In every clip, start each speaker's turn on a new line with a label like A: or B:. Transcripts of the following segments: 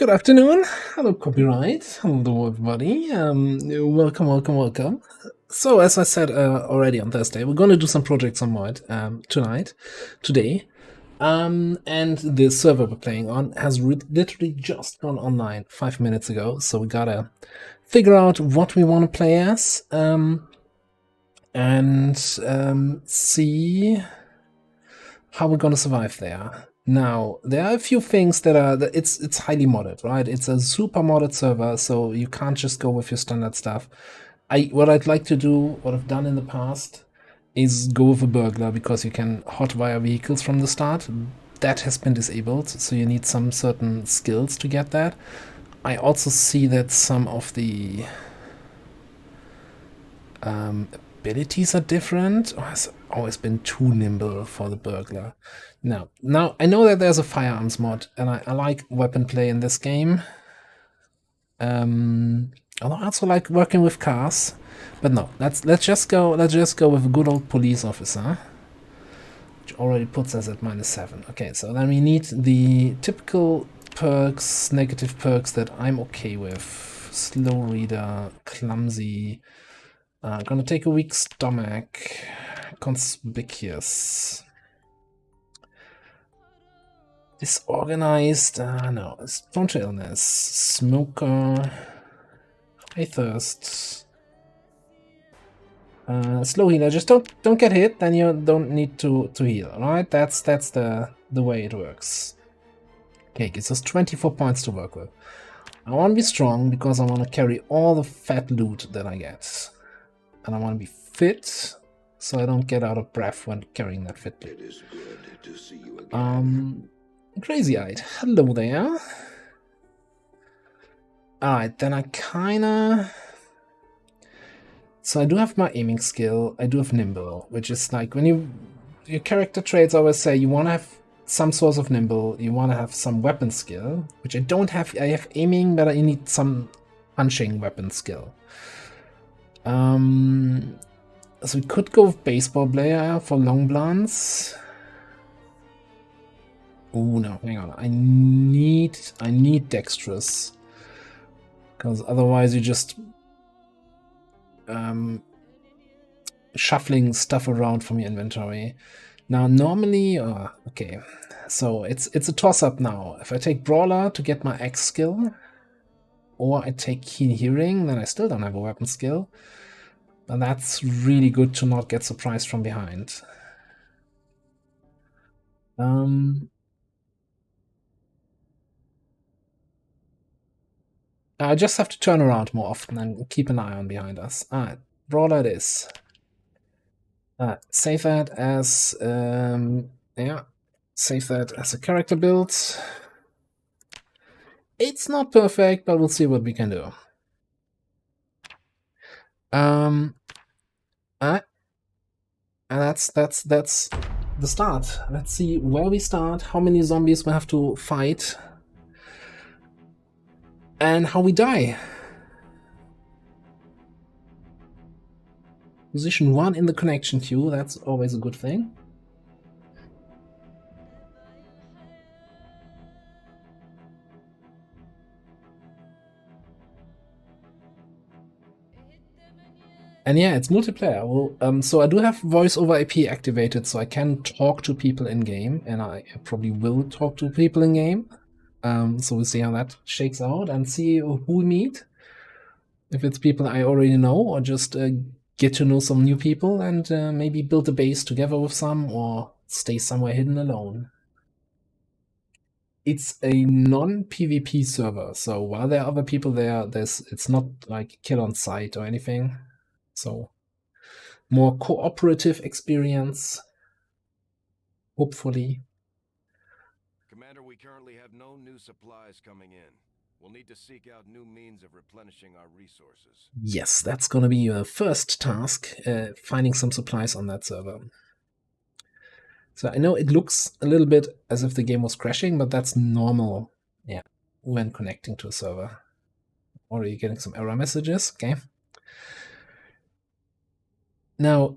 A: Good afternoon. Hello, copyright. Hello, everybody. Welcome. So, as I said already on Thursday, we're going to do some projects on Zomboid today. And the server we're playing on has literally just gone online 5 minutes ago. So we gotta figure out what we want to play as and see how we're going to survive there. Now, there are a few things that are, it's highly modded, right? It's a super modded server, so you can't just go with your standard stuff. What I'd like to do, what I've done in the past, is go with a burglar, because you can hotwire vehicles from the start. That has been disabled, so you need some certain skills to get that. I also see that some of the abilities are different, or has always been too nimble for the burglar. Now I know that there's a firearms mod, and I like weapon play in this game. Although I also like working with cars, but no, let's just go with a good old police officer, which already puts us at -7. Okay, so then we need the typical perks, negative perks that I'm okay with: slow reader, clumsy. Gonna take a weak stomach, conspicuous, disorganized, no, it's prone to illness, smoker, high thirst, slow healer. Just don't get hit, then you don't need to heal. All right, that's the way it works. Okay, gives us 24 points to work with. I want to be strong because I want to carry all the fat loot that I get. And I want to be fit, so I don't get out of breath when carrying that fit. It is good to see you again. Crazy-eyed. Hello there. Alright, then I kinda... So I do have my aiming skill, I do have nimble, which is like when your character traits always say you want to have some source of nimble, you want to have some weapon skill, which I don't have. I have aiming, but I need some punching weapon skill. So we could go with baseball player for long blunts. Oh no, hang on. I need dexterous, because otherwise you just shuffling stuff around from your inventory. Now normally, okay, so it's a toss-up now. If I take brawler to get my X skill, or I take keen hearing, then I still don't have a weapon skill. And that's really good to not get surprised from behind. I just have to turn around more often and keep an eye on behind us. Alright, brawler it is. Save that as save that as a character build. It's not perfect, but we'll see what we can do. And that's the start. Let's see where we start, how many zombies we have to fight, and how we die. Position 1 in the connection queue, that's always a good thing. And yeah, it's multiplayer. Well, so I do have voice over IP activated, so I can talk to people in game, and I probably will talk to people in game. So we'll see how that shakes out and see who we meet. If it's people I already know, or just get to know some new people and maybe build a base together with some, or stay somewhere hidden alone. It's a non-PvP server, so while there are other people there, it's not like kill on sight or anything. So more cooperative experience, hopefully.
B: Commander, we currently have no new supplies coming in. We'll need to seek out new means of replenishing our resources.
A: Yes, that's gonna be your first task, finding some supplies on that server. So I know it looks a little bit as if the game was crashing, but that's normal, yeah, when connecting to a server. Already getting some error messages, okay. Now,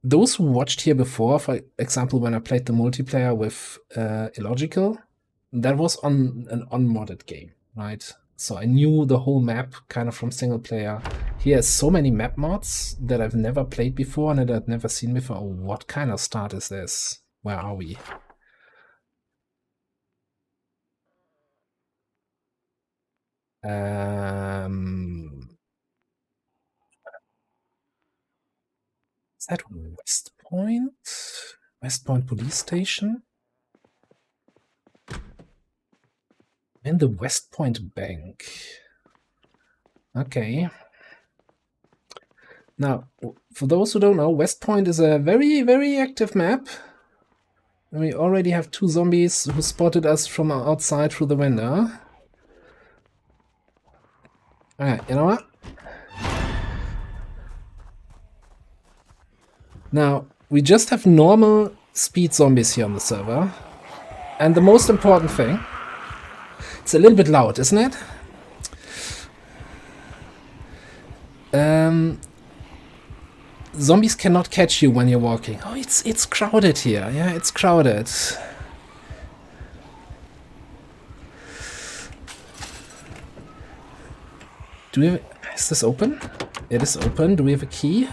A: those who watched here before, for example, when I played the multiplayer with Illogical, that was on an unmodded game, right? So I knew the whole map kind of from single player. He has so many map mods that I've never played before and that I've never seen before. Oh, what kind of start is this? Where are we? Is that West Point? West Point Police Station? And the West Point Bank. Okay. Now, for those who don't know, West Point is a very, very active map. And we already have 2 zombies who spotted us from outside through the window. Alright, you know what? Now, we just have normal speed zombies here on the server. And the most important thing, it's a little bit loud, isn't it? Zombies cannot catch you when you're walking. Oh, it's crowded here. Yeah, it's crowded. Do we have... Is this open? It is open. Do we have a key?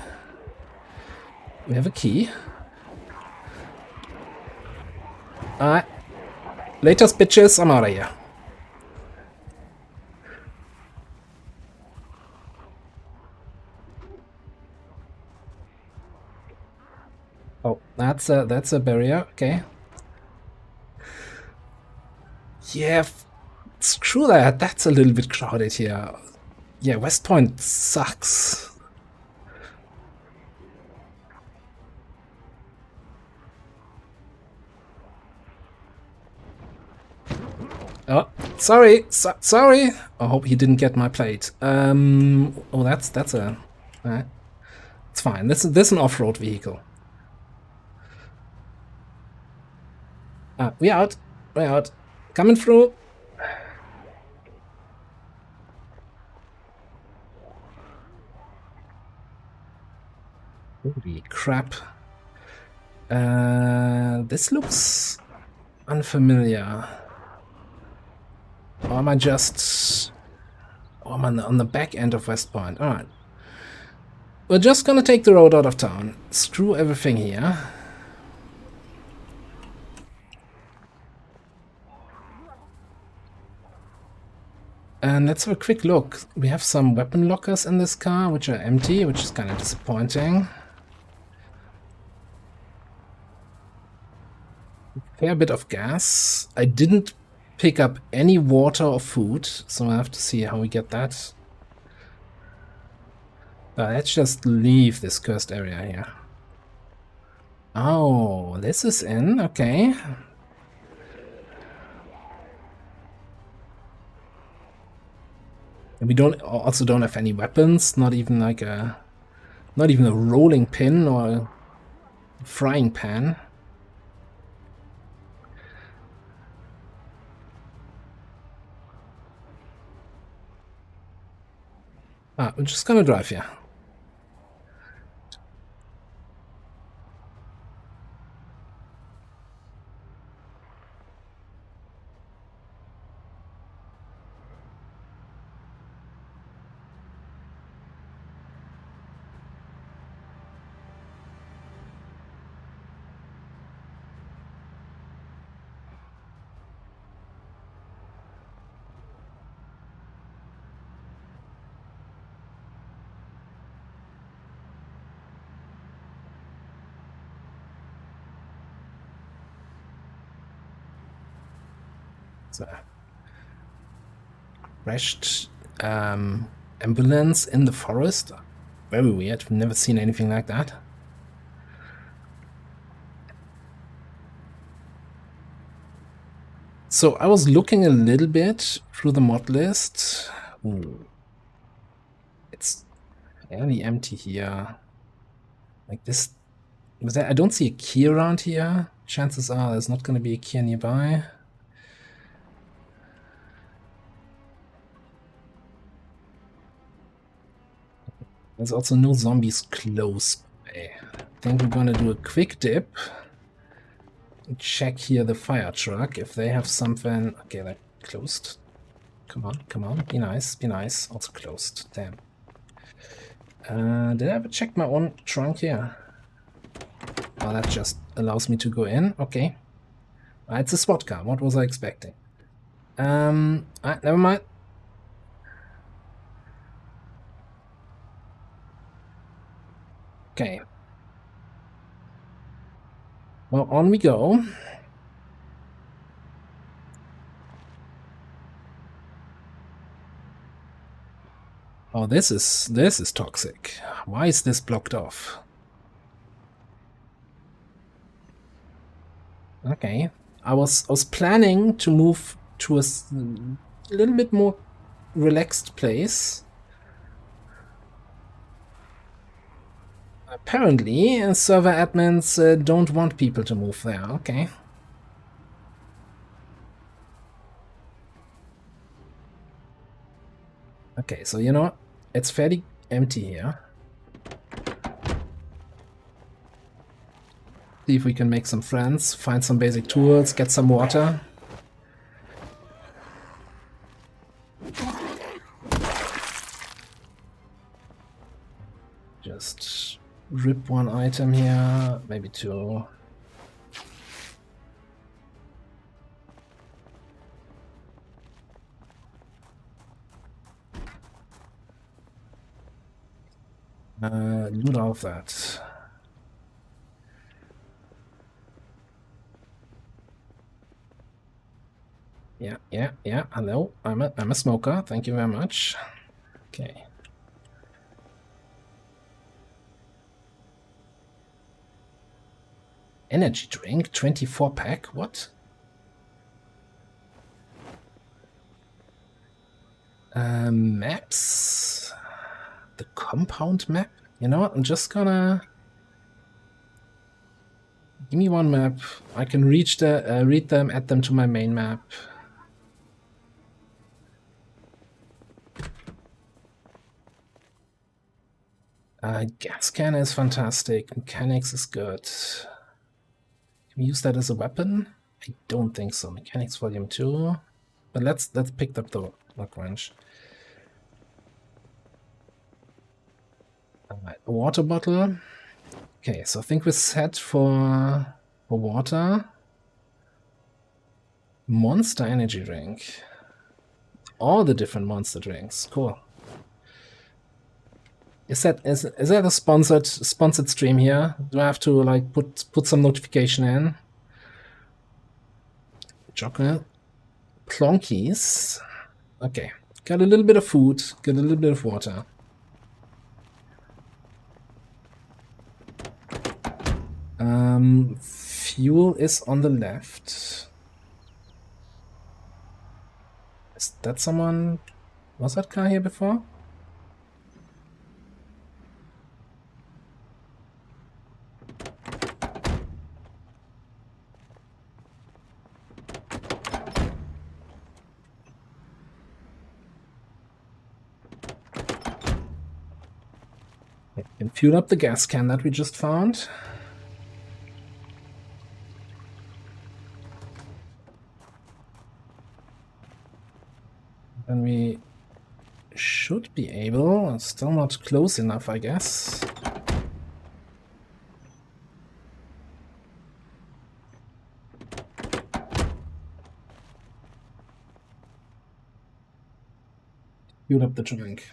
A: We have a key. Alright. Latest bitches, I'm out of here. Oh, that's a barrier. Okay. Yeah, screw that. That's a little bit crowded here. Yeah, West Point sucks. Oh, sorry, sorry. I hope he didn't get my plate. Oh, that's a. It's fine. This is an off-road vehicle. We out. We out. Coming through. Holy crap. This looks unfamiliar. Or am I just... Oh, I'm on the back end of West Point. Alright. We're just gonna take the road out of town. Screw everything here. And let's have a quick look. We have some weapon lockers in this car, which are empty, which is kind of disappointing. Fair bit of gas. I didn't pick up any water or food, so I have to see how we get that. Let's just leave this cursed area here. Oh, this is in, okay. And we also don't have any weapons, not even like a rolling pin or a frying pan. We're just gonna drive here. So, crashed ambulance in the forest. Very weird. I've never seen anything like that. So I was looking a little bit through the mod list. Ooh. It's fairly empty here. Like this. I don't see a key around here. Chances are there's not going to be a key nearby. There's also no zombies close by. I think we're gonna do a quick dip. check here the fire truck if they have something. Okay, they're closed. Come on, come on, be nice, be nice. Also closed. Damn. Did I ever check my own trunk here? Oh, that just allows me to go in. Okay. It's a SWAT car. What was I expecting? Never mind. Okay. Well, on we go. Oh, this is toxic. Why is this blocked off? Okay. I was planning to move to a little bit more relaxed place. Apparently, server admins don't want people to move there. Okay. Okay, so you know what? It's fairly empty here. See if we can make some friends, find some basic tools, get some water. Just rip one item here, maybe two. Loot all of that. Yeah. Hello, I'm a smoker. Thank you very much. Okay. Energy drink, 24 pack. What? Maps. The compound map. You know what? I'm just gonna give me one map. I can read them, add them to my main map. Gas can is fantastic. Mechanics is good. Can we use that as a weapon? I don't think so. Mechanics Volume 2. But let's pick up the workbench. A water bottle. Okay, so I think we're set for water. Monster energy drink. All the different monster drinks. Cool. Is that a sponsored stream here? Do I have to like put some notification in? Chocolate. Plonkies. Okay. Got a little bit of food, got a little bit of water. Fuel is on the left. Is that someone? Was that car here before? And fuel up the gas can that we just found. Then we should be able, still not close enough, I guess. Fuel up the drink.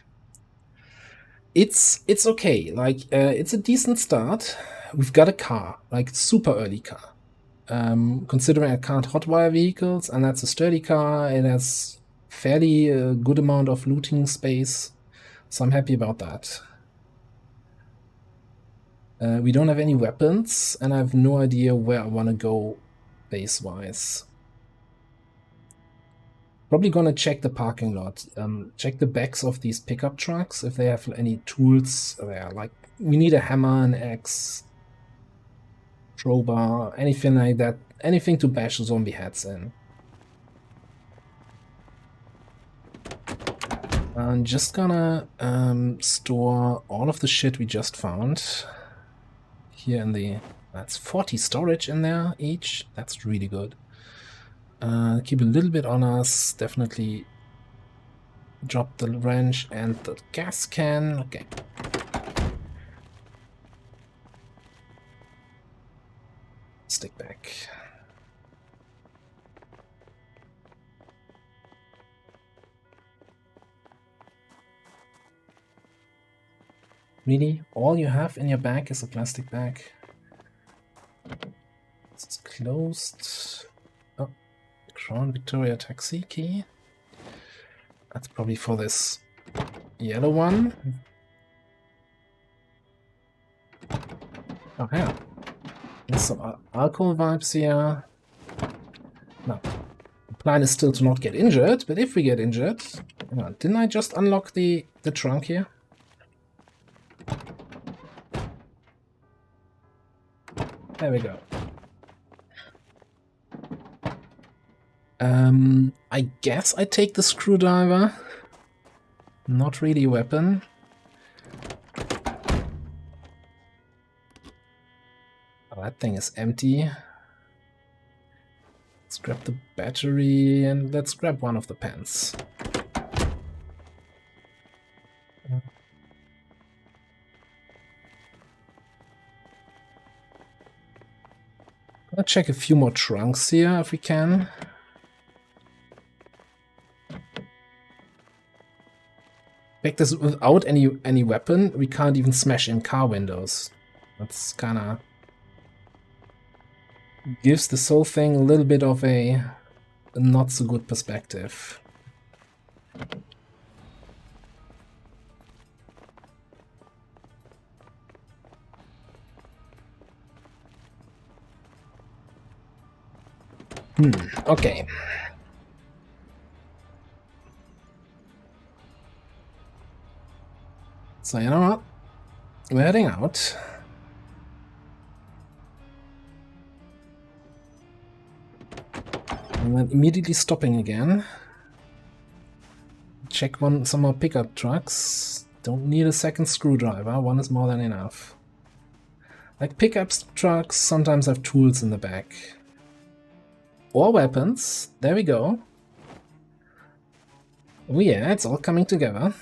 A: It's okay, like it's a decent start. We've got a car, like super early car. Considering I can't hotwire vehicles, and that's a sturdy car, it has fairly good amount of looting space, so I'm happy about that. We don't have any weapons, and I have no idea where I want to go base-wise. Probably gonna check the parking lot, check the backs of these pickup trucks, if they have any tools there, like we need a hammer, an axe, crowbar, anything like that, anything to bash zombie heads in. I'm just gonna store all of the shit we just found here in the That's 40 storage in there each. That's really good. Keep a little bit on us. Definitely drop the wrench and the gas can. Okay. Stick back. Really? All you have in your bag is a plastic bag? It's closed. Oh, Crown Victoria taxi key. That's probably for this yellow one. Oh, yeah. There's some alcohol vibes here. No. The plan is still to not get injured, but if we get injured... Hang on, didn't I just unlock the trunk here? There we go. I guess I take the screwdriver. Not really a weapon. Oh, that thing is empty. Let's grab the battery and let's grab one of the pens. Gonna check a few more trunks here if we can. Fact is, without any weapon, we can't even smash in car windows. That's kinda gives this whole thing a little bit of a not so good perspective. Okay. So you know what? We're heading out. And then immediately stopping again. Check some more pickup trucks. Don't need a second screwdriver, one is more than enough. Like pickup trucks sometimes have tools in the back. Or weapons. There we go. Oh yeah, it's all coming together.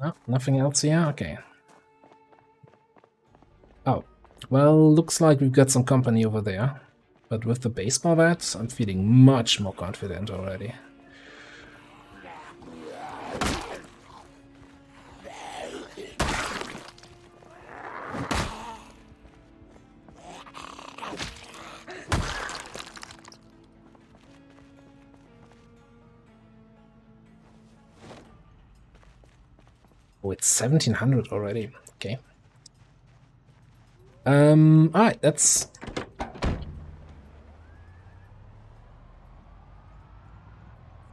A: No, nothing else here? Okay. Oh, well, looks like we've got some company over there. But with the baseball bat, I'm feeling much more confident already. Oh, it's 1700 already. Okay. Alright, let's...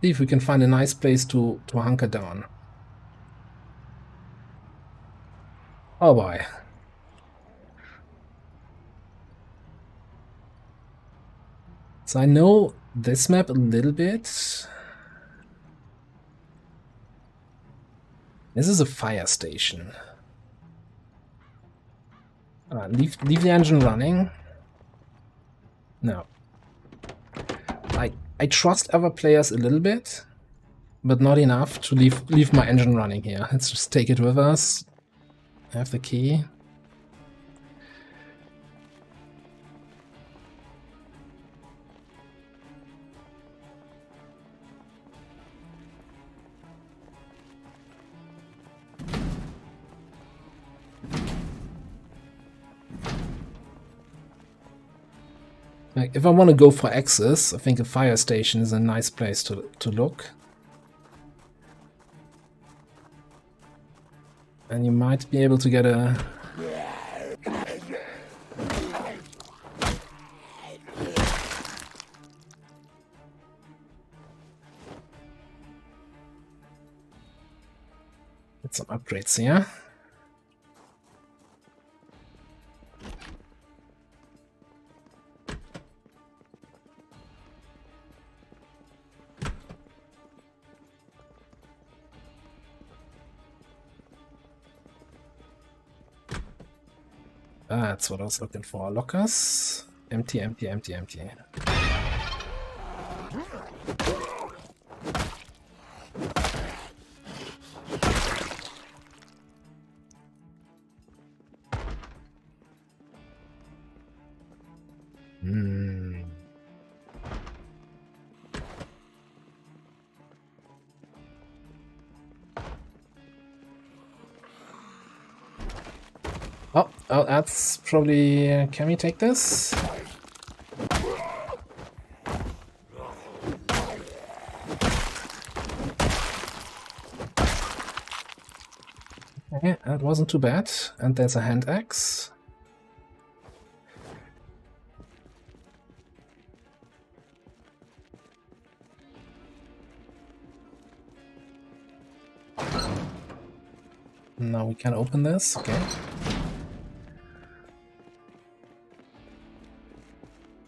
A: see if we can find a nice place to hunker down. Oh boy. So I know this map a little bit. This is a fire station. Leave the engine running. No. I trust other players a little bit, but not enough to leave my engine running here. Let's just take it with us. Have the key. Like, if I want to go for access, I think a fire station is a nice place to look. And you might be able to get a... get some upgrades here. That's what I was looking for. Lockers. Empty, empty, empty, empty. Hmm. Oh, that's probably... can we take this? Okay, that wasn't too bad. And there's a hand axe. Now we can open this, okay.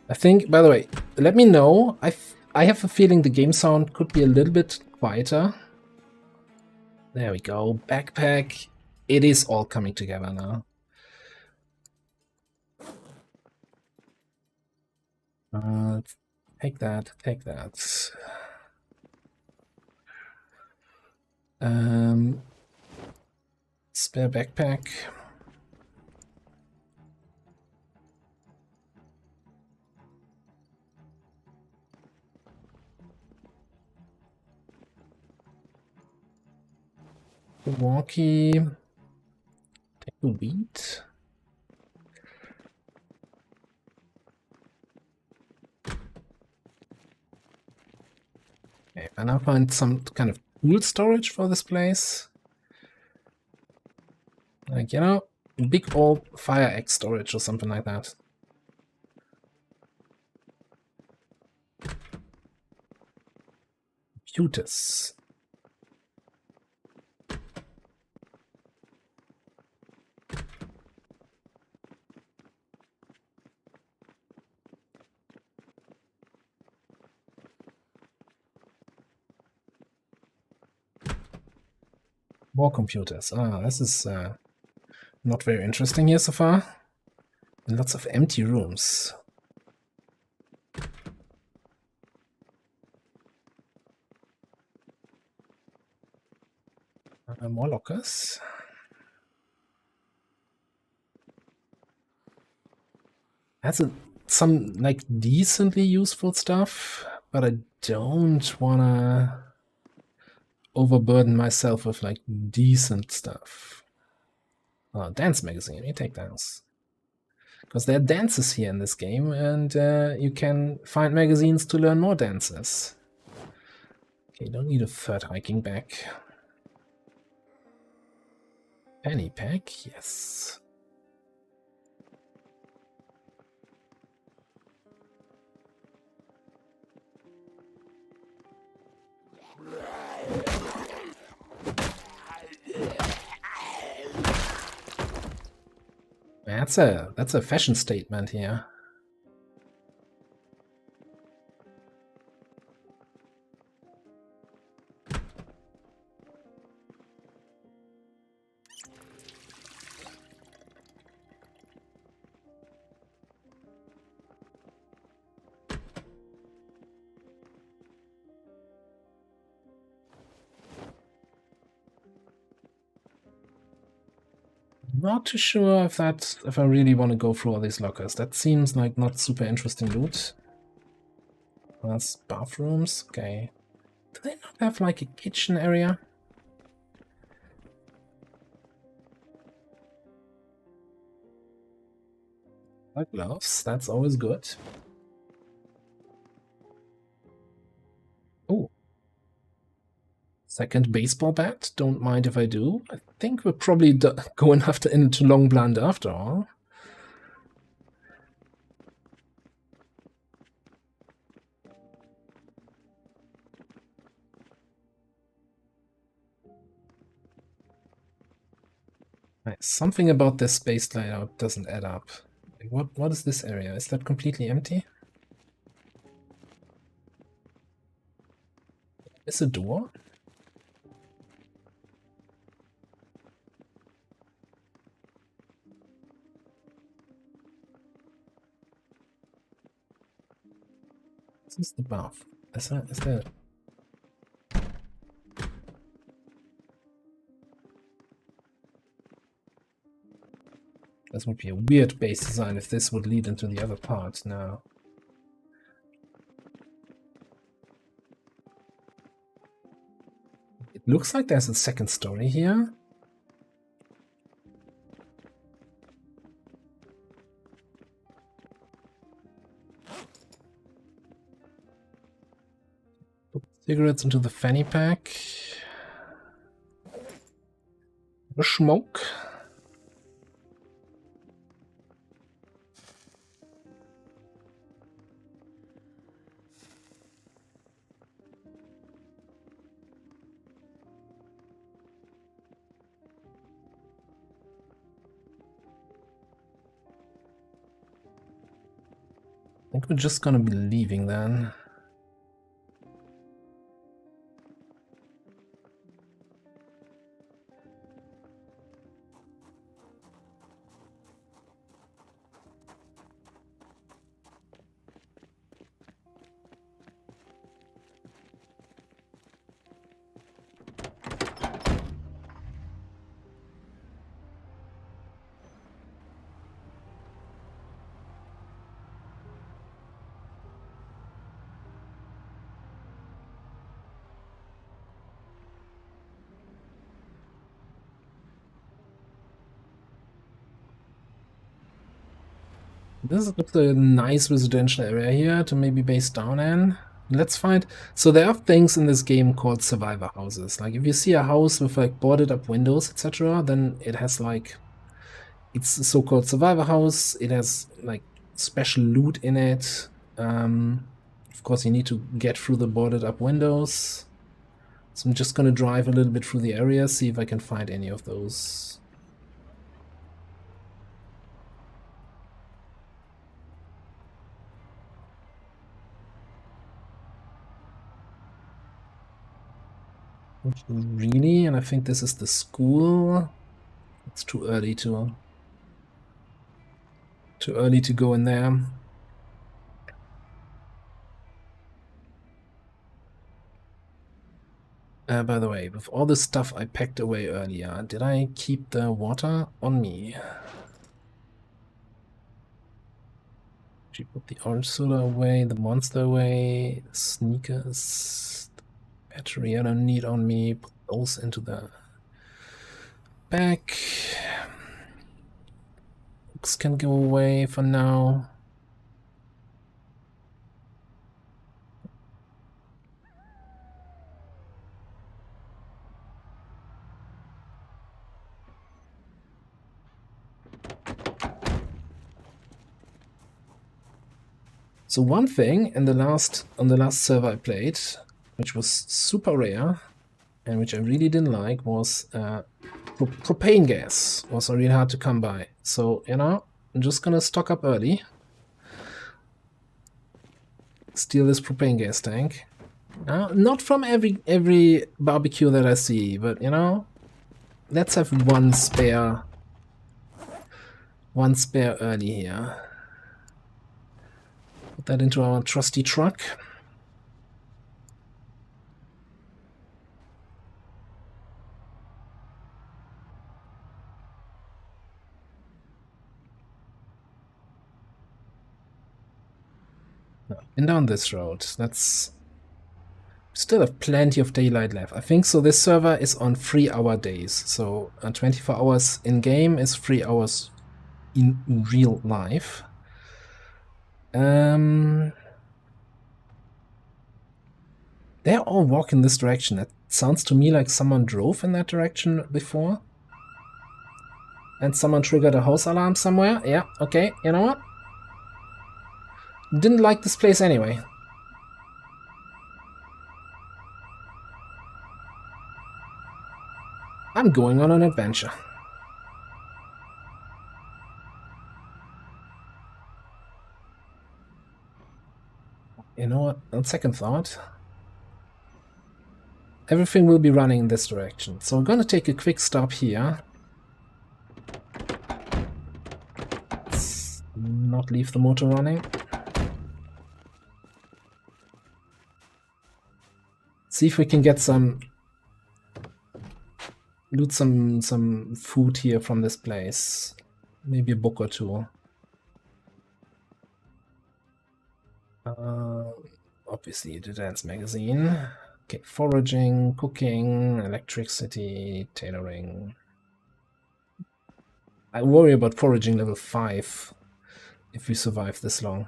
A: I think, by the way, let me know. I have a feeling the game sound could be a little bit quieter. There we go. Backpack. It is all coming together now. Take that, take that. Spare backpack. Walkie. Take the wheat. Okay, and I'll find some kind of tool storage for this place. Like, you know, big old fire axe storage or something like that. Computers. More computers. Ah, this is not very interesting here so far. And lots of empty rooms. More lockers. That's some like decently useful stuff, but I don't wanna overburden myself with like decent stuff. Oh, dance magazine, you take dance. Because there are dances here in this game, and you can find magazines to learn more dances. Okay, don't need a third hiking bag. Penny pack, yes. That's a fashion statement here. Not too sure if I really want to go through all these lockers. That seems like not super interesting loot. That's bathrooms, okay. Do they not have like a kitchen area? Like gloves, that's always good. Oh. Second baseball bat, don't mind if I do. I think we're probably going into long blunder after all. Right, something about this space layout doesn't add up. What is this area? Is that completely empty? Is a door? This is the buff. Is that? This would be a weird base design if this would lead into the other part now. It looks like there's a second story here. Put cigarettes into the fanny pack. A smoke. I think we're just gonna be leaving then. This looks like a nice residential area here to maybe base down in. Let's find... So there are things in this game called survivor houses. Like if you see a house with like boarded up windows, etc., then it has like... It's a so-called survivor house. It has like special loot in it. Of course, you need to get through the boarded up windows. So I'm just gonna drive a little bit through the area, see if I can find any of those. Really? And I think this is the school. It's too early to go in there. By the way, with all the stuff I packed away earlier, did I keep the water on me? Did you put the orange soda away, the monster away, the sneakers, the battery I don't need on me, put those into the back. Books can go away for now. So one thing on the last server I played, which was super rare and which I really didn't like, was propane gas. Was really hard to come by. So, you know, I'm just gonna stock up early. Steal this propane gas tank. Not from every barbecue that I see, but you know, let's have one spare early here. Put that into our trusty truck. And down this road. That's... Still have plenty of daylight left. I think so. This server is on 3-hour days. So 24 hours in game is 3 hours in real life. They're all walking this direction. It sounds to me like someone drove in that direction before. And someone triggered a house alarm somewhere. Yeah, okay, you know what? Didn't like this place anyway. I'm going on an adventure. You know what? On second thought, everything will be running in this direction. So we're gonna take a quick stop here. Let's not leave the motor running. see if we can get loot some food here from this place. Maybe a book or two. Obviously the dance magazine. Okay, foraging, cooking, electricity, tailoring. I worry about foraging level 5 if we survive this long.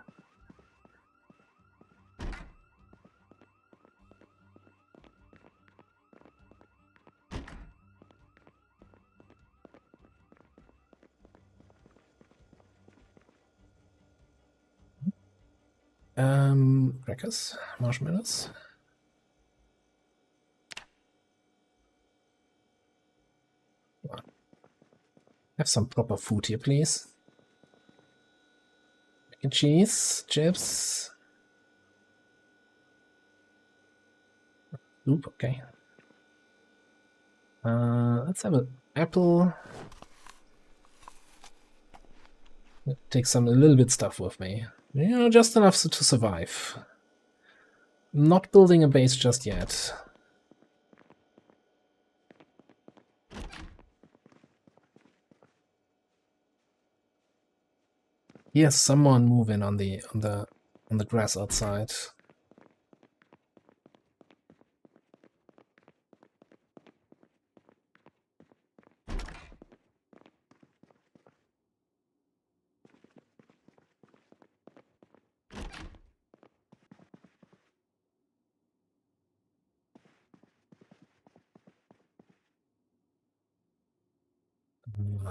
A: Crackers, marshmallows. Have some proper food here, please. Mac and cheese, chips. Soup, okay. Let's have an apple. Take a little bit stuff with me. You know, just enough to survive. Not building a base just yet. Yes, someone moving on the grass outside.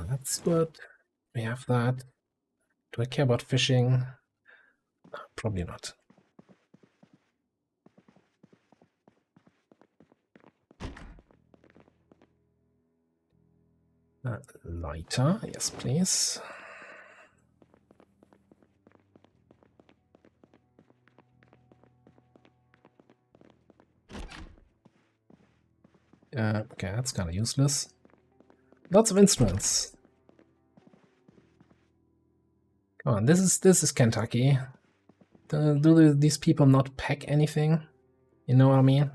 A: That's good. We have that. Do I care about fishing? Probably not. Lighter, yes, please. Okay, that's kind of useless. Lots of instruments. Come on, this is Kentucky. Do these people not pack anything? You know what I mean?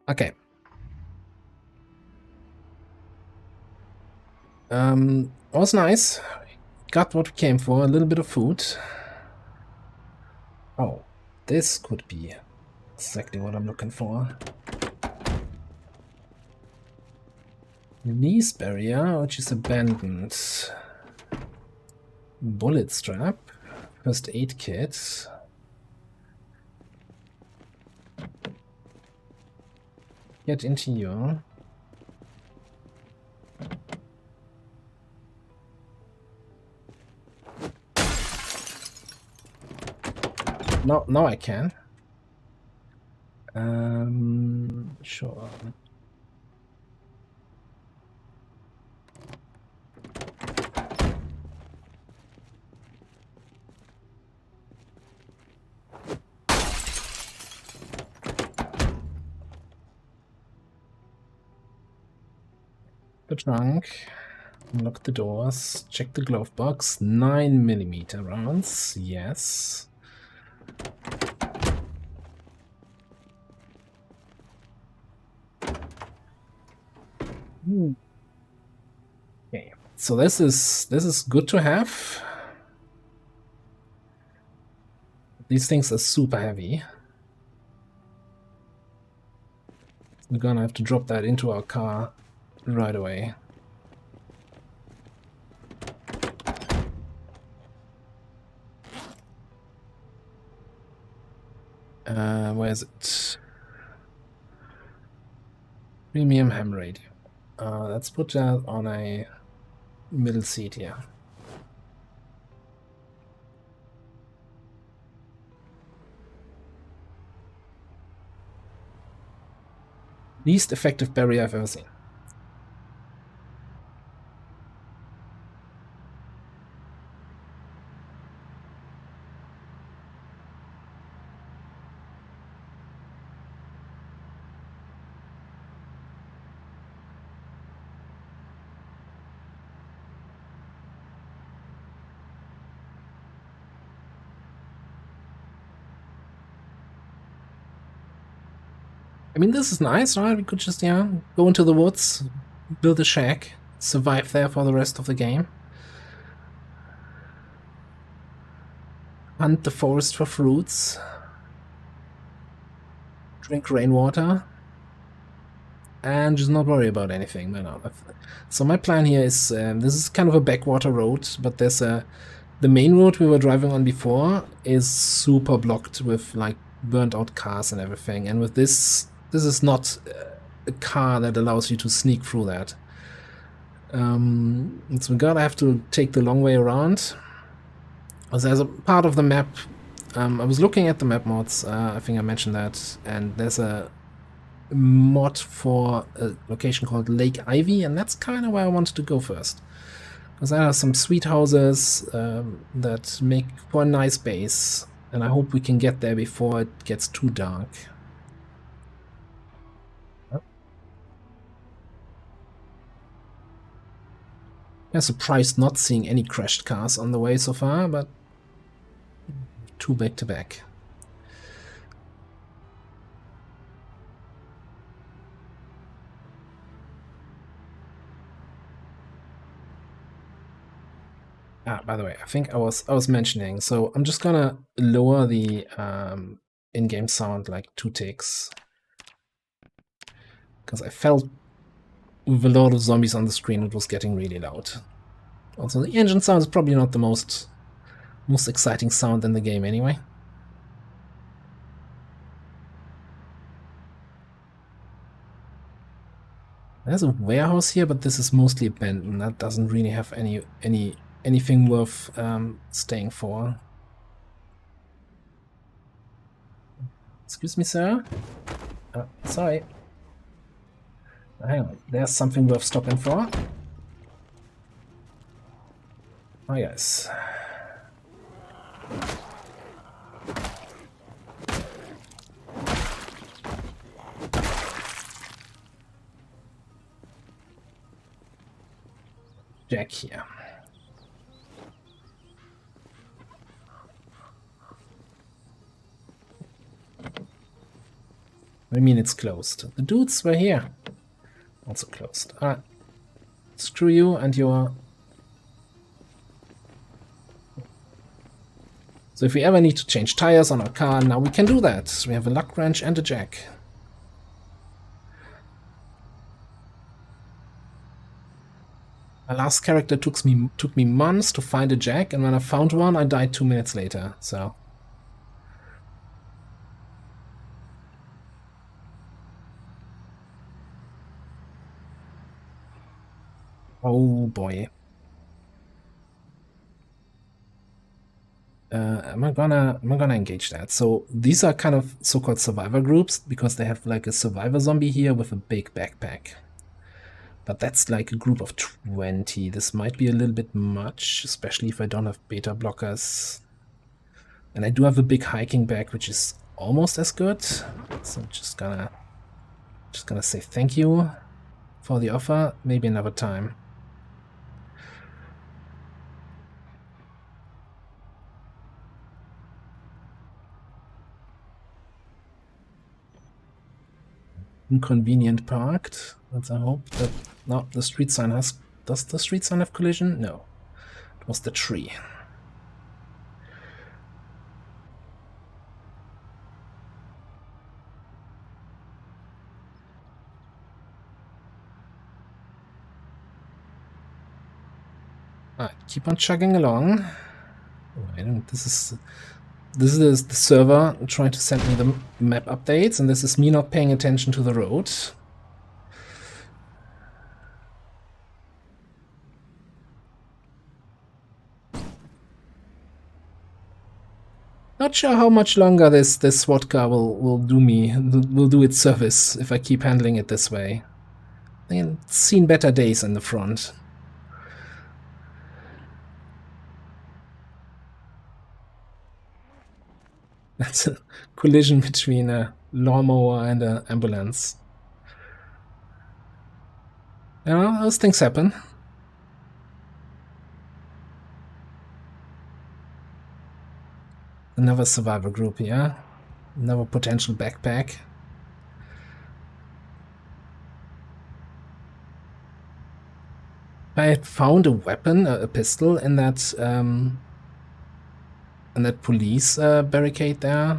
A: Okay. Was nice. Got what we came for, a little bit of food. Oh, this could be exactly what I'm looking for. Release barrier, which is abandoned. Bullet strap. First aid kit. Get into you. Now I can. Sure. The trunk. Unlock the doors. Check the glove box. 9mm rounds. Yes. Okay. So this is good to have. These things are super heavy. We're gonna have to drop that into our car right away. Where is it? Premium ham radio. Let's put that on a middle seat here. Least effective barrier I've ever seen. I mean, this is nice, right? We could just, go into the woods, build a shack, survive there for the rest of the game. Hunt the forest for fruits. Drink rainwater. And just not worry about anything. No. So my plan here is, this is kind of a backwater road, but there's the main road we were driving on before is super blocked with like burnt out cars and everything. And with this is not a car that allows you to sneak through that. So we're gonna have to take the long way around. There's a part of the map. I was looking at the map mods. I think I mentioned that, and there's a mod for a location called Lake Ivy, and that's kind of where I wanted to go first. Because there are some sweet houses that make for a nice base, and I hope we can get there before it gets too dark. I'm surprised not seeing any crashed cars on the way so far, but two back to back. By the way, I think I was mentioning, so I'm just gonna lower the in-game sound like 2 ticks. Because I felt with a lot of zombies on the screen it was getting really loud. Also, the engine sound is probably not the most exciting sound in the game anyway. There's a warehouse here, but this is mostly abandoned. That doesn't really have anything worth staying for. Excuse me, sir. Sorry. Hang on. There's something worth stopping for. Oh yes. Jack here. What do you mean it's closed? The dudes were here. Also closed. Screw you and your... So if we ever need to change tires on our car, now we can do that. We have a luck wrench and a jack. My last character took me months to find a jack, and when I found one, I died 2 minutes later, so... Oh boy. Am I gonna engage that? So these are kind of so-called survivor groups because they have like a survivor zombie here with a big backpack. But that's like a group of 20. This might be a little bit much, especially if I don't have beta blockers. And I do have a big hiking bag, which is almost as good. So I'm just gonna say thank you for the offer. Maybe another time. Inconvenient parked. Let's hope that... No, the street sign has... Does the street sign have collision? No. It was the tree. Alright, keep on chugging along. Oh, this is the server trying to send me the map updates, and this is me not paying attention to the road. Not sure how much longer this SWAT car will do its service if I keep handling it this way. I've seen better days in the front. That's a collision between a lawnmower and an ambulance. You know, those things happen. Another survivor group here. Another potential backpack. I had found a weapon, a pistol, in that police barricade there,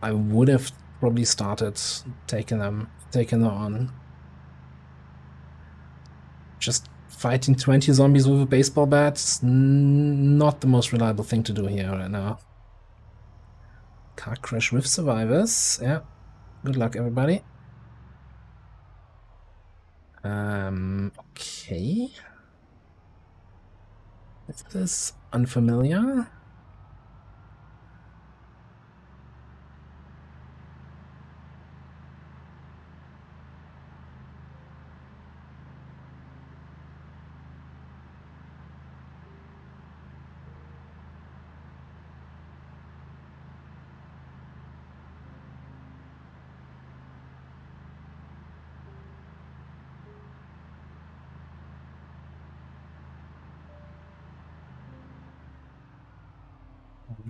A: I would have probably started taking them on. Just fighting 20 zombies with a baseball bat is not the most reliable thing to do here right now. Car crash with survivors. Yeah. Good luck, everybody. Okay. Is this unfamiliar?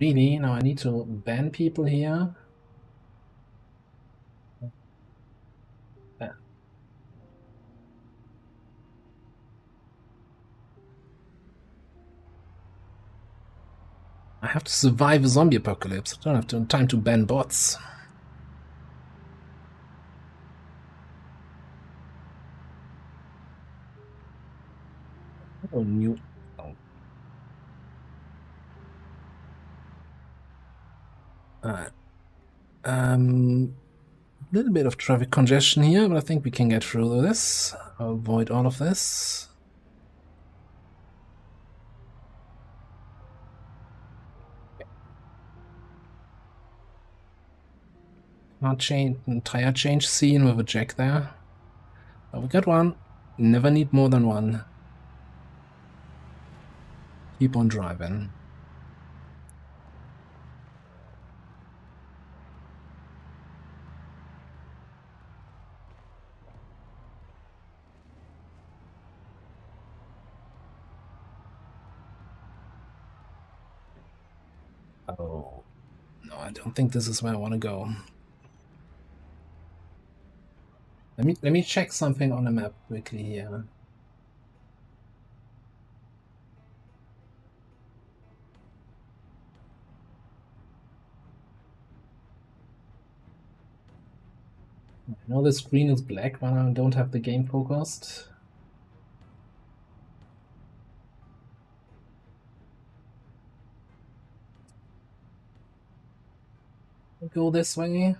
A: Really? Now I need to ban people here? Yeah. I have to survive a zombie apocalypse. I don't have time to ban bots. Oh, new. Oh. Alright. Little bit of traffic congestion here, but I think we can get through this. I'll avoid all of this. Not change tire change scene with a jack there. But we got one. Never need more than one. Keep on driving. Oh, no, I don't think this is where I want to go. Let me check something on the map quickly here. I know the screen is black when I don't have the game focused. Go this way.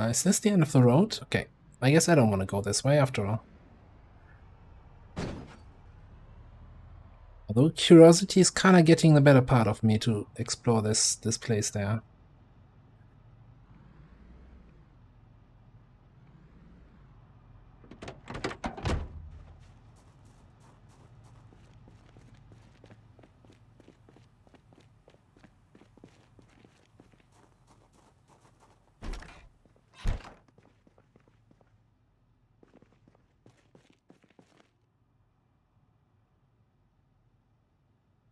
A: Is this the end of the road? Okay. I guess I don't want to go this way after all. Although curiosity is kind of getting the better part of me to explore this place there.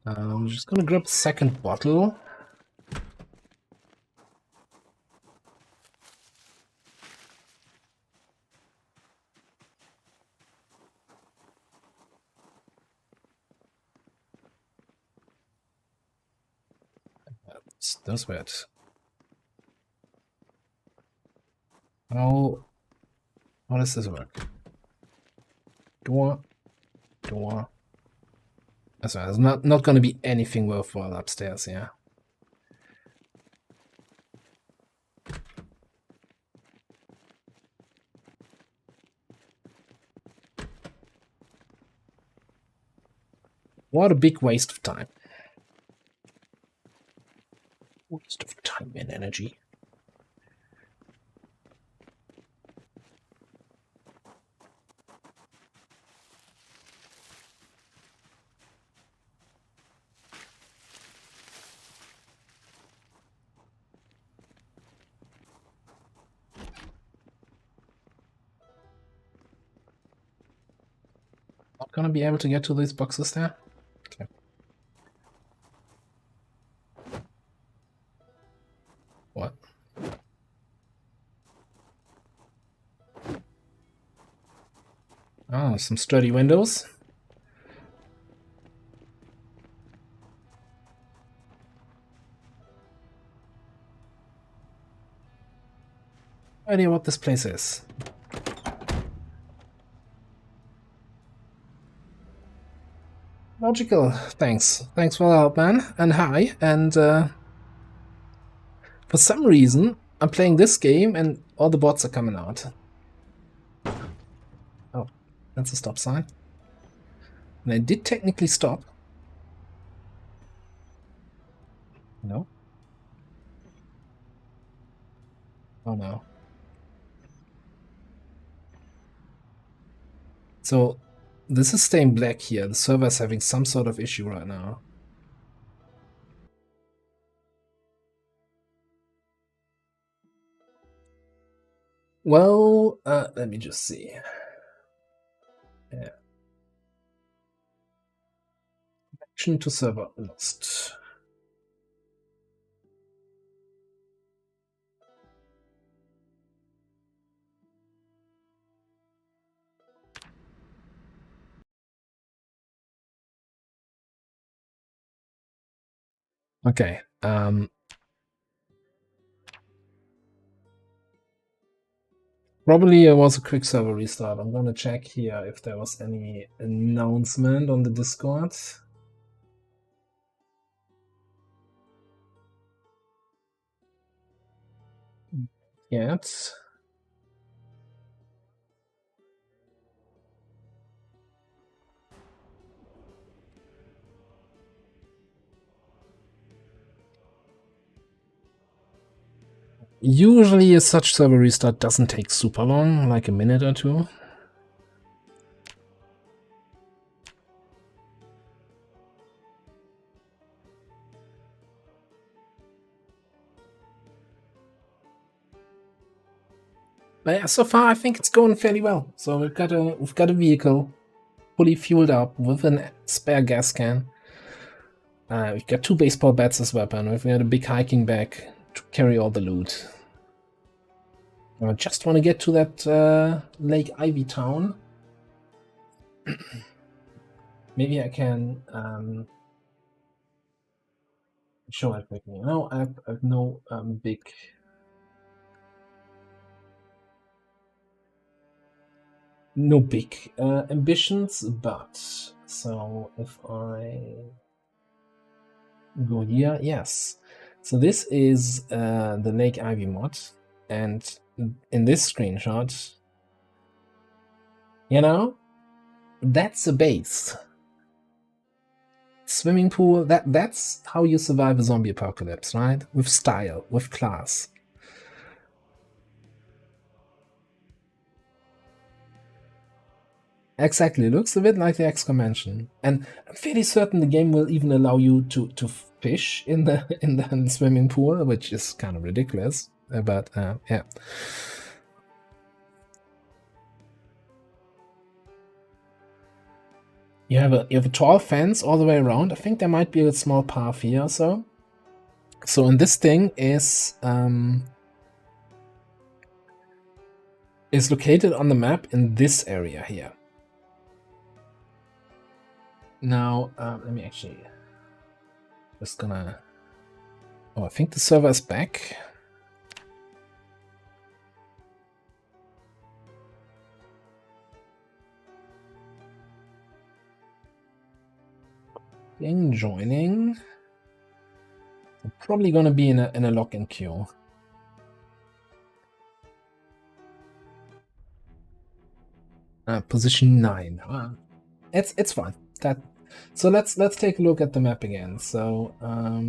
A: I'm just gonna grab a second bottle. That's weird. How does this work? Door. That's right. There's not gonna be anything worthwhile upstairs, yeah. What a big waste of time. Waste of time and energy. Not gonna be able to get to these boxes there? Okay. What? Oh, some sturdy windows. No idea what this place is. Logical. Thanks. Thanks for the help, man. And hi. And for some reason, I'm playing this game and all the bots are coming out. Oh, that's a stop sign. And I did technically stop. No. Oh no. So this is staying black here. The server is having some sort of issue right now. Well, let me just see. Yeah. Connection to server lost. Okay. Probably it was a quick server restart. I'm gonna check here if there was any announcement on the Discord. Yet. Usually a such server restart doesn't take super long, like a minute or two. But yeah, so far I think it's going fairly well. So we've got a vehicle fully fueled up with a spare gas can. We've got 2 baseball bats as weapon. We've got a big hiking bag to carry all the loot. I just want to get to that Lake Ivy town. Maybe I can show it quickly. No, I have no big. No big ambitions, but so if I go here, yes. So this is the Lake Ivy mod, and in this screenshot, you know, that's a base. Swimming pool, that's how you survive a zombie apocalypse, right? With style, with class. Exactly, looks a bit like the XCOM mansion, and I'm fairly certain the game will even allow you to fish in the swimming pool, which is kind of ridiculous. But yeah. You have a tall fence all the way around. I think there might be a small path here or so. So, and this thing is located on the map in this area here. Now, let me actually just gonna. Oh, I think the server is back. Joining. I'm probably gonna be in a lock-in queue. Position 9. It's fine. So let's take a look at the map again. So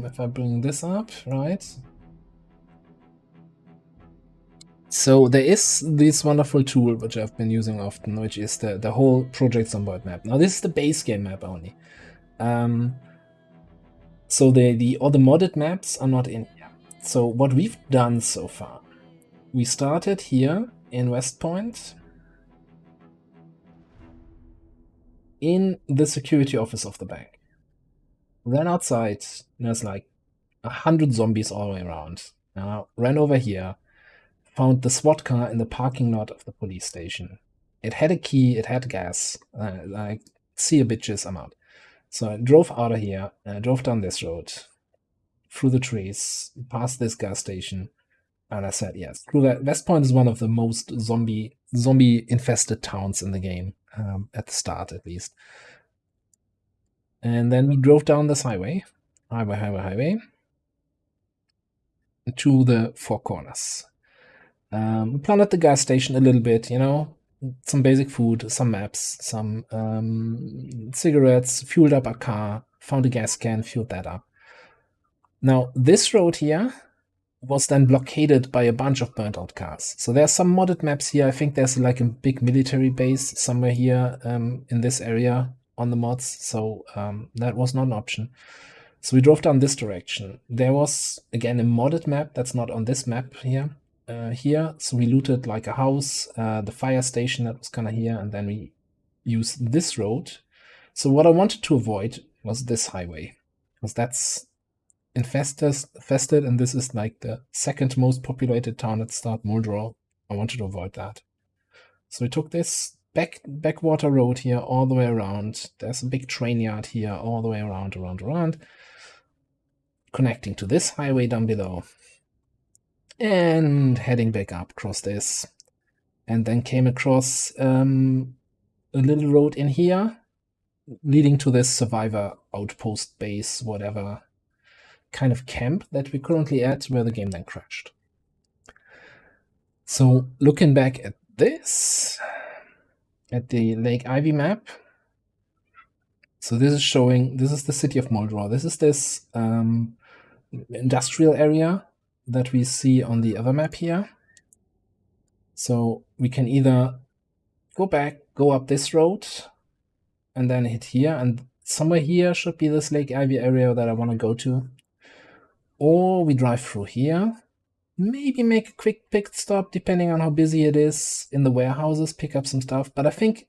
A: if I bring this up, right? So there is this wonderful tool which I've been using often, which is the whole Porject Zomboid map. Now this is the base game map only. So all the modded maps are not in here. So what we've done so far, we started here in West Point. in the security office of the bank. Ran outside, there's like 100 zombies all the way around. Ran over here, found the SWAT car in the parking lot of the police station. It had a key, it had gas. Like, see you bitches, I'm out. So I drove out of here, drove down this road, through the trees, past this gas station, and I said, yes, screw that. West Point is one of the most zombie infested towns in the game, at the start at least. And then we drove down this highway, to the Four Corners. We plundered the gas station a little bit, some basic food, some maps, some cigarettes, fueled up a car, found a gas can, fueled that up. Now, this road here was then blockaded by a bunch of burnt out cars. So there's some modded maps here. I think there's like a big military base somewhere here in this area on the mods. So that was not an option. So we drove down this direction. There was, again, a modded map that's not on this map here. So we looted like a house, the fire station that was kind of here, and then we used this road. So what I wanted to avoid was this highway, because that's infested, and this is like the second most populated town at start, Muldrow. I wanted to avoid that. So we took this backwater road here all the way around. There's a big train yard here all the way around, connecting to this highway down below. And heading back up across this. And then came across a little road in here, leading to this survivor outpost base, whatever kind of camp that we're currently at, where the game then crashed. So looking back at this, at the Lake Ivy map, so this is the city of Moldra. This is this industrial area that we see on the other map here. So we can either go back, go up this road, and then hit here, and somewhere here should be this Lake Ivy area that I want to go to. Or we drive through here, maybe make a quick pit stop depending on how busy it is in the warehouses, pick up some stuff. But I think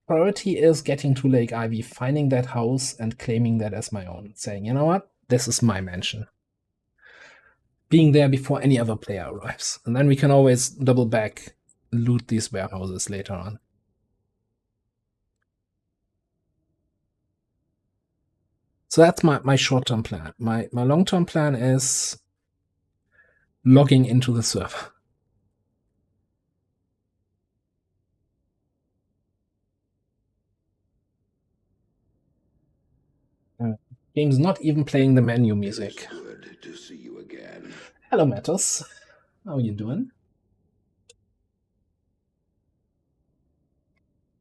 A: priority is getting to Lake Ivy, finding that house and claiming that as my own, saying, you know what, this is my mansion. Being there before any other player arrives. And then we can always double back, loot these warehouses later on. So that's my short-term plan. My long-term plan is logging into the server. Game's not even playing the menu music.
C: Good to see you again.
A: Hello, Matos. How are you doing?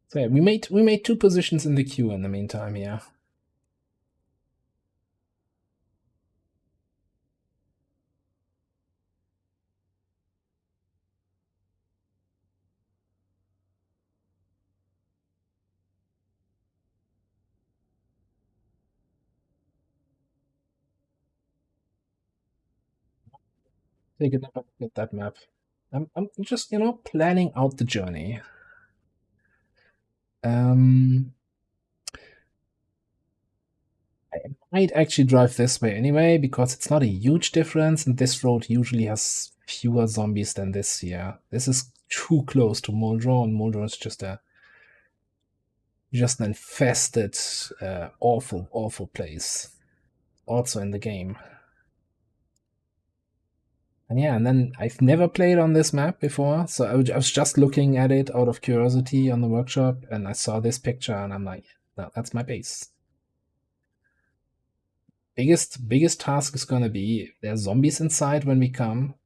A: So yeah, we made 2 positions in the queue in the meantime, yeah. Take a look at that map. I'm just, planning out the journey. I might actually drive this way anyway, because it's not a huge difference, and this road usually has fewer zombies than this here. This is too close to Muldrow, and Muldrow is just an infested, awful place. Also in the game. And yeah, and then I've never played on this map before, so I was just looking at it out of curiosity on the workshop, and I saw this picture, and I'm like, no, that's my base. Biggest task is gonna be, there's zombies inside when we come.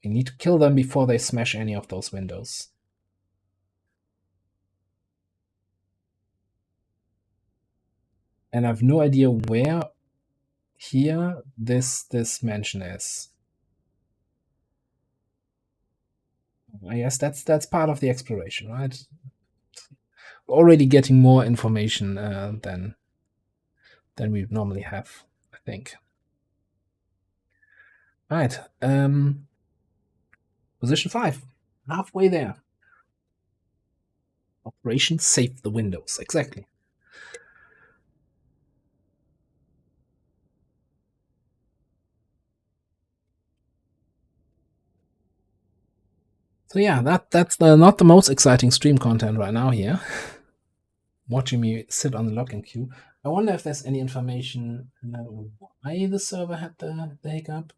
A: We need to kill them before they smash any of those windows. And I have no idea where here this mansion is. I guess that's part of the exploration, right? Already getting more information than we normally have, I think. Right. Position 5. Halfway there. Operation Save the Windows, exactly. So yeah, that's not the most exciting stream content right now here. Watching me sit on the login queue. I wonder if there's any information why the server had the hiccup.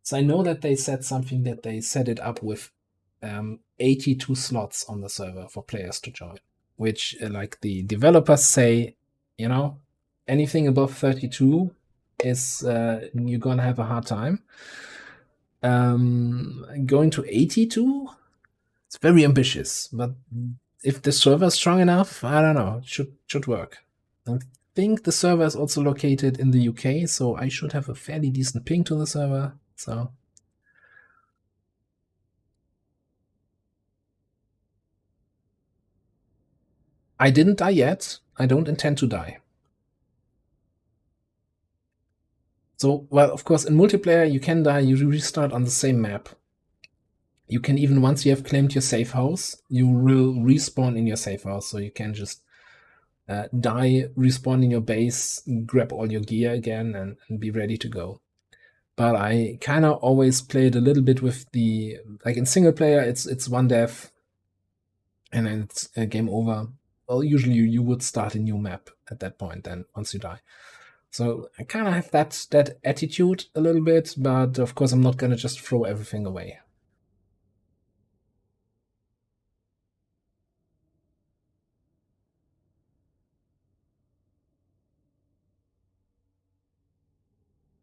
A: So I know that they said something that they set it up with 82 slots on the server for players to join, which like the developers say, you know, anything above 32 is you're gonna have a hard time. Going to 82, it's very ambitious, but if the server is strong enough, I don't know, it should work. I think the server is also located in the UK, so I should have a fairly decent ping to the server. So I didn't die yet. I don't intend to die. So, well, of course, in multiplayer, you can die. You restart on the same map. You can even, once you have claimed your safe house, you will respawn in your safe house. So you can just die, respawn in your base, grab all your gear again, and be ready to go. But I kind of always played a little bit with the, like in single player, it's one death, and then it's game over. Well, usually you would start a new map at that point then once you die. So I kind of have that attitude a little bit, but of course I'm not going to just throw everything away.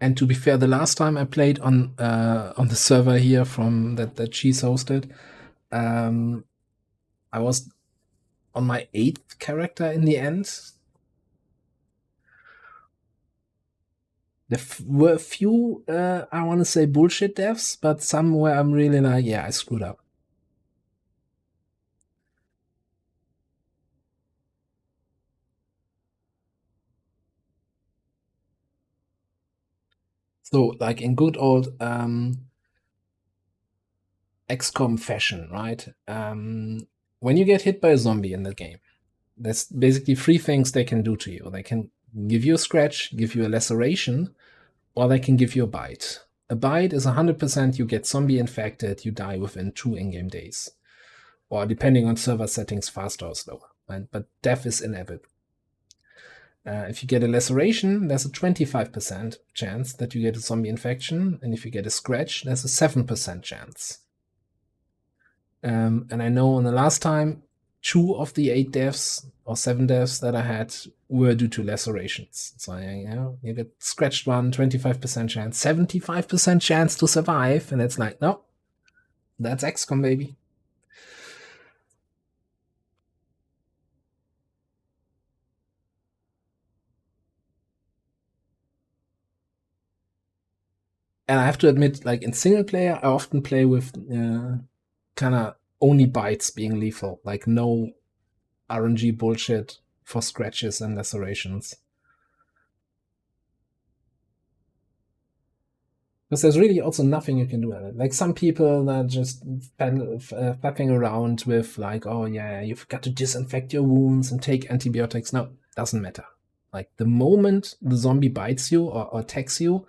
A: And to be fair, the last time I played on the server here from that she's hosted, I was on my 8th character in the end. There were a few, I want to say bullshit deaths, but some where I'm really like, yeah, I screwed up. So, like in good old XCOM fashion, right? When you get hit by a zombie in the game, there's basically 3 things they can do to you. They can give you a scratch, give you a laceration, or they can give you a bite. A bite is 100% you get zombie infected, you die within 2 in-game days. Or depending on server settings, faster or slower. Right? But death is inevitable. If you get a laceration, there's a 25% chance that you get a zombie infection. And if you get a scratch, there's a 7% chance. And I know on the last time, 2 of the 8 deaths or 7 deaths that I had were due to lacerations. So you get scratched one, 25% chance, 75% chance to survive, and it's like, no, that's XCOM, baby. And I have to admit, like in single player, I often play with kind of only bites being lethal, like no RNG bullshit for scratches and lacerations. Because there's really also nothing you can do at it. Like some people that just fapping around with like, oh yeah, you've got to disinfect your wounds and take antibiotics. No, doesn't matter. Like the moment the zombie bites you or attacks you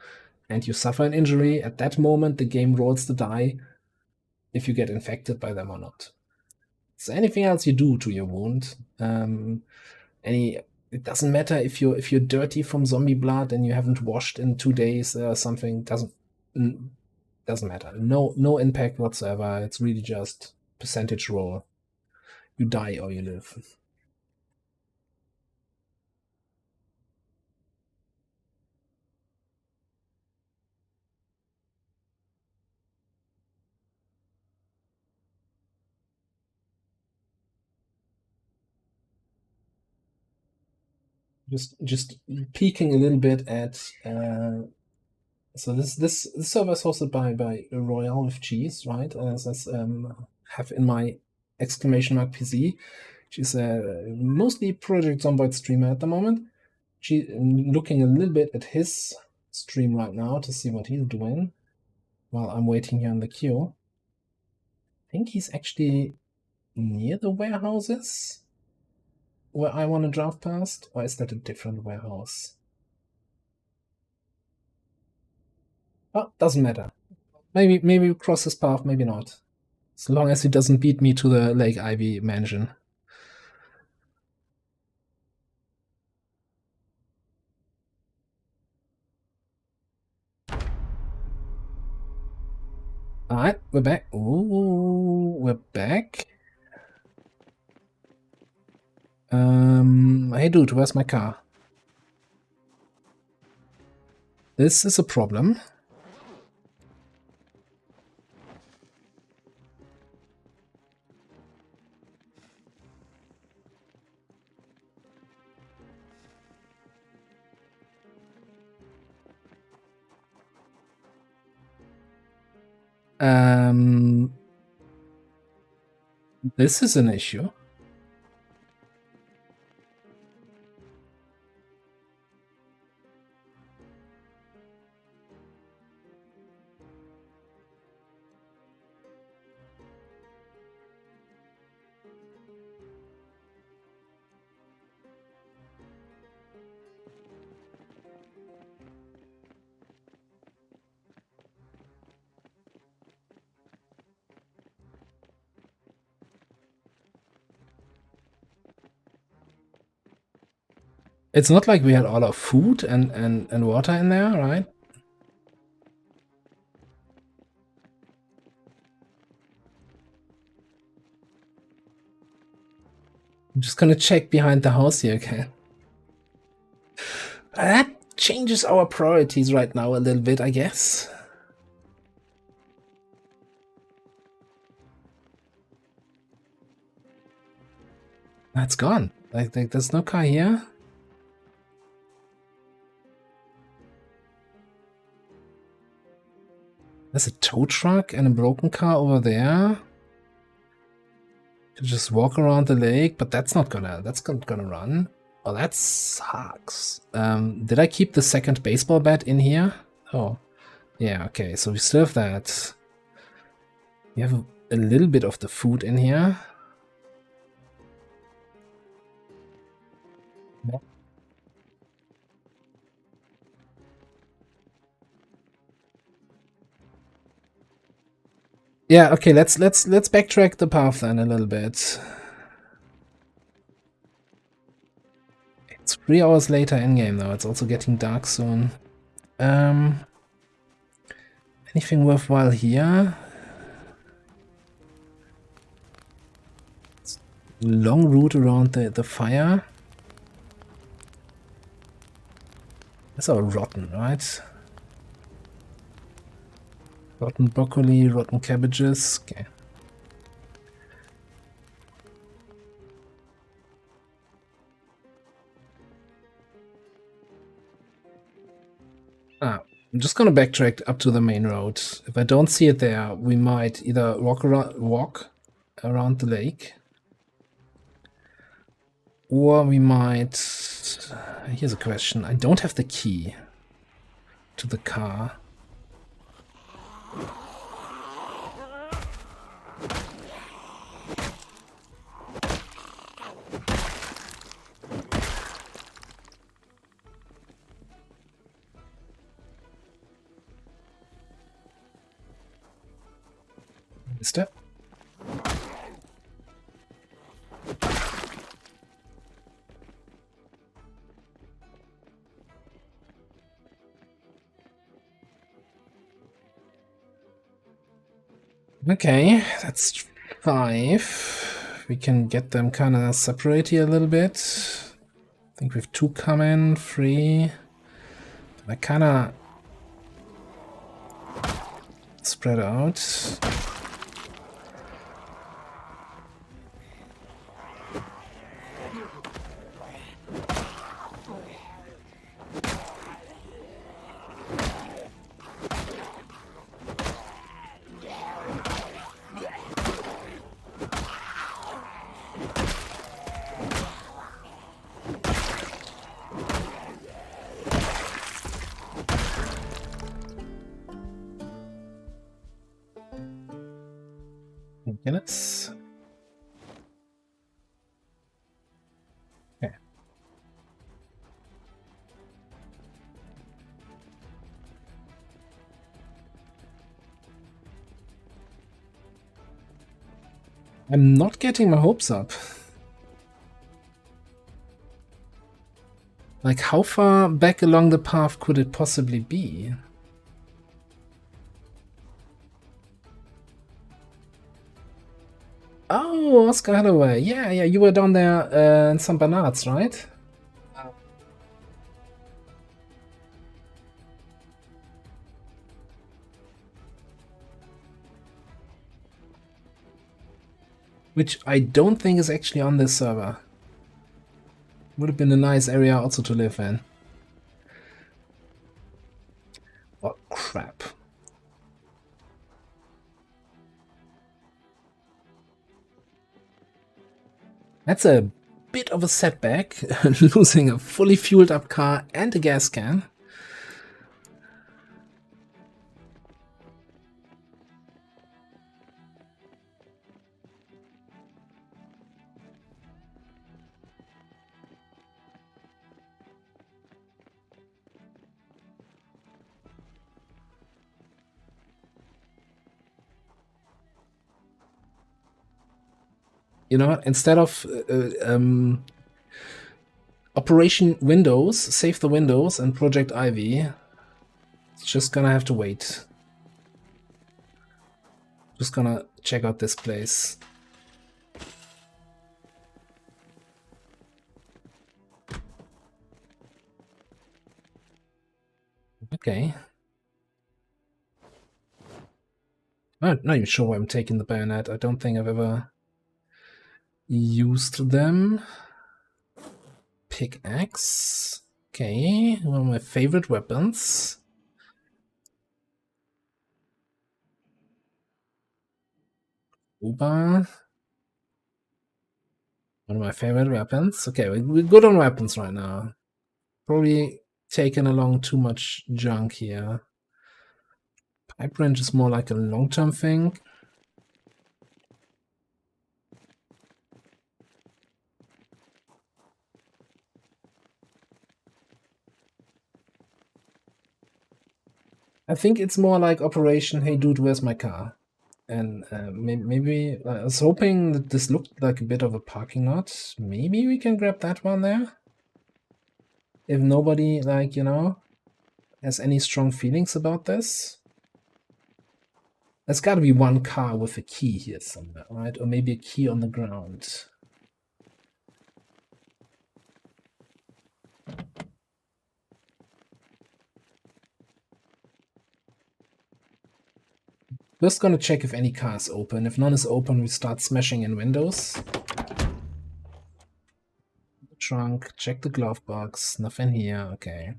A: and you suffer an injury, at that moment the game rolls the die if you get infected by them or not. So anything else you do to your wound, it doesn't matter if you're dirty from zombie blood and you haven't washed in 2 days or something, doesn't matter. No impact whatsoever. It's really just percentage roll. You die or you live. Just peeking a little bit at so this server is hosted by Royale with Cheese, right? As I have in my exclamation mark PC. She's a mostly Porject Zomboid streamer at the moment. She's looking a little bit at his stream right now to see what he's doing while I'm waiting here in the queue. think he's actually near the warehouses where I want to drive past, or is that a different warehouse? Oh, doesn't matter. Maybe we cross his path, maybe not. As long as he doesn't beat me to the Lake Ivy mansion. Alright, we're back. Ooh, we're back. Hey dude, where's my car? This is a problem. This is an issue. It's not like we had all our food and water in there, right? I'm just gonna check behind the house here again. That changes our priorities right now a little bit, I guess. That's gone. Like there's no car here. There's a tow truck and a broken car over there. Could just walk around the lake, but that's not gonna run. Oh, that sucks. Did I keep the second baseball bat in here? Oh, yeah, okay, so we still have that. We have a little bit of the food in here. Yeah, okay, let's backtrack the path then a little bit. It's 3 hours later in game now. It's also getting dark soon. Anything worthwhile here? Long route around the fire. That's all rotten, right? Rotten broccoli, rotten cabbages. Okay. I'm just gonna backtrack up to the main road. If I don't see it there, we might either walk around the lake, or we might... Here's a question. I don't have the key to the car. Mister? Okay, that's 5. We can get them kind of separate here a little bit. I think we have 2 coming, 3. I kind of spread out. Minutes. Okay. I'm not getting my hopes up. Like, how far back along the path could it possibly be? Oh, Oscar Hathaway. Yeah, you were down there in St. Bernard's, right? Which I don't think is actually on this server. Would have been a nice area also to live in. Oh, crap. That's a bit of a setback, losing a fully fueled up car and a gas can. You know what? Instead of Operation Windows, save the Windows and Project Ivy, it's just gonna have to wait. Just gonna check out this place. Okay. I'm not even sure why I'm taking the bayonet. I don't think I've ever used them. Pickaxe. Okay, one of my favorite weapons. Uber. One of my favorite weapons. Okay, we're good on weapons right now. Probably taking along too much junk here. Pipe wrench is more like a long-term thing. I think it's more like Operation Hey Dude, Where's My Car? And maybe I was hoping that this looked like a bit of a parking lot. Maybe we can grab that one there. If nobody, like, you know, has any strong feelings about this. There's gotta be one car with a key here somewhere, right? Or maybe a key on the ground. Just gonna check if any car is open. If none is open, we start smashing in windows. The trunk, check the glove box, nothing here, okay.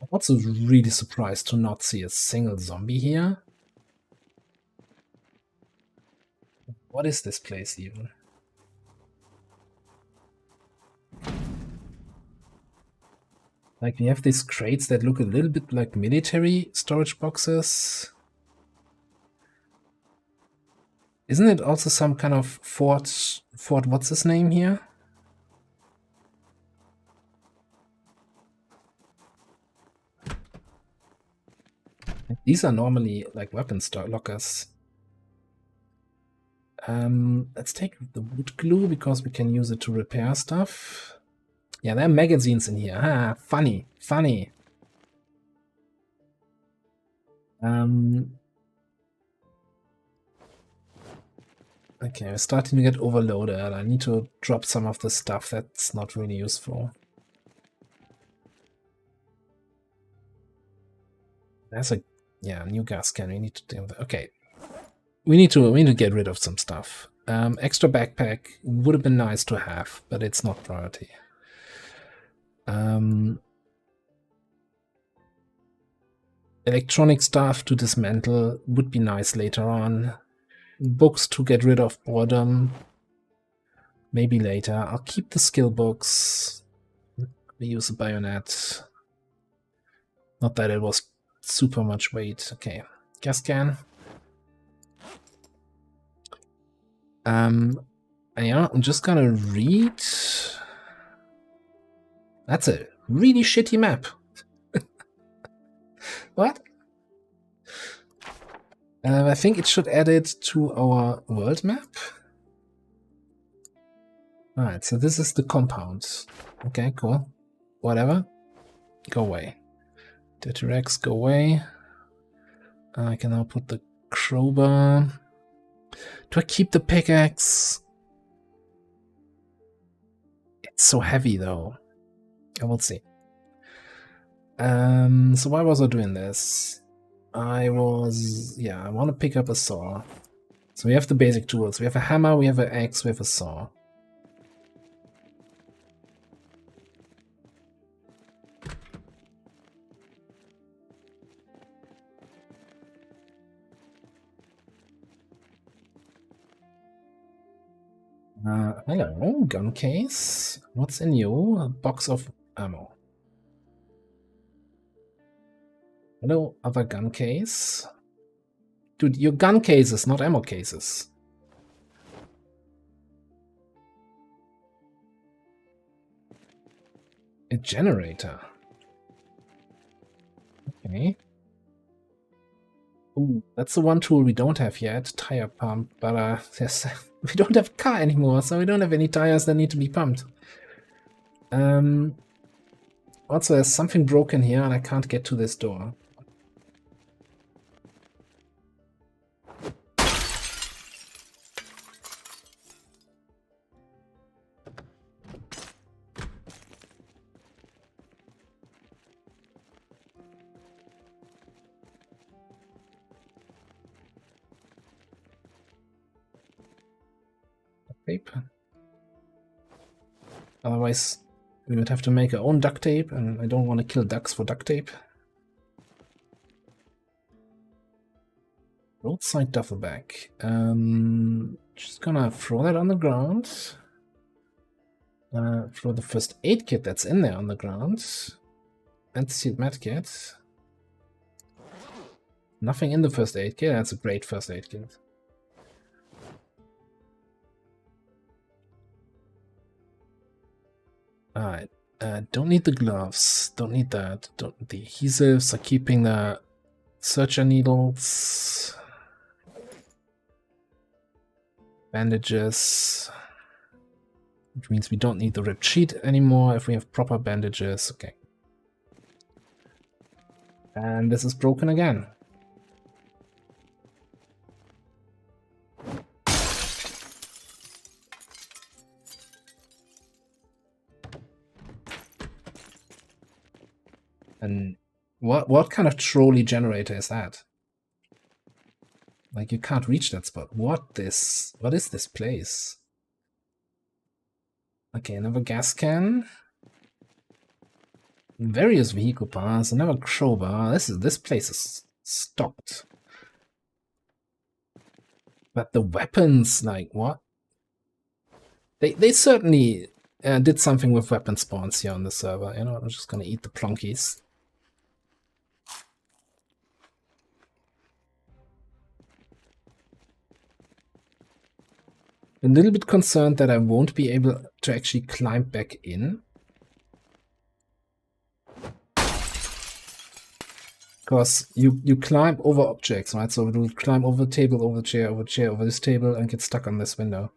A: I'm also really surprised to not see a single zombie here. What is this place even? Like, we have these crates that look a little bit like military storage boxes. Isn't it also some kind of Fort what's his name here? These are normally like weapon lockers. Let's take the wood glue because we can use it to repair stuff. Yeah, there are magazines in here. Ah, funny. Okay, we're starting to get overloaded. I need to drop some of the stuff that's not really useful. There's a new gas can. We need to deal with that. Okay. We need to get rid of some stuff. Extra backpack would have been nice to have, but it's not priority. Electronic stuff to dismantle would be nice later on. Books to get rid of boredom. Maybe later. I'll keep the skill books. We use a bayonet. Not that it was super much weight. Okay, gas can. And yeah, I'm just gonna read. That's a really shitty map. What? I think it should add it to our world map. Alright, so this is the compound. Okay, cool. Whatever. Go away. T-Rex, go away. I can now put the crowbar. Do I keep the pickaxe? It's so heavy though. I will see. So why was I doing this? I want to pick up a saw. So we have the basic tools. We have a hammer, we have an axe, we have a saw. Hello, gun case. What's in you? A box of ammo. Hello, other gun case. Dude, your gun cases, not ammo cases. A generator. Okay. Ooh, that's the one tool we don't have yet, tire pump, but yes, we don't have a car anymore, so we don't have any tires that need to be pumped. Also, there's something broken here and I can't get to this door. Tape. Otherwise, we would have to make our own duct tape, and I don't want to kill ducks for duct tape. Roadside duffel bag. Just gonna throw that on the ground. Throw the first aid kit that's in there on the ground. Anti-seed medkit. Nothing in the first aid kit. That's a great first aid kit. Alright. Don't need the gloves. Don't need that. The adhesives are keeping the searcher needles. Bandages. Which means we don't need the ripped sheet anymore if we have proper bandages. Okay. And this is broken again. And what kind of trolley generator is that? Like, you can't reach that spot. What is this place? Okay, another gas can. Various vehicle parts, another crowbar. This place is stocked. But the weapons, like, what? They certainly did something with weapon spawns here on the server. You know, I'm just gonna eat the plonkies. A little bit concerned that I won't be able to actually climb back in. Because you climb over objects, right? So it will climb over the table, over the chair, over this table, and get stuck on this window.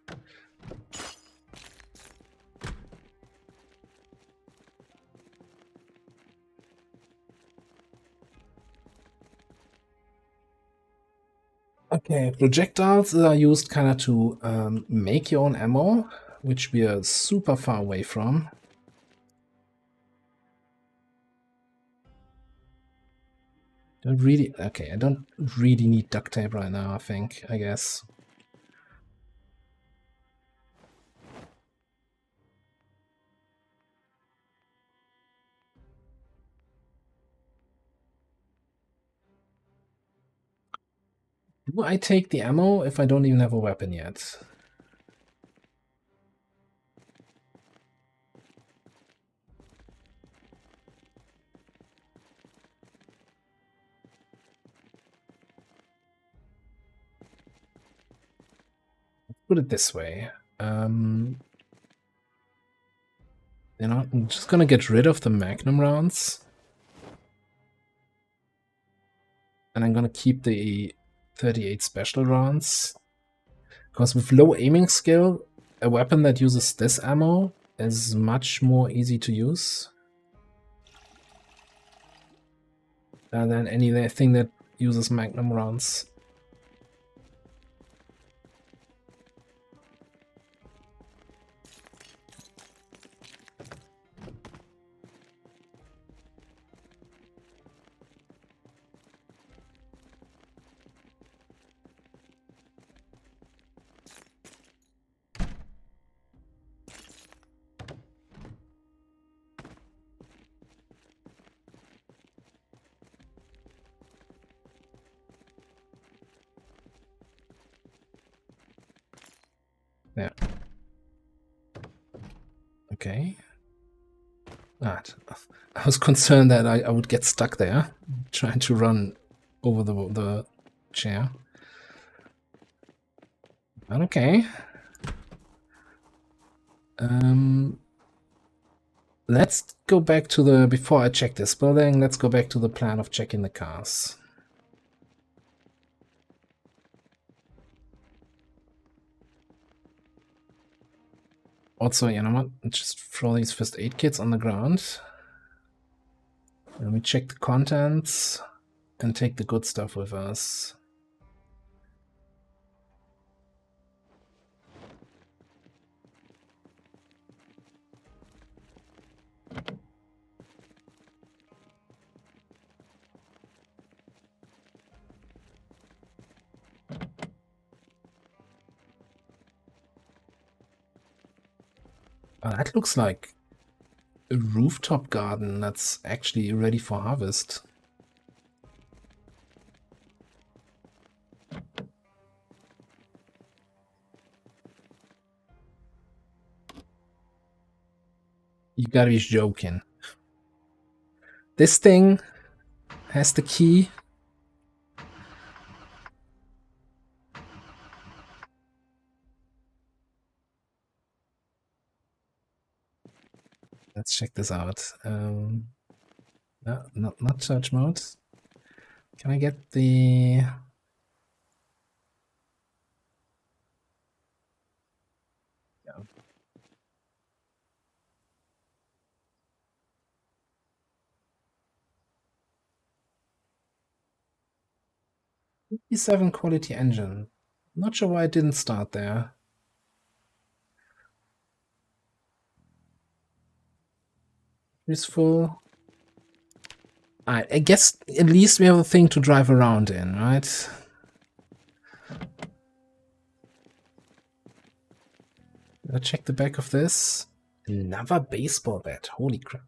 A: Okay, projectiles are used kind of to make your own ammo, which we are super far away from. I don't really need duct tape right now, I guess. Do I take the ammo if I don't even have a weapon yet? put it this way. You know, I'm just gonna get rid of the Magnum rounds. And I'm gonna keep the 38 special rounds. Because with low aiming skill, a weapon that uses this ammo is much more easy to use than anything that uses Magnum rounds. Yeah. Okay. I was concerned that I would get stuck there, trying to run over the chair. But okay. Let's go back to the, before I check this building, let's go back to the plan of checking the cars. Also, you know what? Just throw these first aid kits on the ground. And we check the contents and take the good stuff with us. That looks like a rooftop garden that's actually ready for harvest. You gotta be joking. This thing has the key. Let's check this out. No, not search mode. Can I get the... Yeah. 57 quality engine. Not sure why it didn't start there. Useful. I guess at least we have a thing to drive around in, right? Let's check the back of this. Another baseball bat. Holy crap.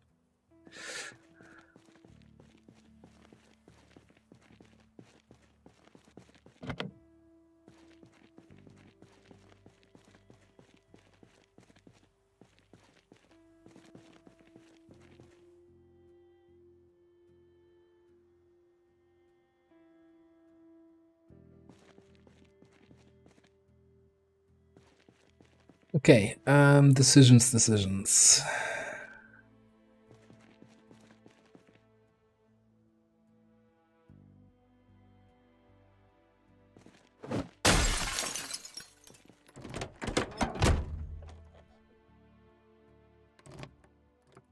A: Okay, decisions.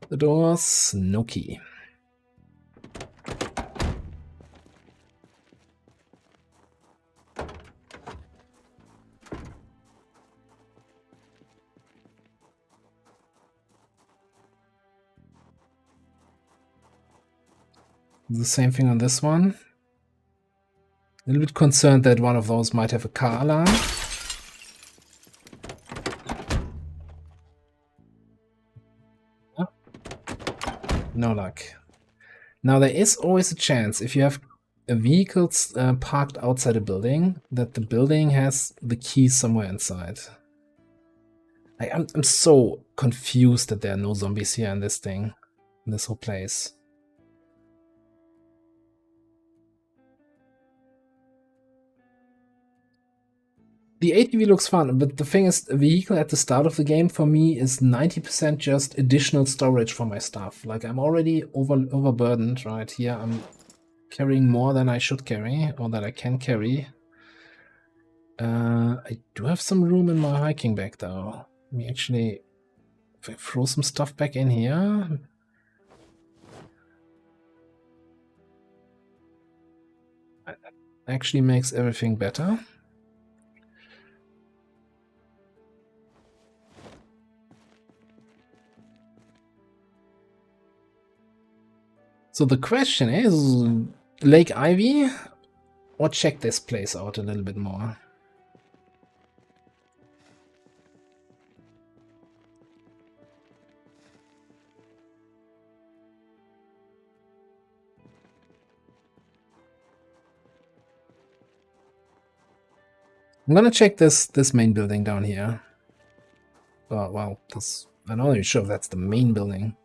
A: The doors, no key. The same thing on this one. A little bit concerned that one of those might have a car alarm. No luck. Now there is always a chance if you have a vehicle parked outside a building that the building has the key somewhere inside. I'm so confused that there are no zombies here in this thing, in this whole place. The ATV looks fun, but the thing is, a vehicle at the start of the game for me is 90% just additional storage for my stuff. Like, I'm already overburdened, right? Here I'm carrying more than I should carry, or that I can carry. I do have some room in my hiking bag, though. Let me actually throw some stuff back in here. That actually makes everything better. So the question is, Lake Ivy, or check this place out a little bit more? I'm gonna check this main building down here. Oh, well, this, I'm not even sure if that's the main building.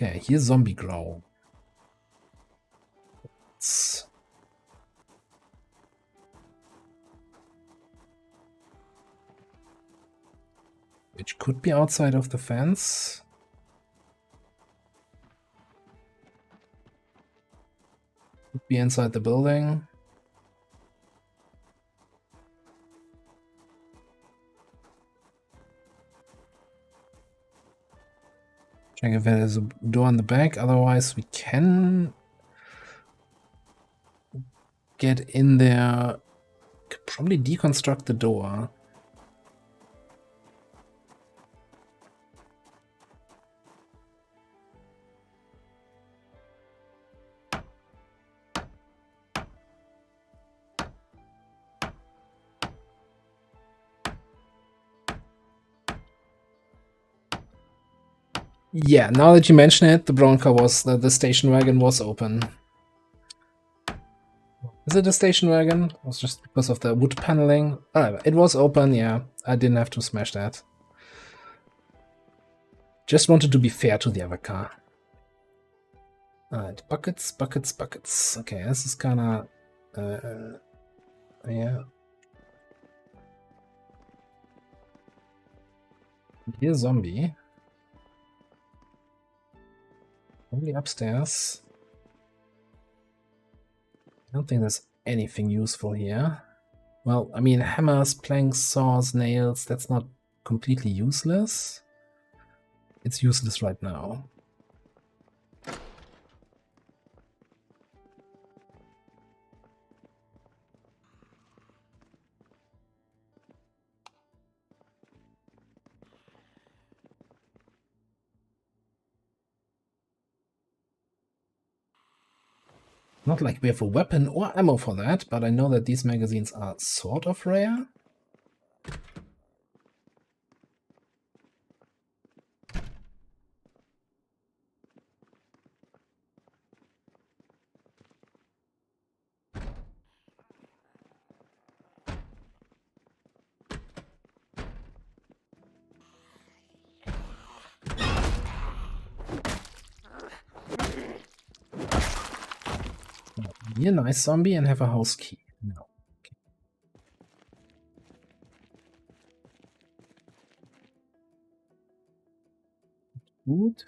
A: Okay, here's Zombie Grow. Which could be outside of the fence. Could be inside the building. Check if there's a door on the back, otherwise we can get in there. Could probably deconstruct the door. Yeah, now that you mention it, the Bronco was, the station wagon was open. Is it a station wagon? It was just because of the wood paneling. Oh, it was open, yeah. I didn't have to smash that. Just wanted to be fair to the other car. Alright, buckets, buckets, buckets. Okay, this is kinda... yeah. Here's Zombie. Only upstairs. I don't think there's anything useful here. Well, I mean, hammers, planks, saws, nails, that's not completely useless. It's useless right now. Not like we have a weapon or ammo for that, but I know that these magazines are sort of rare. Be a nice zombie and have a house key. No. Okay. Food.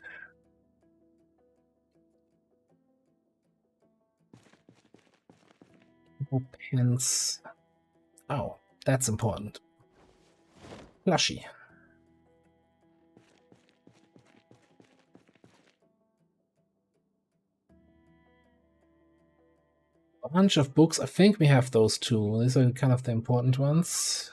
A: Pens. Oh, that's important. Plushie. A bunch of books. I think we have those two. These are kind of the important ones.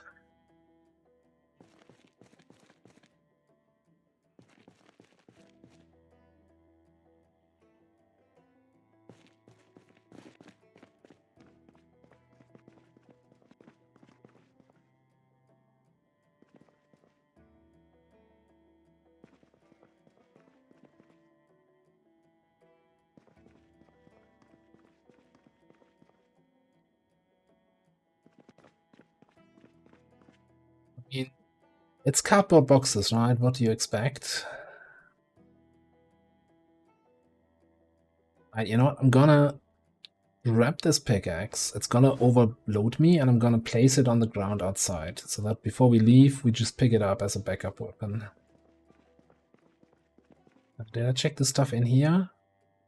A: I mean, it's cardboard boxes, right? What do you expect? You know what? I'm gonna grab this pickaxe. It's gonna overload me, and I'm gonna place it on the ground outside so that before we leave, we just pick it up as a backup weapon. Did I check the stuff in here?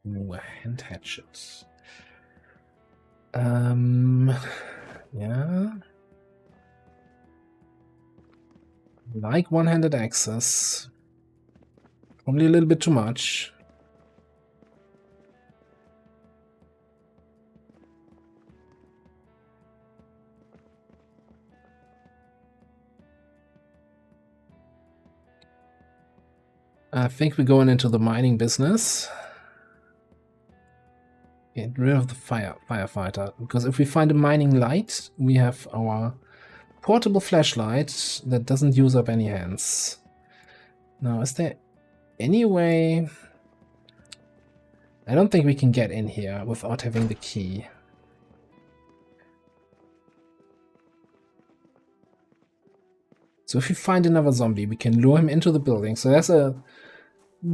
A: Ooh, a hand hatchet. Yeah. Like one-handed access. Probably a little bit too much. I think we're going into the mining business. Get rid of the firefighter, because if we find a mining light, we have our portable flashlight that doesn't use up any hands. Now, is there any way? I don't think we can get in here without having the key. So if we find another zombie, we can lure him into the building. So that's a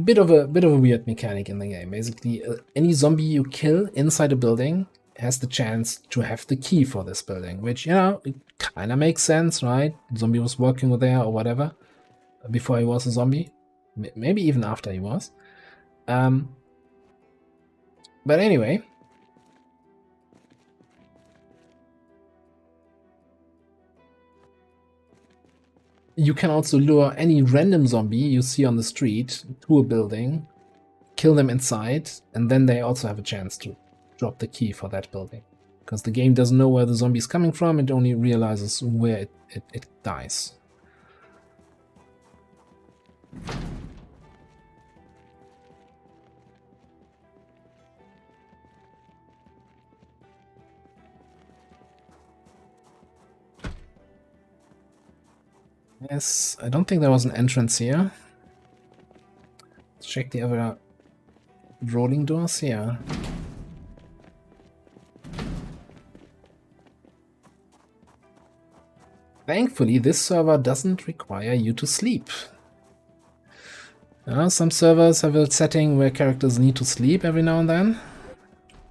A: bit of a weird mechanic in the game. Basically, any zombie you kill inside a building has the chance to have the key for this building, which, you know, it kind of makes sense, right? The zombie was working there or whatever before he was a zombie, maybe even after he was. But anyway, you can also lure any random zombie you see on the street to a building, kill them inside, and then they also have a chance to drop the key for that building. Because the game doesn't know where the zombie is coming from, it only realizes where it dies. Yes, I don't think there was an entrance here. Let's check the other rolling doors here. Thankfully, this server doesn't require you to sleep. Some servers have a setting where characters need to sleep every now and then.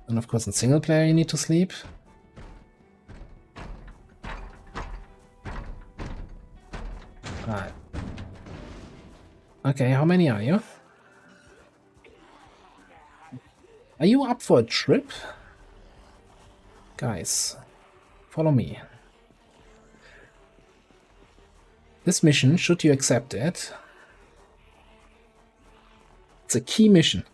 A: And of course in single player you need to sleep. Alright. Okay, how many are you? Are you up for a trip? Guys, follow me. This mission, should you accept it, it's a key mission.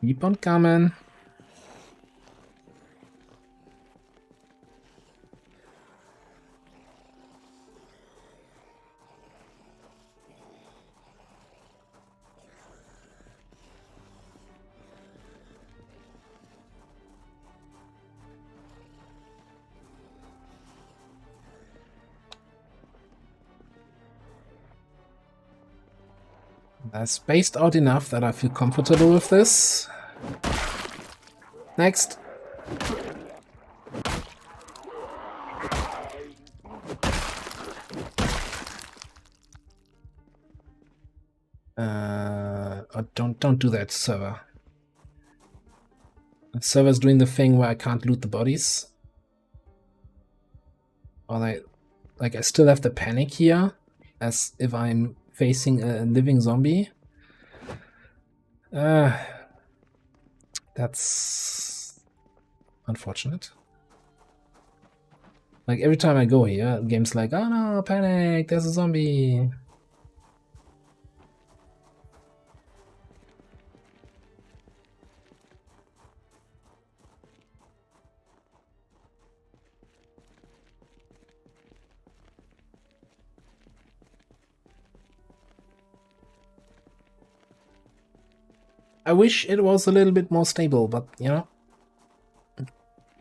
A: Keep on coming. That's spaced out enough that I feel comfortable with this. Next. Oh, don't do that, server. The server's doing the thing where I can't loot the bodies. Or like I still have the panic here, as if I'm facing a living zombie. That's unfortunate. Like every time I go here, the game's like, oh no, panic, there's a zombie. I wish it was a little bit more stable, but you know,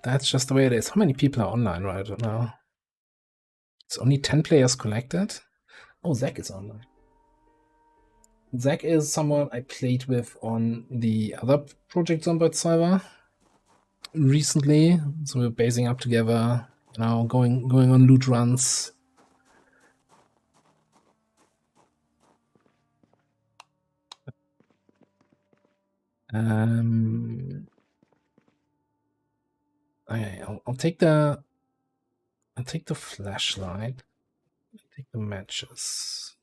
A: that's just the way it is. How many people are online right now? It's only 10 players collected. Oh, Zach is online. Zach is someone I played with on the other Porject Zomboid server recently. So we're basing up together, you know, going on loot runs. Okay, I'll take the flashlight. I'll take the matches.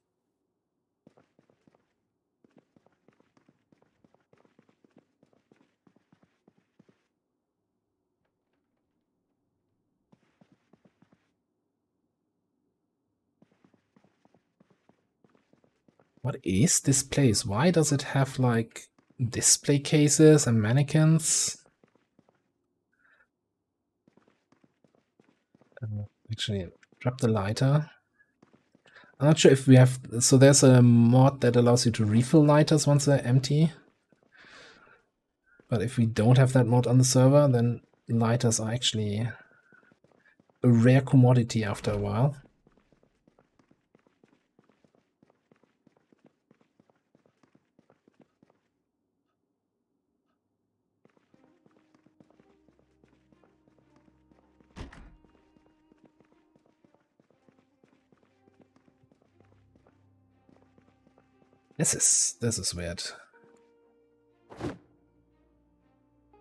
A: What is this place? Why does it have like display cases and mannequins? Actually, drop the lighter. I'm not sure if we have. So there's a mod that allows you to refill lighters once they're empty. But if we don't have that mod on the server, then lighters are actually a rare commodity after a while. This is weird.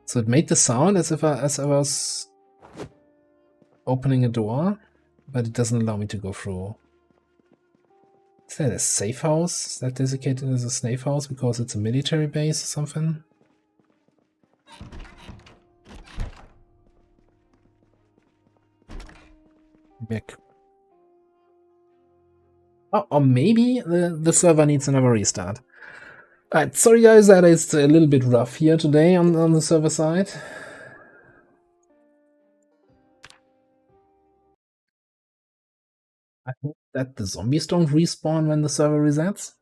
A: So it made the sound as if I was opening a door, but it doesn't allow me to go through. Is that a safe house? Is that designated as a safe house because it's a military base or something? Back. Oh, or maybe the server needs another restart. Alright, sorry guys that it's a little bit rough here today on the server side. I hope that the zombies don't respawn when the server resets.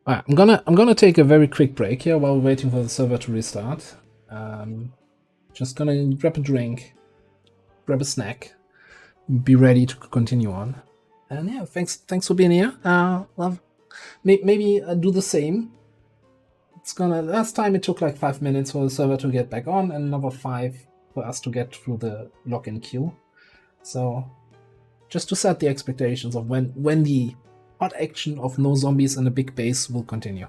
A: Alright, I'm gonna take a very quick break here while we're waiting for the server to restart. Just gonna grab a drink, grab a snack, be ready to continue on. And yeah, thanks for being here. Well, maybe do the same. It's gonna. Last time it took like 5 minutes for the server to get back on, and another 5 for us to get through the login queue. So just to set the expectations of when the hot action of no zombies in a big base will continue.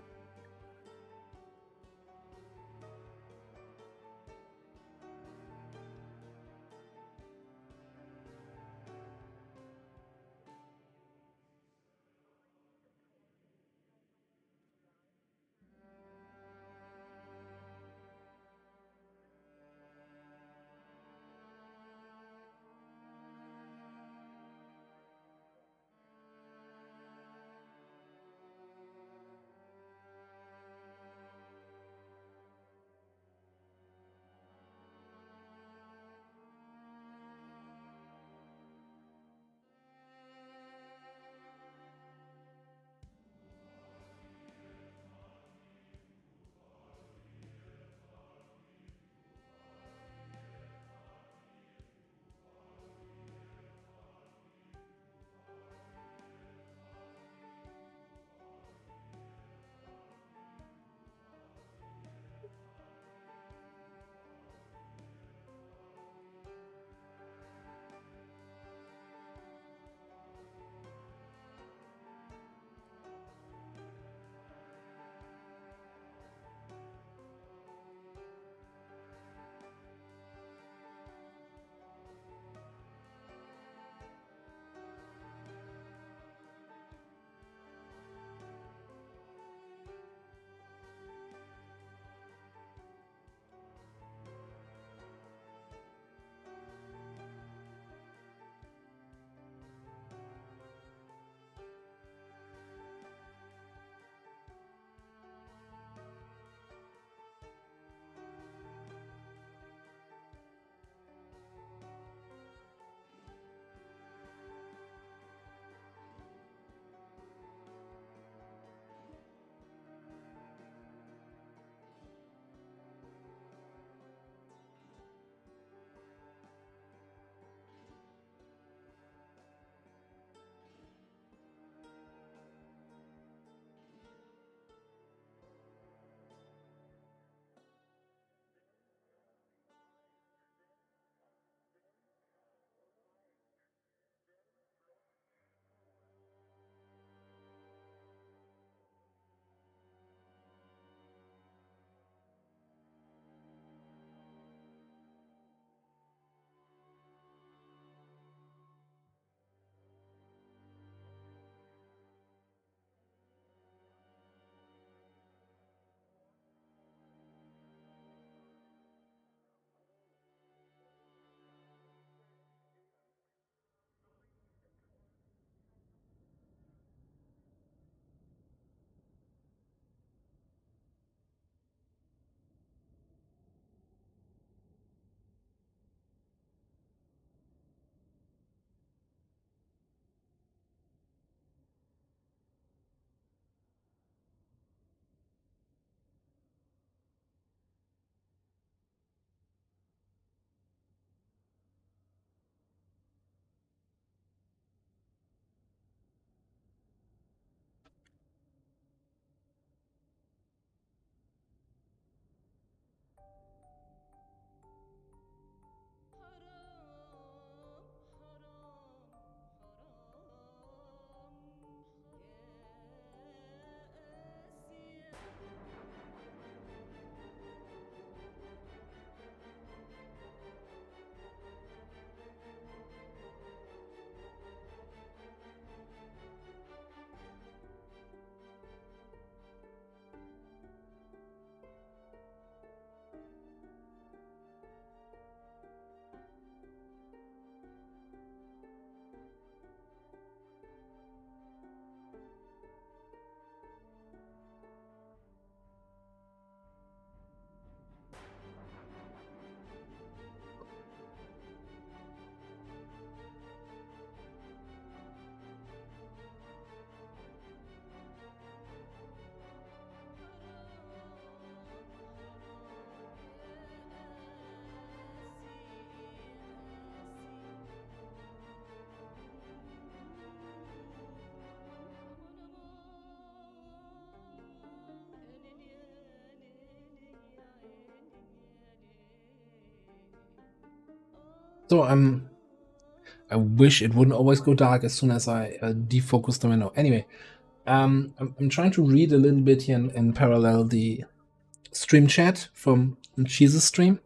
A: So I wish it wouldn't always go dark as soon as I defocus the window. Anyway, I'm trying to read a little bit here in parallel the stream chat from Cheese's stream,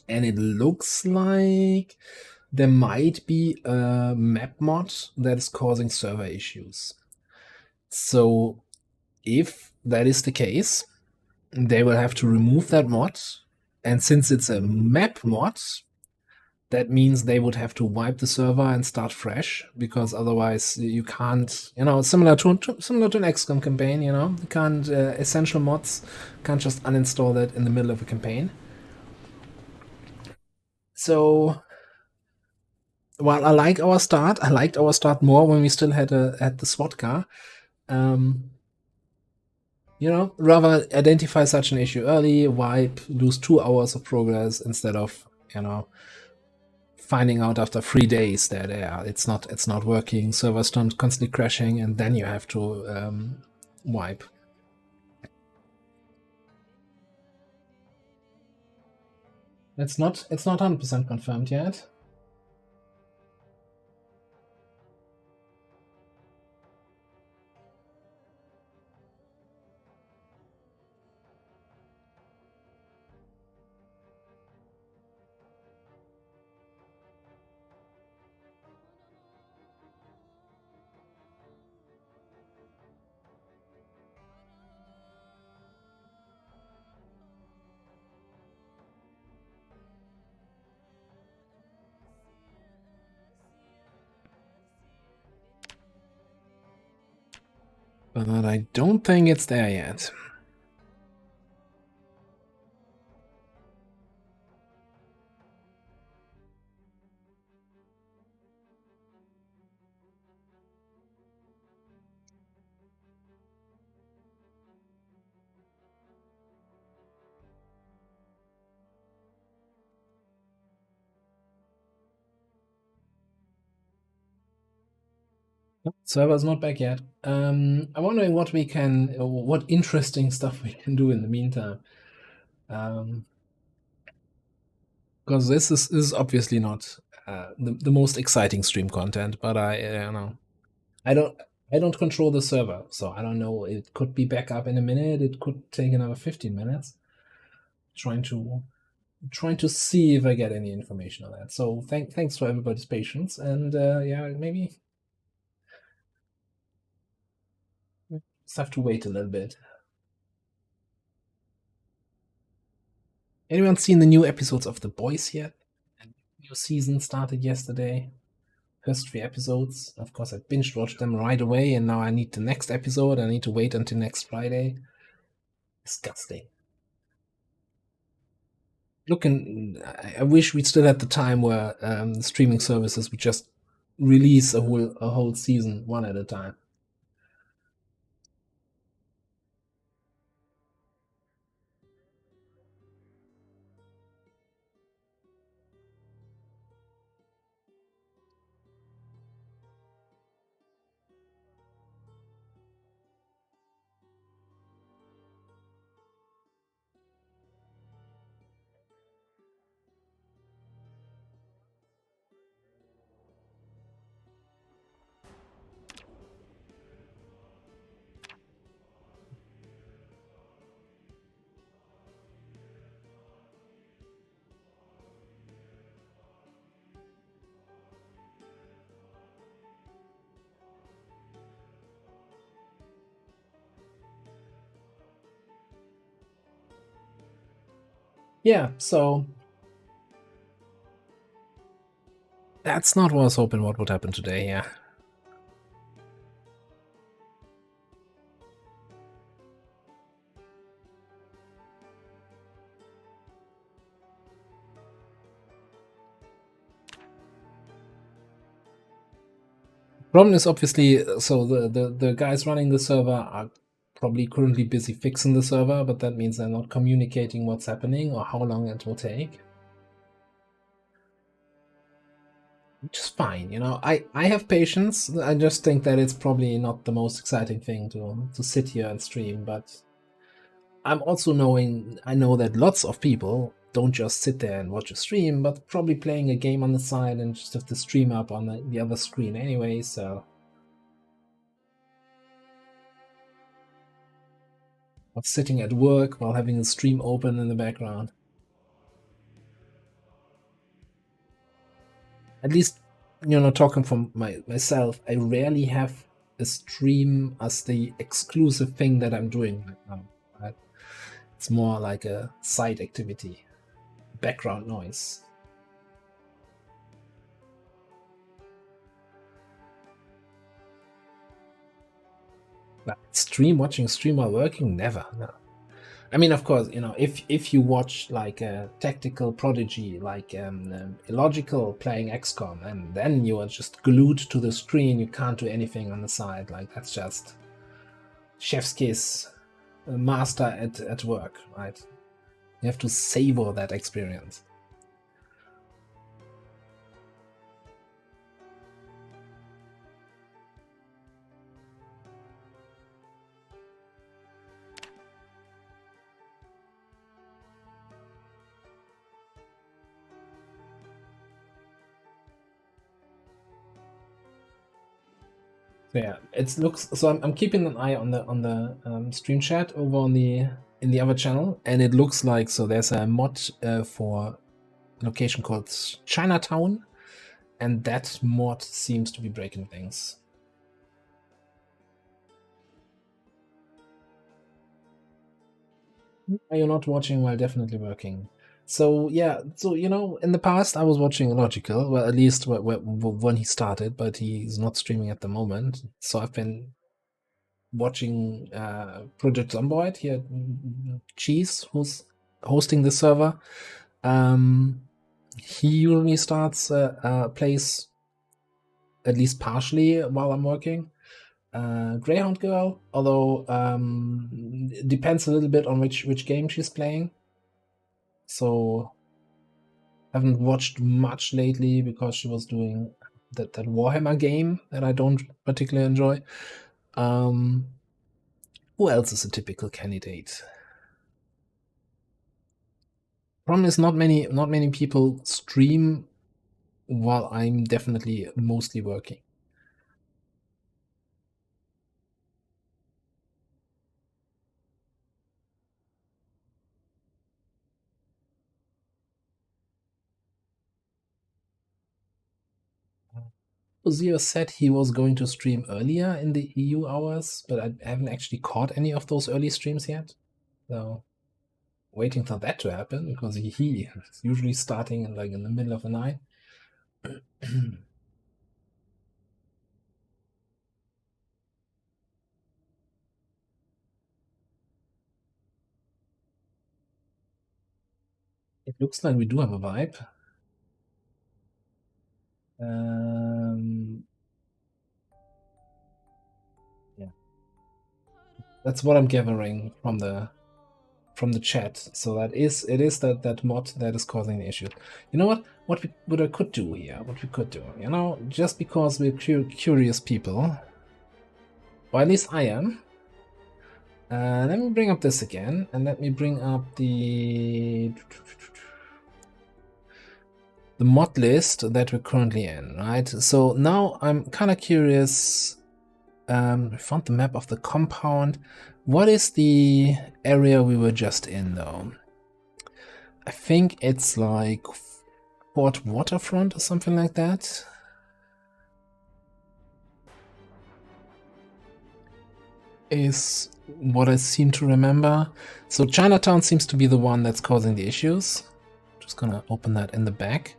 A: and it looks like there might be a map mod that is causing server issues. So if that is the case, they will have to remove that mod, and since it's a map mod, that means they would have to wipe the server and start fresh, because otherwise you can't, similar to an XCOM campaign, you can't, essential mods can't just uninstall that in the middle of a campaign. So while I liked our start more when we still had the SWAT car. Rather identify such an issue early, wipe, lose 2 hours of progress instead of, finding out after 3 days that it's not working, servers constantly crashing, and then you have to wipe. It's not 100% confirmed yet. But I don't think it's there yet. Server's not back yet. I'm wondering what interesting stuff we can do in the meantime. Because this is obviously not the most exciting stream content, but I don't control the server, so I don't know. It could be back up in a minute. It could take another 15 minutes. Trying to see if I get any information on that. So thanks for everybody's patience, and maybe just have to wait a little bit. Anyone seen the new episodes of The Boys yet? New season started yesterday. First 3 episodes. Of course, I binge watched them right away, and now I need the next episode. I need to wait until next Friday. Disgusting. I wish we still had the time where streaming services would just release a whole season one at a time. Yeah, so that's not what I was hoping what would happen today, yeah. Problem is obviously, so the guys running the server are probably currently busy fixing the server, but that means they're not communicating what's happening or how long it will take. Which is fine, I have patience. I just think that it's probably not the most exciting thing to sit here and stream, but I'm also I know that lots of people don't just sit there and watch a stream, but probably playing a game on the side and just have the stream up on the other screen anyway, so. Of sitting at work while having the stream open in the background. At least, talking from myself, I rarely have a stream as the exclusive thing that I'm doing right now. Right? It's more like a side activity, background noise. But watching stream while working, never. No. I mean, of course, if you watch like a tactical prodigy, like illogical playing XCOM, and then you are just glued to the screen, you can't do anything on the side. Like that's just chef's kiss, master at work, right? You have to savor that experience. Yeah, it looks so. I'm keeping an eye on the stream chat over on in the other channel, and it looks like so. There's a mod for a location called Chinatown, and that mod seems to be breaking things. You're not watching while definitely working. So yeah, so in the past I was watching Logical, well at least when he started, but he's not streaming at the moment. So I've been watching Project Zomboid here, Cheese, who's hosting the server. He usually starts plays at least partially while I'm working. Greyhound Girl, although it depends a little bit on which game she's playing. So haven't watched much lately because she was doing that Warhammer game that I don't particularly enjoy. Who else is a typical candidate? Problem is not many people stream while I'm definitely mostly working. Ozio said he was going to stream earlier in the EU hours, but I haven't actually caught any of those early streams yet. So waiting for that to happen because he is usually starting in the middle of the night. It looks like we do have a vibe. Yeah, that's what I'm gathering from the chat. So it is that mod that is causing the issue. You know what I could do here? What we could do, just because we're curious people, or at least I am. Let me bring up this again, and let me bring up the mod list that we're currently in, right? So now I'm kind of curious. I found the map of the compound. What is the area we were just in, though? I think it's like Port Waterfront or something like that. Is what I seem to remember. So Chinatown seems to be the one that's causing the issues. Just gonna open that in the back.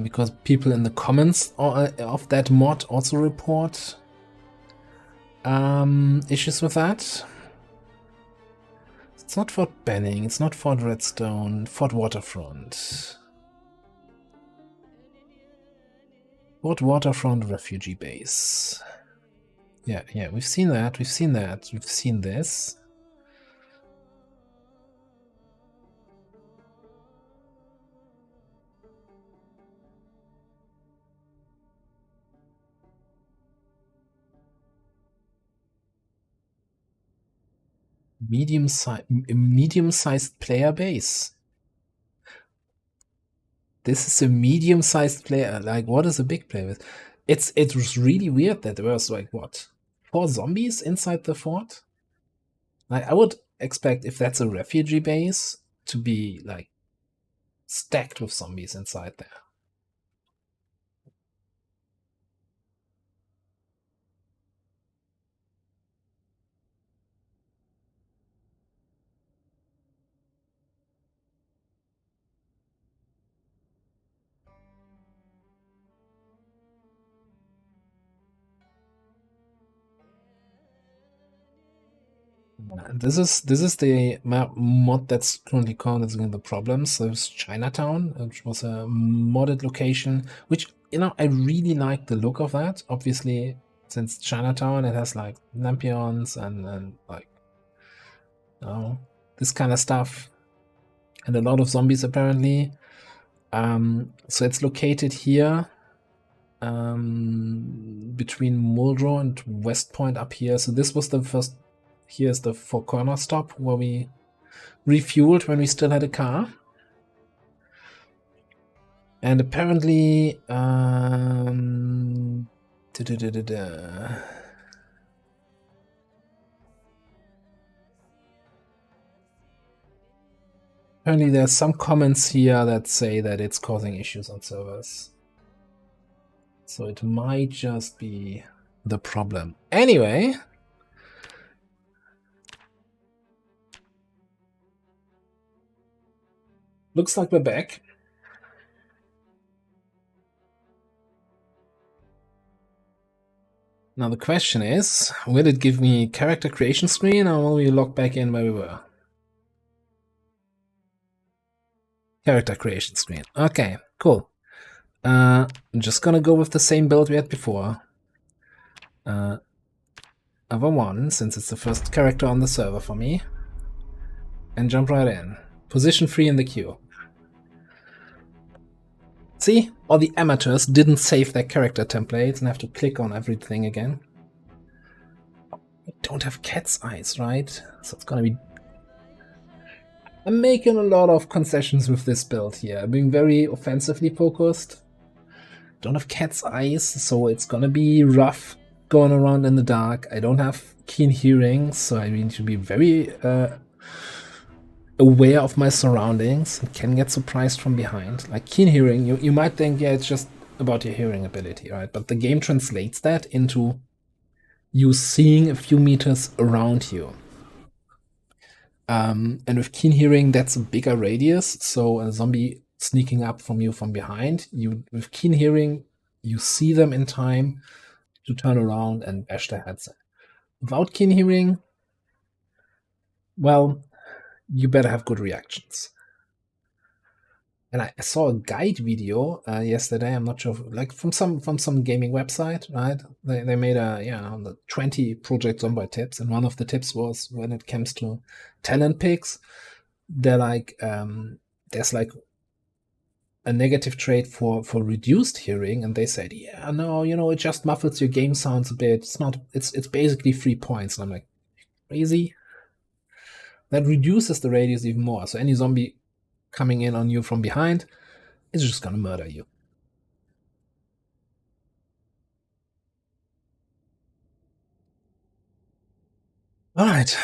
A: Because people in the comments of that mod also report issues with that. It's not Fort Benning, it's not Fort Redstone, Fort Waterfront. Fort Waterfront Refugee Base. Yeah, we've seen that, we've seen this. Medium-sized player base. This is a medium-sized player. Like, what is a big player with? It was really weird that there was like what 4 zombies inside the fort. Like, I would expect if that's a refugee base to be like stacked with zombies inside there. This is the mod that's currently causing the problems. There's Chinatown, which was a modded location, which I really like the look of that. Obviously, since Chinatown, it has like lampions and like this kind of stuff, and a lot of zombies apparently. So it's located here between Muldrow and West Point up here. So this was the first. Here's the Four Corner stop where we refueled when we still had a car. And apparently, apparently there's some comments here that say that it's causing issues on servers. So it might just be the problem. Anyway, looks like we're back. Now the question is, will it give me character creation screen or will we log back in where we were? Character creation screen. Okay, cool. I'm just gonna go with the same build we had before. Other one, since it's the first character on the server for me. And jump right in. Position 3 in the queue. See? All the amateurs didn't save their character templates and have to click on everything again. I don't have cat's eyes, right? So it's gonna be... I'm making a lot of concessions with this build here. I'm being very offensively focused. Don't have cat's eyes, so it's gonna be rough going around in the dark. I don't have keen hearing, so I need to be very aware of my surroundings and can get surprised from behind. Like keen hearing, you might think, yeah, it's just about your hearing ability, right? But the game translates that into you seeing a few meters around you. And with keen hearing, that's a bigger radius, so a zombie sneaking up from you from behind, with keen hearing, you see them in time to turn around and bash their heads in. Without keen hearing, well, you better have good reactions. And I saw a guide video yesterday. I'm not sure, like from some gaming website, right? They made the 20 Porject Zomboid tips, and one of the tips was when it comes to talent picks, they're like there's like a negative trait for reduced hearing, and they said, yeah, no, it just muffles your game sounds a bit. It's basically 3 points. And I'm like, crazy. That reduces the radius even more. So any zombie coming in on you from behind is just gonna murder you. All right.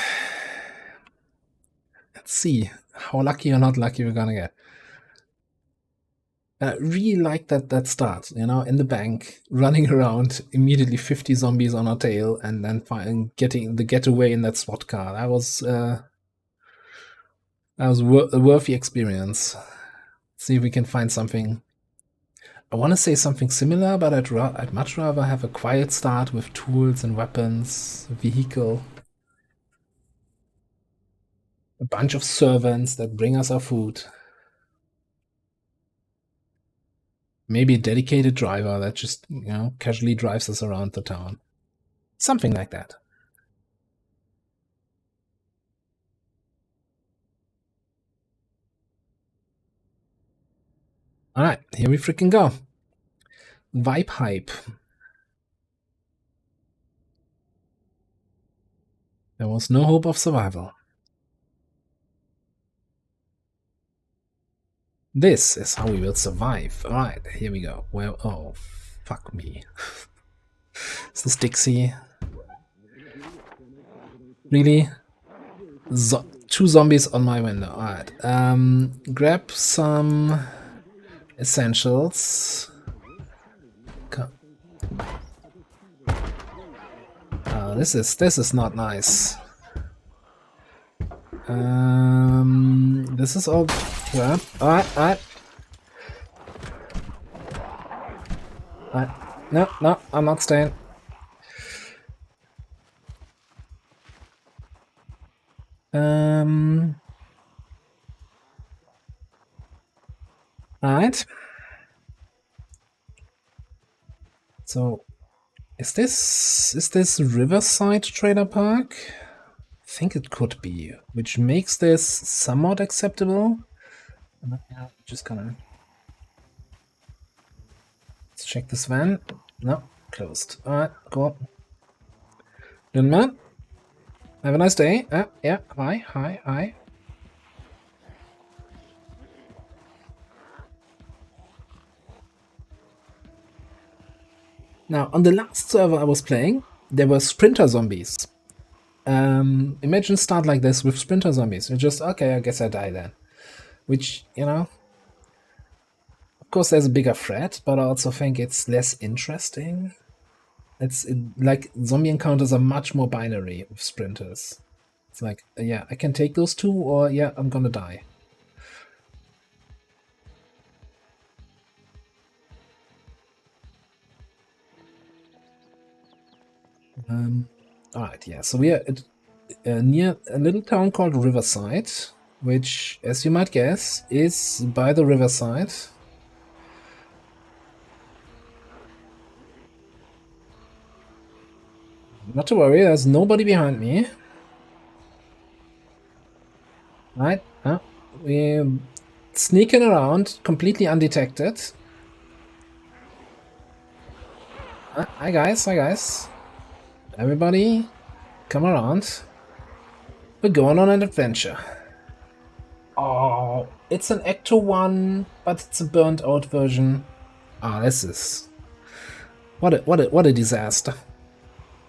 A: Let's see how lucky or not lucky we're gonna get. I really like that start, in the bank, running around, immediately 50 zombies on our tail, and then getting the getaway in that SWAT car. That was a worthy experience. Let's see if we can find something. I want to say something similar, but I'd much rather have a quiet start with tools and weapons, vehicle, a bunch of servants that bring us our food. Maybe a dedicated driver that just, casually drives us around the town. Something like that. Alright, here we freaking go. Vibe hype. There was no hope of survival. This is how we will survive. Alright, here we go. Well, oh, fuck me. Is this Dixie? Really? Two zombies on my window. Alright. Grab some essentials. This is not nice. This is all crap. Alright. No, I'm not staying. Alright. So, is this Riverside Trailer Park? I think it could be, which makes this somewhat acceptable. Just gonna... Let's check this van. No, closed. Alright, cool. Gentlemen, have a nice day. Yeah, hi. Now, on the last server I was playing, there were sprinter zombies. Imagine start like this with sprinter zombies. You're just, okay, I guess I die then. Which, you know, of course there's a bigger threat, but I also think it's less interesting. Like, zombie encounters are much more binary with sprinters. It's like, yeah, I can take those two, or yeah, I'm gonna die. Alright, yeah, so we are at, near a little town called Riverside, which, as you might guess, is by the riverside. Not to worry, there's nobody behind me. Right, we're sneaking around, completely undetected. Hi guys. Everybody, come around. We're going on an adventure. Oh, it's an Ecto 1, but it's a burnt out version. Ah, this is... What a disaster.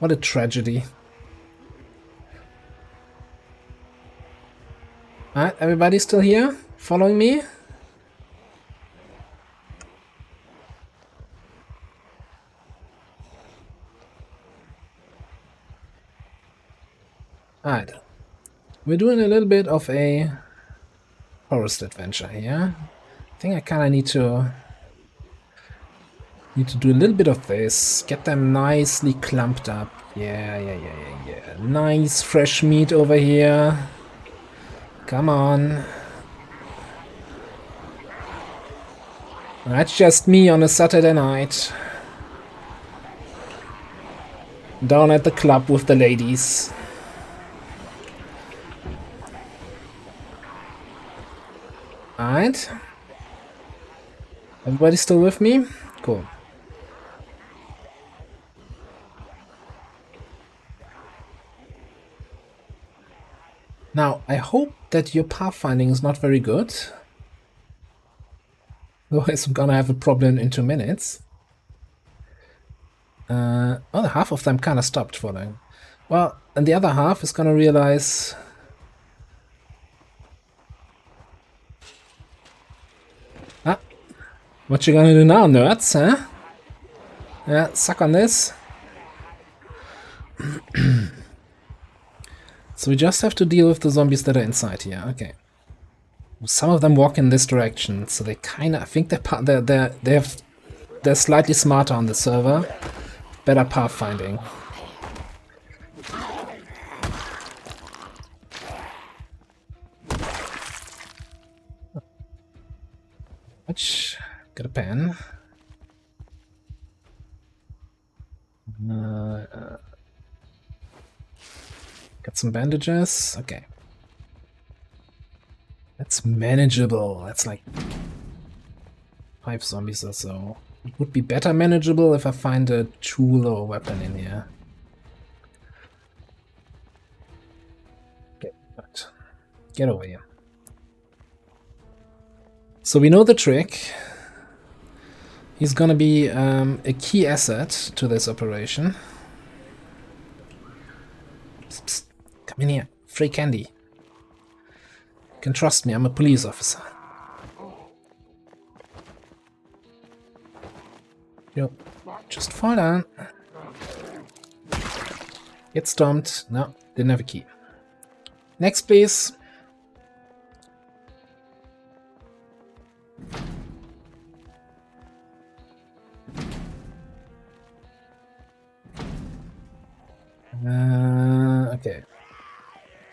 A: What a tragedy. Alright, everybody still here? Following me? Alright. We're doing a little bit of a forest adventure here. I think I kinda need to do a little bit of this. Get them nicely clumped up. Yeah. Nice fresh meat over here. Come on. That's just me on a Saturday night. Down at the club with the ladies. Alright. Everybody still with me? Cool. Now, I hope that your pathfinding is not very good. Otherwise, I'm gonna have a problem in 2 minutes. Oh, half of them kind of stopped following. Well, and the other half is gonna realize... What you gonna do now, nerds, huh? Yeah, suck on this. So we just have to deal with the zombies that are inside here. Okay. Some of them walk in this direction, so they kind of... I think they're slightly smarter on the server. Better pathfinding. Which... Got a pen. Got some bandages. Okay. That's manageable. That's like 5 zombies or so. It would be better manageable if I find a tool or a weapon in here. Okay, right. Get over here. So we know the trick. He's gonna be a key asset to this operation. Psst, psst. Come in here. Free candy. You can trust me, I'm a police officer. Yo, just fall down. Get stomped. No, didn't have a key. Next, please. Okay.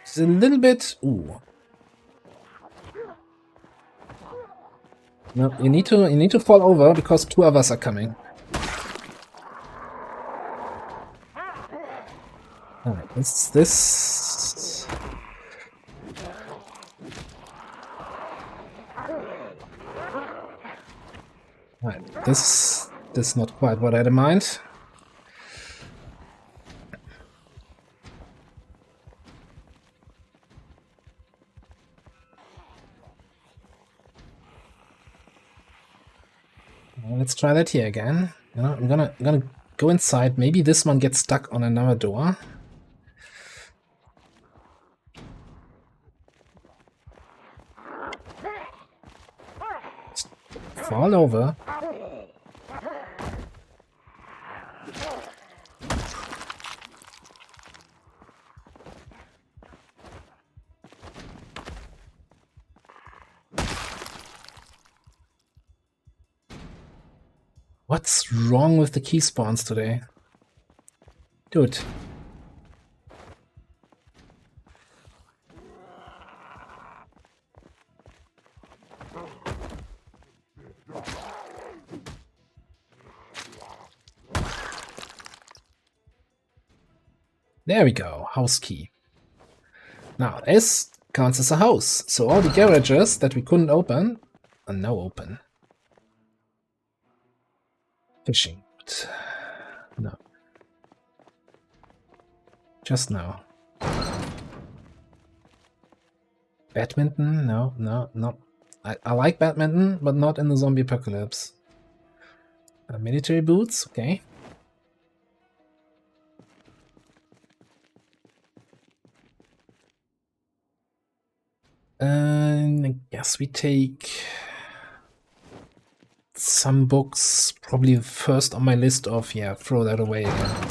A: It's a little bit... Ooh. No, you need to fall over because two of us are coming. Alright, this... Alright, this is not quite what I had in mind. Let's try that here again. You know, I'm gonna go inside. Maybe this one gets stuck on another door. Just fall over. What's wrong with the key spawns today? Dude. There we go, house key. Now, this counts as a house, so all the garages that we couldn't open are now open. Fishing. No. Just now. Badminton? No, no, no. I like badminton, but not in the zombie apocalypse. Military boots, okay. I guess we take some books, probably first on my list of, yeah, throw that away again.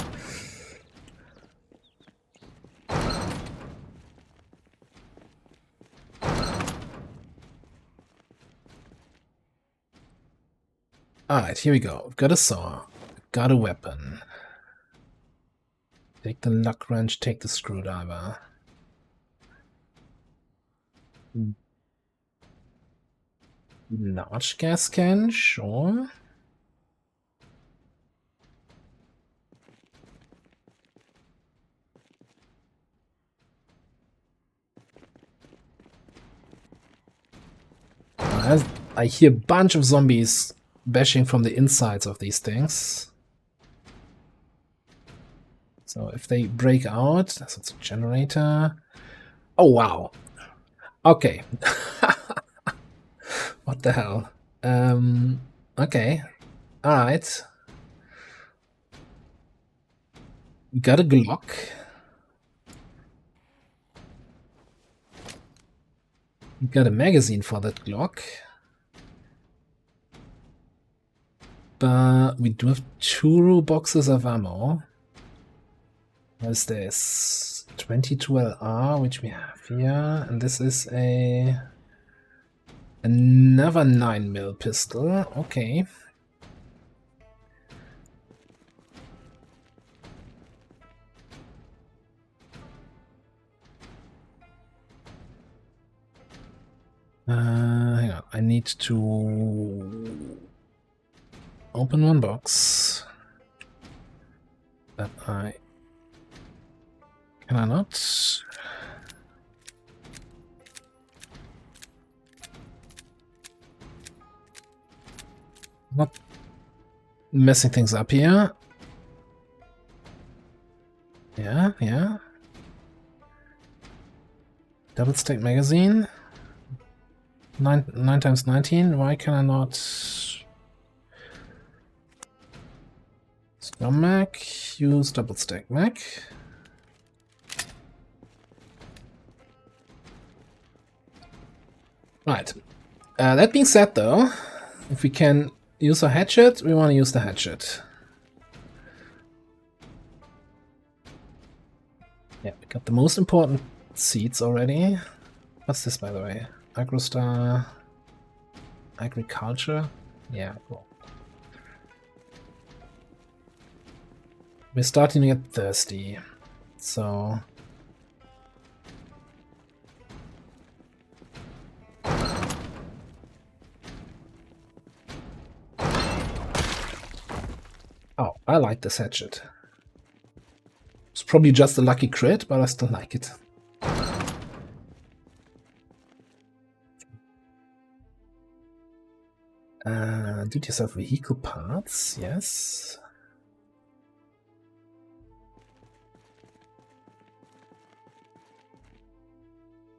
A: Alright, here we go. We've got a saw, got a weapon. Take the luck wrench, take the screwdriver. Large gas can, sure. I hear a bunch of zombies bashing from the insides of these things. So if they break out, that's a generator. Oh, wow. Okay. What the hell? Okay. Alright. Got a Glock. Got a magazine for that Glock. But we do have 2 boxes of ammo. What is this? 22LR, which we have here. And this is another 9mm pistol. Okay. Hang on, I need to open one box that can I not? Not messing things up here. Yeah, yeah. Double stack magazine. 9 times 19. Why can I not? Scum mag. Use double stack mag. Right. That being said, though, if we can use a hatchet, we want to use the hatchet. Yeah, we got the most important seeds already. What's this, by the way? Agrostar... Agriculture? Yeah, cool. We're starting to get thirsty, so... Oh, I like this hatchet. It's probably just a lucky crit, but I still like it. Do it yourself vehicle parts, yes.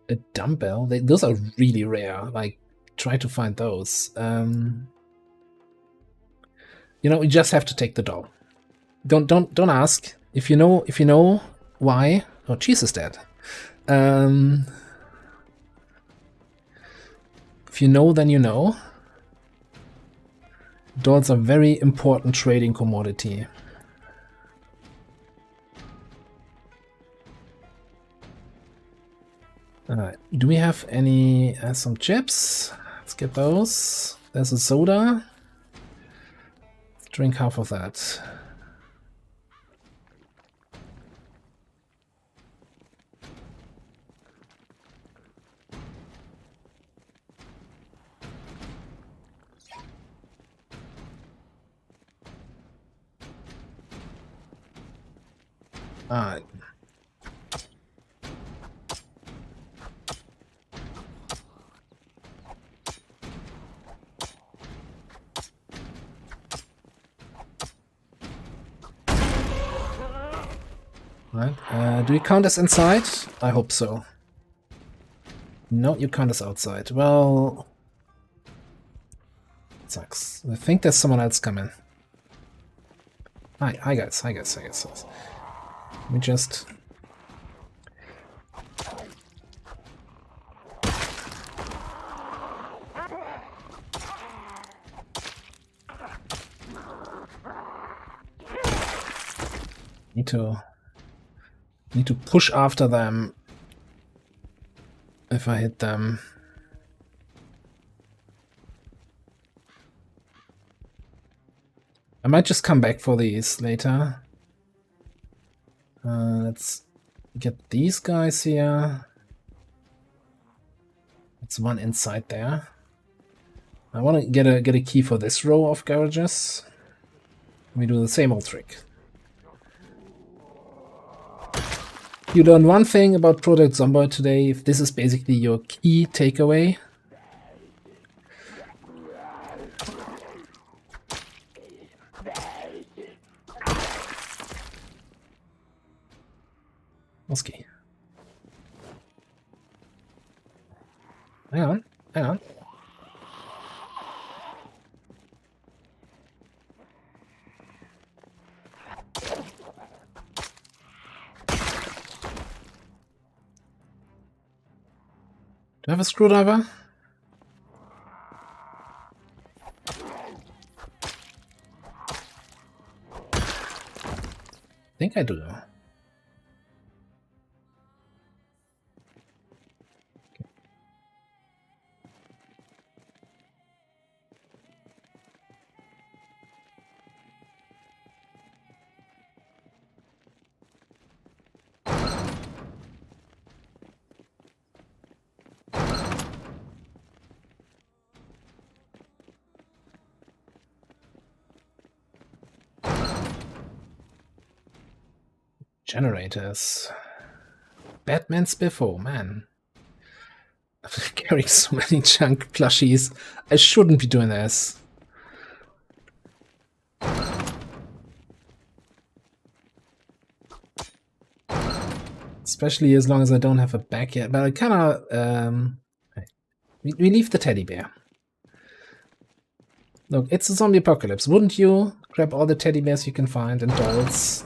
A: A dumbbell? Those are really rare. Like, try to find those. You know, we just have to take the doll. Don't ask. If you know why. Oh, cheese is dead. If you know, then you know. Dolls are very important trading commodity. Alright, do we have any some chips? Let's get those. There's a soda. Let's drink half of that. Alright. Right. Do we count as inside? I hope so. No, you count as outside. Well, it sucks. I think there's someone else coming. Hi guys. Let me just... Need to push after them if I hit them. I might just come back for these later. Let's get these guys here. It's one inside there. I want to get a key for this row of garages. We do the same old trick. You learn one thing about Porject Zomboid today. If this is basically your key takeaway. Oski. Hang on. Do I have a screwdriver? I think I do. Generators. Batman Spiffo, man. I'm carrying so many junk plushies. I shouldn't be doing this. Especially as long as I don't have a back yet. But I kinda We leave the teddy bear. Look, it's a zombie apocalypse. Wouldn't you grab all the teddy bears you can find and dolls?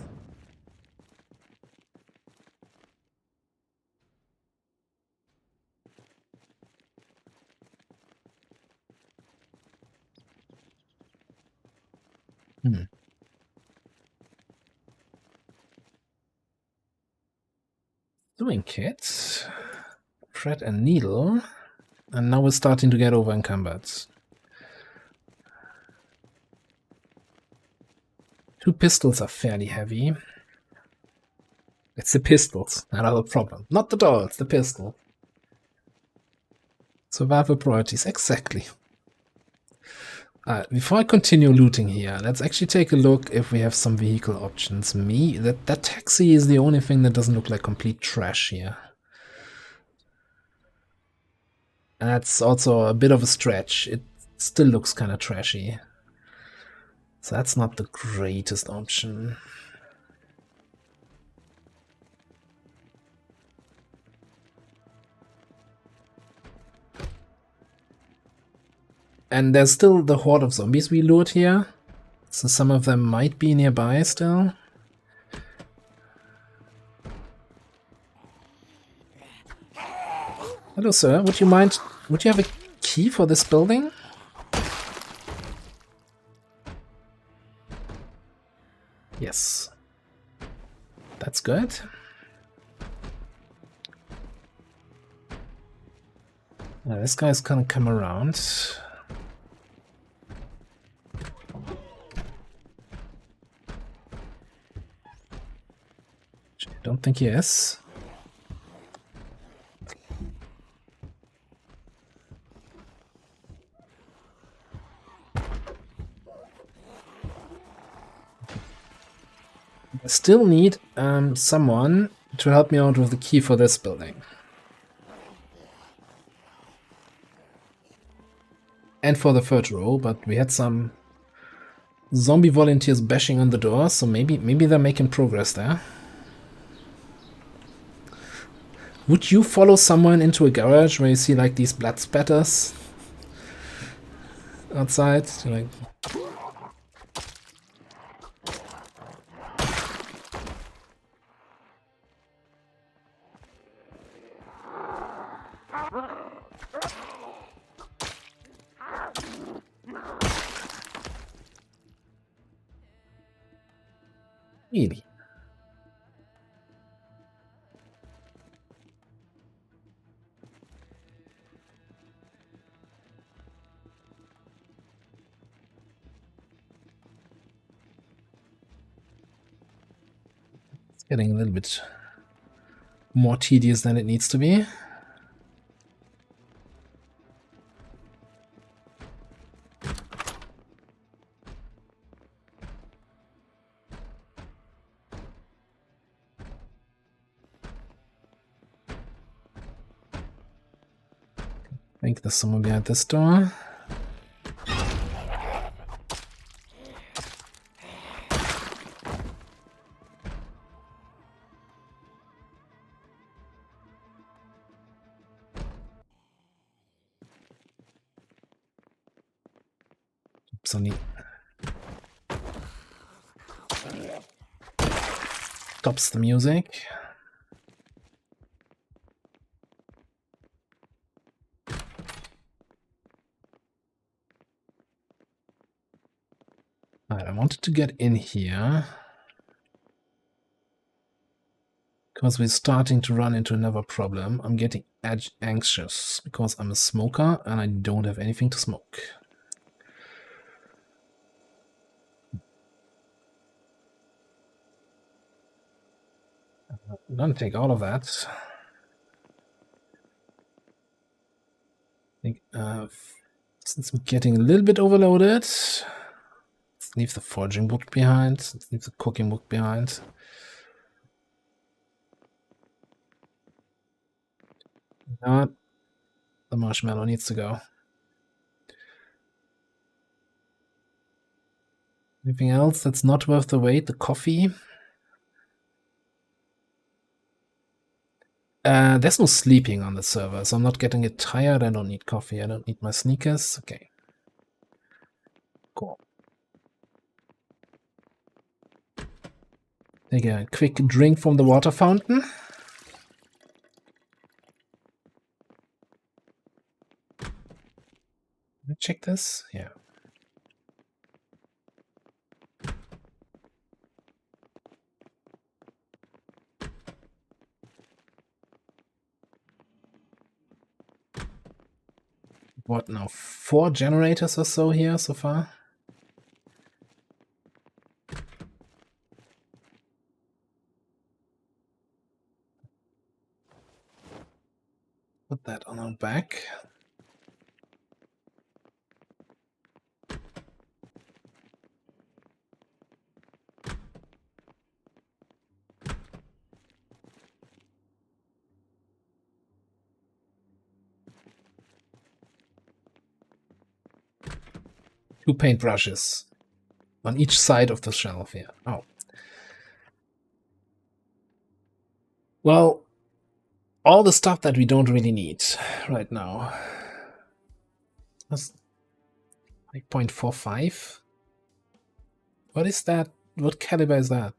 A: Doing kit, thread and needle, and now we're starting to get over encumbered. 2 pistols are fairly heavy. It's the pistols that are the problem, not the dolls, the pistol. Survival priorities, exactly. Before I continue looting here, let's actually take a look if we have some vehicle options. That taxi is the only thing that doesn't look like complete trash here. That's also a bit of a stretch. It still looks kind of trashy. So that's not the greatest option. And there's still the horde of zombies we lured here. So some of them might be nearby still. Hello, sir. Would you have a key for this building? Yes. That's good. This guy's gonna come around. I don't think he is. I still need someone to help me out with the key for this building. And for the third row, but we had some zombie volunteers bashing on the door, so maybe they're making progress there. Would you follow someone into a garage where you see like these blood spatters outside? You're like, really? It's getting a little bit more tedious than it needs to be. I think there's someone behind this door. Sonny stops the music. Alright, I wanted to get in here because we're starting to run into another problem. I'm getting anxious because I'm a smoker and I don't have anything to smoke. I'm gonna take all of that. I think, since I'm getting a little bit overloaded, let's leave the forging book behind. Let's leave the cooking book behind. The marshmallow needs to go. Anything else that's not worth the wait? The coffee. There's no sleeping on the server, so I'm not getting it tired. I don't need coffee. I don't need my sneakers. Okay. Cool. Take a quick drink from the water fountain. Check this. Yeah. What now? 4 generators or so here so far. Put that on our back. Two paintbrushes on each side of the shelf here. Oh. Well, all the stuff that we don't really need right now. That's 5.45. What is that? What caliber is that?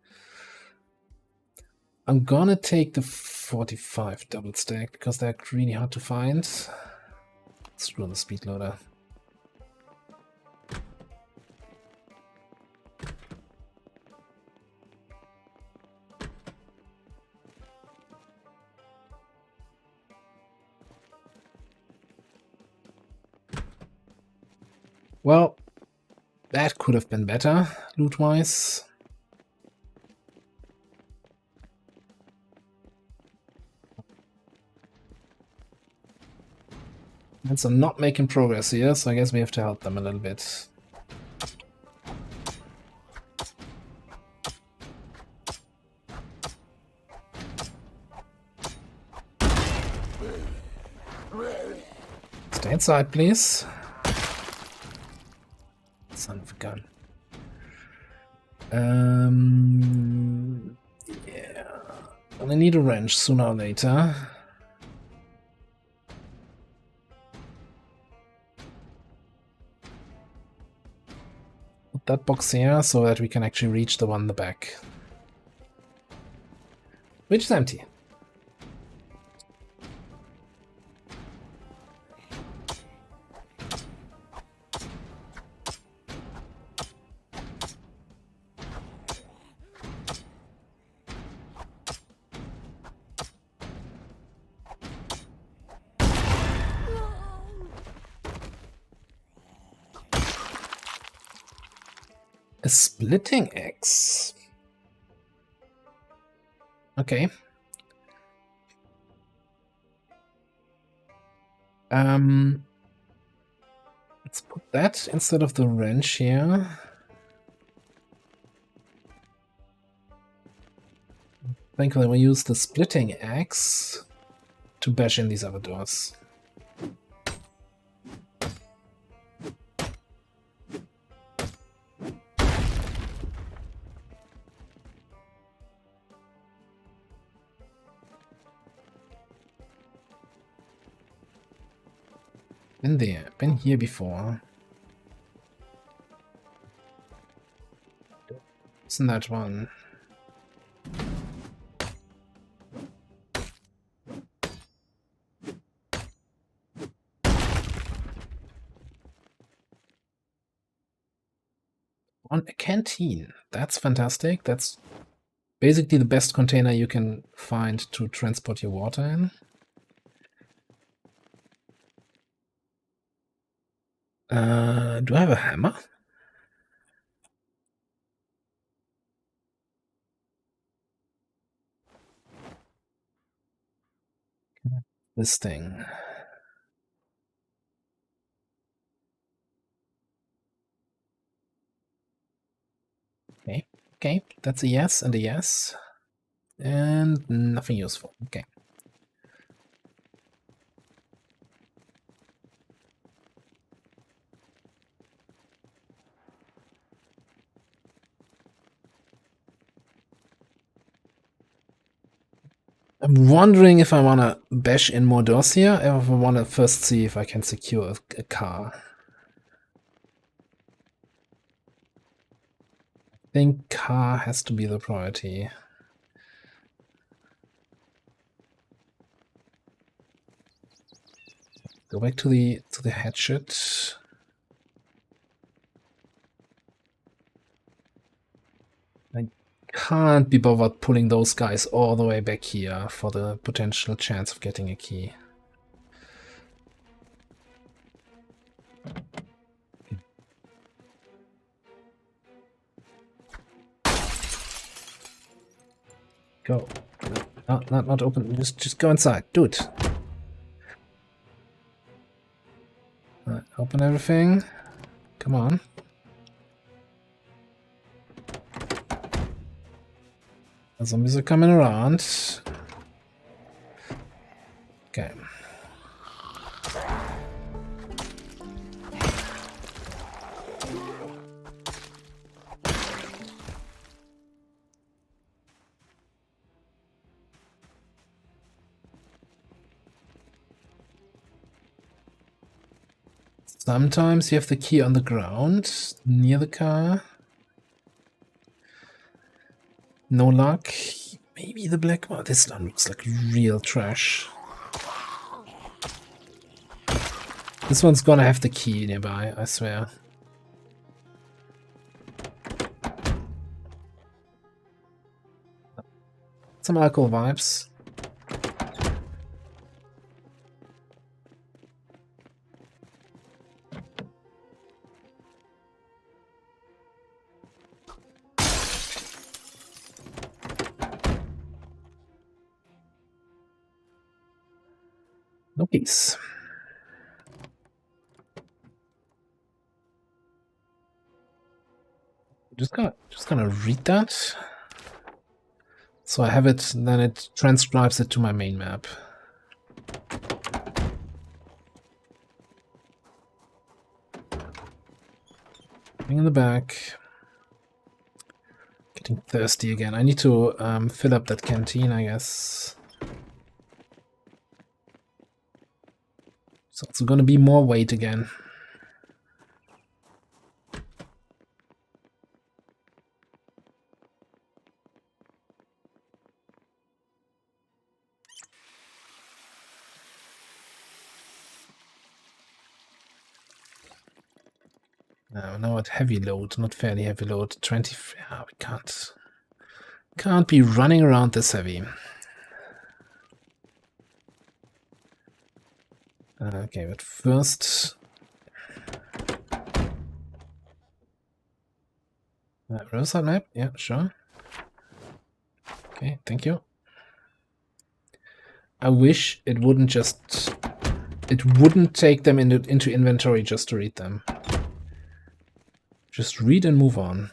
A: I'm gonna take the 45 double stack because they're really hard to find. Screw the speed loader. Well, that could have been better, loot-wise. And so not making progress here, so I guess we have to help them a little bit. Stay inside, please. Son of a gun. Yeah. I need a wrench sooner or later. Put that box here so that we can actually reach the one in the back. Which is empty. A splitting axe. Okay. Let's put that instead of the wrench here. I think we'll use the splitting axe to bash in these other doors. Been there, been here before. Isn't that one? On a canteen. That's fantastic. That's basically the best container you can find to transport your water in. Do I have a hammer? This thing. Okay, okay, that's a yes and a yes. And nothing useful. Okay. I'm wondering if I want to bash in more doors here, or if I want to first see if I can secure a car. I think car has to be the priority. Go back to the hatchet. I can't be bothered pulling those guys all the way back here for the potential chance of getting a key. Go. No, not open. Just go inside. Do it. Open everything. Come on. The zombies are coming around. Okay. Sometimes you have the key on the ground, near the car. No luck. Maybe the black one. This one looks like real trash. This one's gonna have the key nearby, I swear. Some alcohol vibes. No keys. Just gonna read that. So I have it, and then it transcribes it to my main map. Thing in the back. Getting thirsty again. I need to fill up that canteen, I guess. So it's gonna be more weight again. Now at heavy load, not fairly heavy load. 20. Yeah, we can't be running around this heavy. Okay, but first, Riverside map. Yeah, sure. Okay, thank you. I wish it wouldn't take them into inventory just to read them. Just read and move on.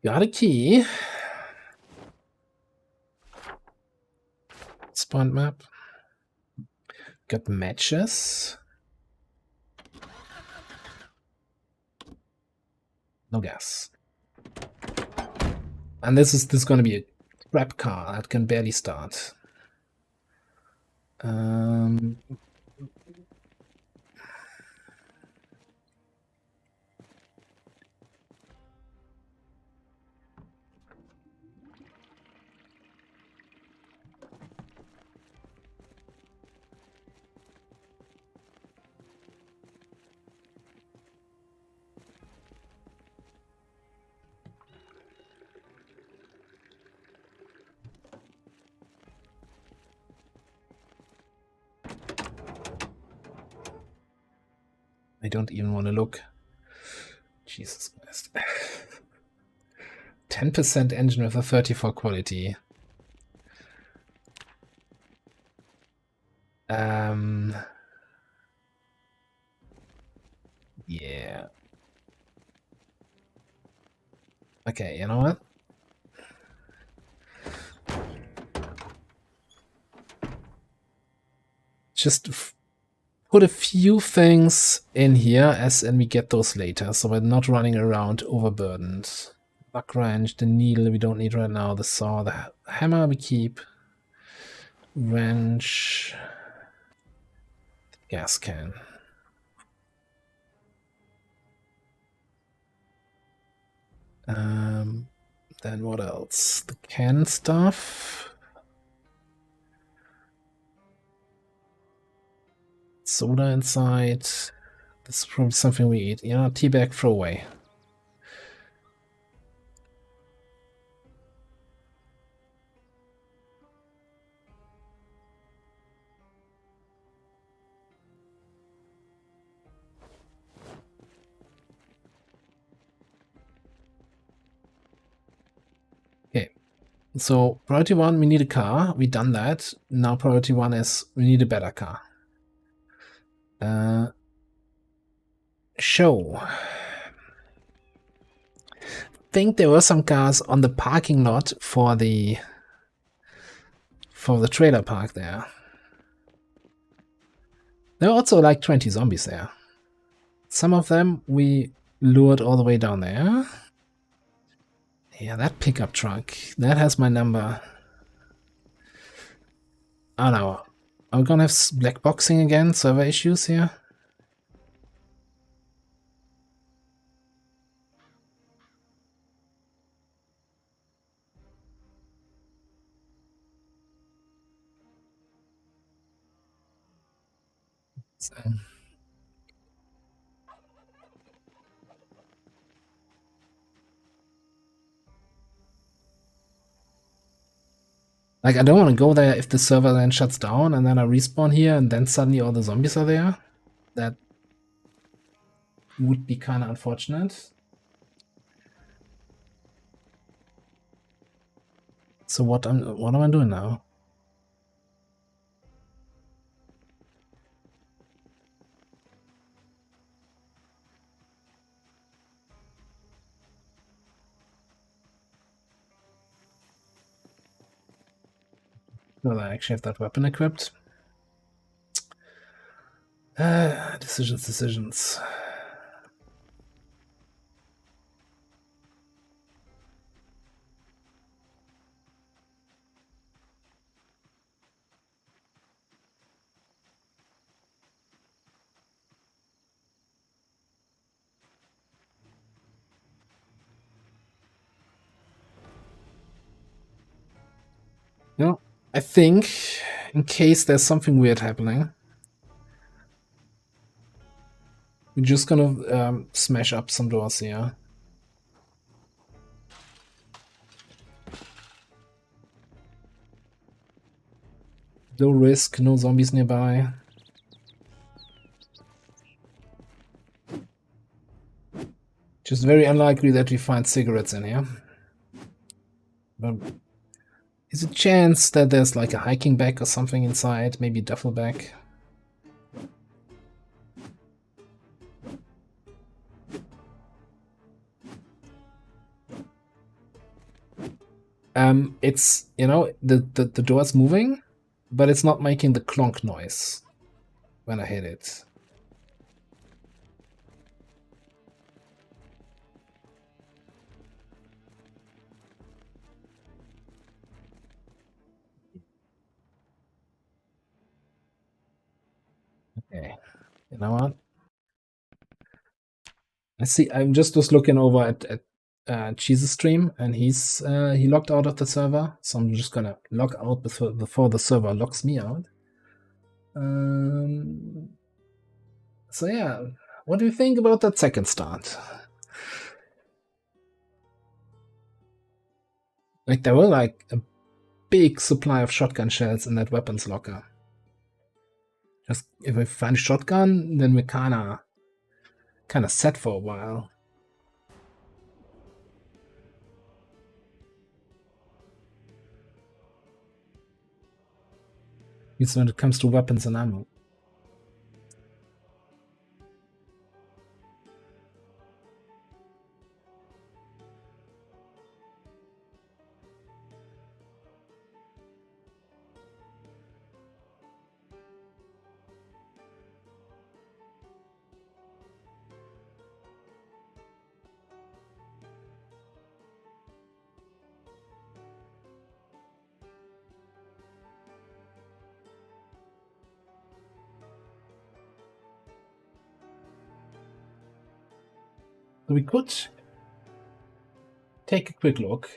A: Got a key. Spawn map. Got matches. No gas. And this is going to be a crap car that can barely start. I don't even want to look. Jesus Christ. 10% engine with a 34 quality. Yeah. Okay, you know what? just put a few things in here and we get those later, so we're not running around overburdened. Buck wrench, the needle we don't need right now, the saw, the hammer we keep. Wrench. Gas can. Then what else? The can stuff. Soda inside. This is probably something we eat. You know, tea bag, throw away. Okay. So priority 1, we need a car. We done that. Now priority 1 is we need a better car. Show. Think there were some cars on the parking lot for the trailer park there. There are also like 20 zombies there. Some of them we lured all the way down there. Yeah, that pickup truck, that has my number. Oh no, are we gonna have black boxing again? Server issues here? So. Like, I don't want to go there if the server then shuts down and then I respawn here and then suddenly all the zombies are there. That would be kind of unfortunate. So what am I doing now? Well, I actually have that weapon equipped. Decisions. You know, I think in case there's something weird happening, we're just gonna smash up some doors here. Low risk, no zombies nearby. Just very unlikely that we find cigarettes in here. But is a chance that there's like a hiking bag or something inside, maybe a duffel bag. It's, you know, the door's moving, but it's not making the clonk noise when I hit it. Okay, you know what? I see. I'm just was looking over at Cheese's stream, and he logged out of the server. So I'm just gonna log out before the server locks me out. So yeah, what do you think about that second start? Like, there were like a big supply of shotgun shells in that weapons locker. Just if we find a shotgun, then we're kinda set for a while. At least when it comes to weapons and ammo. we could take a quick look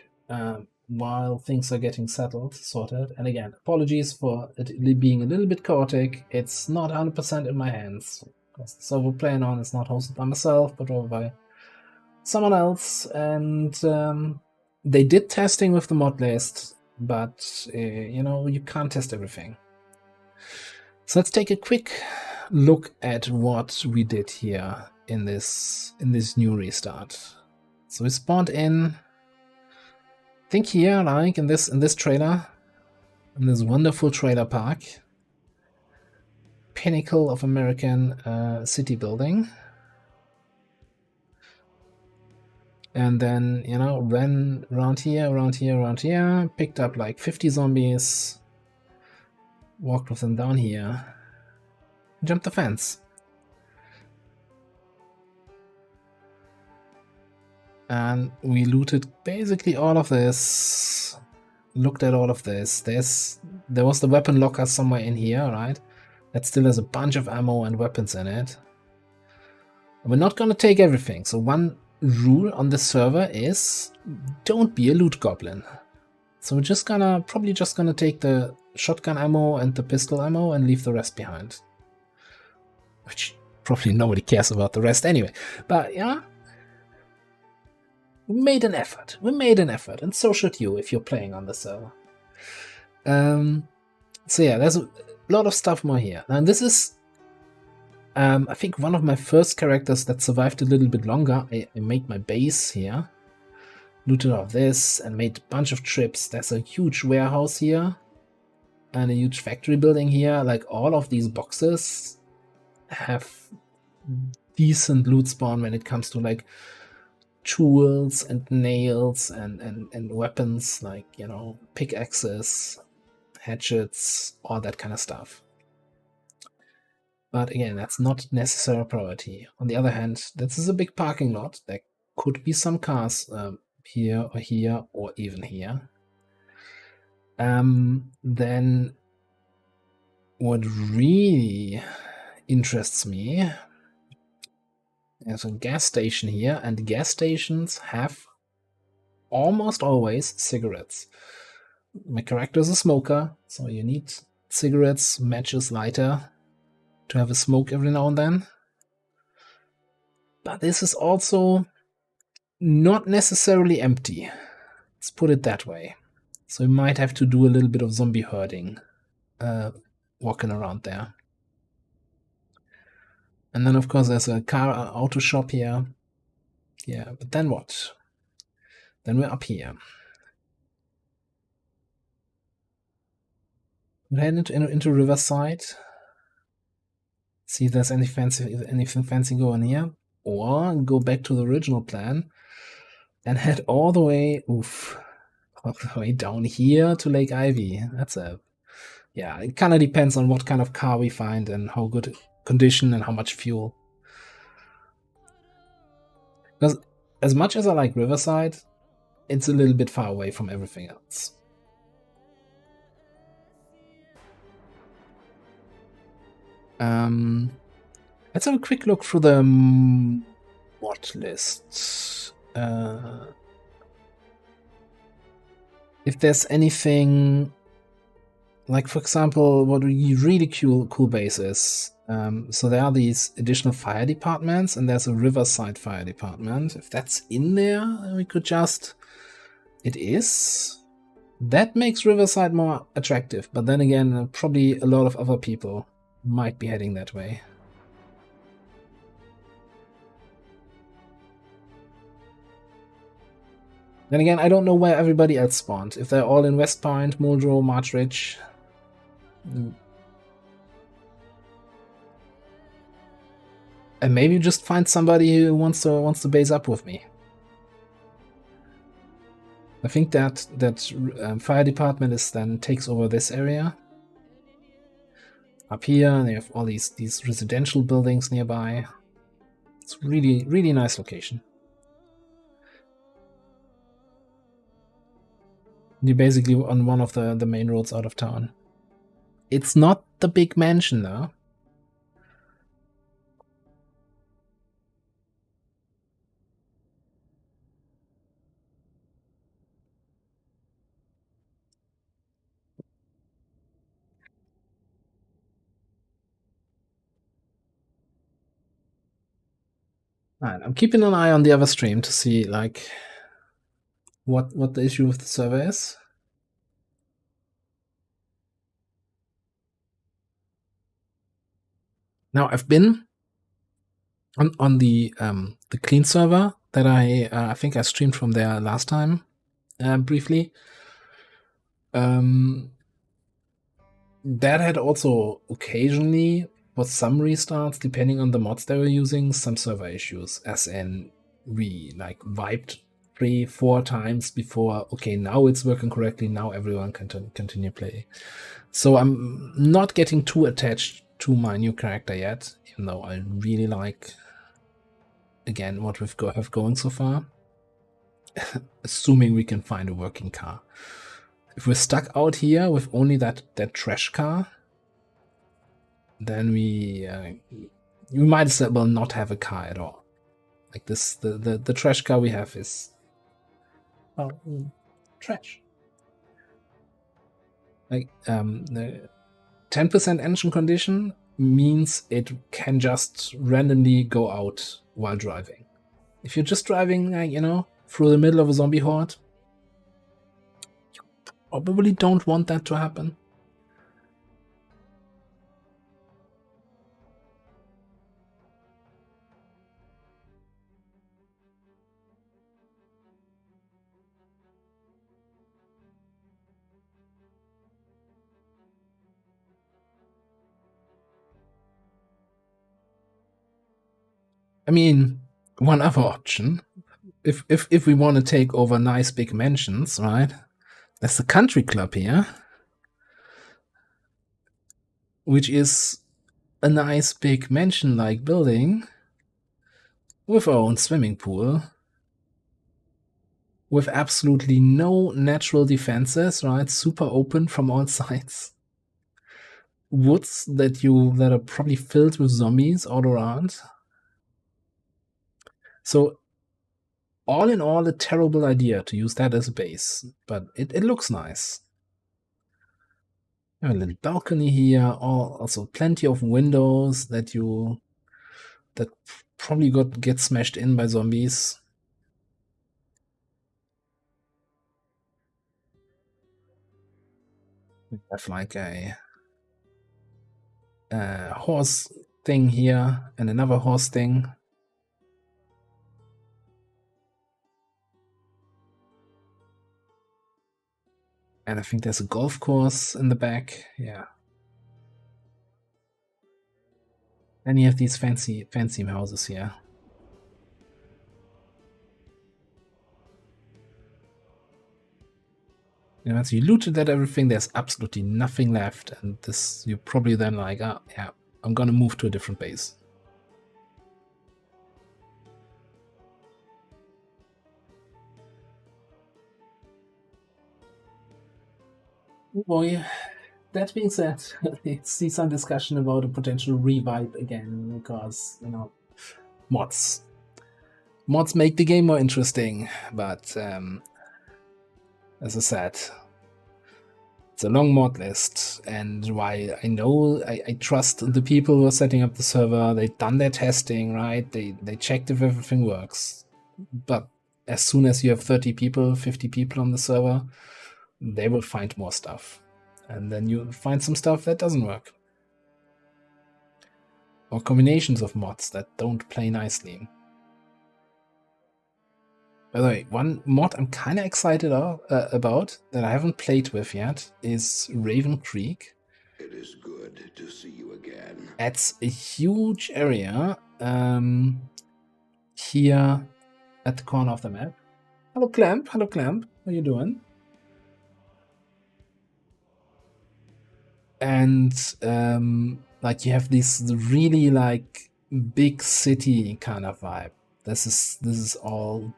A: while things are getting sorted. And again, apologies for it being a little bit chaotic. It's not 100% in my hands, because the server we're playing on is not hosted by myself, but over by someone else. And they did testing with the mod list, but you can't test everything. So let's take a quick look at what we did here in this new restart. So we spawned in, I think here, like in this trailer, in this wonderful trailer park, pinnacle of American city building, and then ran around here, picked up like 50 zombies, walked with them down here, jumped the fence. And we looted basically all of this, looked at all of this. There was the weapon locker somewhere in here, right? That still has a bunch of ammo and weapons in it. We're not gonna take everything. So one rule on this server is don't be a loot goblin. So we're probably just gonna take the shotgun ammo and the pistol ammo and leave the rest behind. Which probably nobody cares about the rest anyway. But yeah, we made an effort. And so should you if you're playing on the server. So yeah, there's a lot of stuff more here. And this is, I think, one of my first characters that survived a little bit longer. I made my base here, looted all of this, and made a bunch of trips. There's a huge warehouse here, and a huge factory building here. Like, all of these boxes have decent loot spawn when it comes to like tools and nails and weapons, like pickaxes, hatchets, all that kind of stuff. But again, that's not necessarily a priority. On the other hand, this is a big parking lot. There could be some cars here or even here. Then what really interests me, there's a gas station here, and gas stations have almost always cigarettes. My character is a smoker, so you need cigarettes, matches, lighter to have a smoke every now and then. But this is also not necessarily empty. Let's put it that way. So you might have to do a little bit of zombie herding, walking around there. And then, of course, there's a auto shop here. Yeah, but then what? Then we're up here. We'll head into Riverside. See if there's anything fancy going here. Or go back to the original plan and head all the way down here to Lake Ivy. Yeah, it kind of depends on what kind of car we find and how good condition and how much fuel. Because as much as I like Riverside, it's a little bit far away from everything else. Let's have a quick look through the mod list. If there's anything, like for example, what really cool bases. So there are these additional fire departments, and there's a Riverside fire department. If that's in there, we could just. It is. That makes Riverside more attractive, but then again, probably a lot of other people might be heading that way. Then again, I don't know where everybody else spawned. If they're all in West Point, Muldrow, Marchridge. And maybe just find somebody who wants to base up with me. I think that fire department takes over this area. Up here, they have all these residential buildings nearby. It's really, really nice location. You're basically on one of the main roads out of town. It's not the big mansion though. Alright, I'm keeping an eye on the other stream to see like what the issue with the server is. Now I've been on the clean server that I think I streamed from there last time briefly. That had also occasionally, for some restarts, depending on the mods they were using, some server issues, as in we like wiped 3-4 times before, okay, now it's working correctly, now everyone can continue play. So I'm not getting too attached to my new character yet, even though I really like, again, what we've have going so far. Assuming we can find a working car. If we're stuck out here with only that trash car, then we might as well not have a car at all. Like this, the trash car we have is trash. Like the 10% engine condition means it can just randomly go out while driving. If you're just driving, like, you know, through the middle of a zombie horde, you probably don't want that to happen. I mean, one other option, if we want to take over nice big mansions, right? There's the country club here, which is a nice big mansion-like building with our own swimming pool, with absolutely no natural defenses, right? Super open from all sides. Woods that are probably filled with zombies all around. So all in all, a terrible idea to use that as a base, but it looks nice. I have a little balcony here, also plenty of windows that probably get smashed in by zombies. We have like a horse thing here and another horse thing. And I think there's a golf course in the back. Yeah. And you have these fancy houses here. And once you looted that everything, there's absolutely nothing left. And this, you're probably then like, oh, yeah, I'm gonna move to a different base. Boy, that being said, let's see some discussion about a potential revive again, because, you know, mods make the game more interesting, but as I said, it's a long mod list, and while I know I trust the people who are setting up the server, they've done their testing, right? They checked if everything works. But as soon as you have 30 people, 50 people on the server, they will find more stuff. And then you find some stuff that doesn't work. Or combinations of mods that don't play nicely. By the way, one mod I'm kind of excited about that I haven't played with yet is Raven Creek.
C: It is good to see you again.
A: It's a huge area here at the corner of the map. Hello, Clamp. Hello, Clamp. How you doing? And like you have this really like big city kind of vibe. This is all.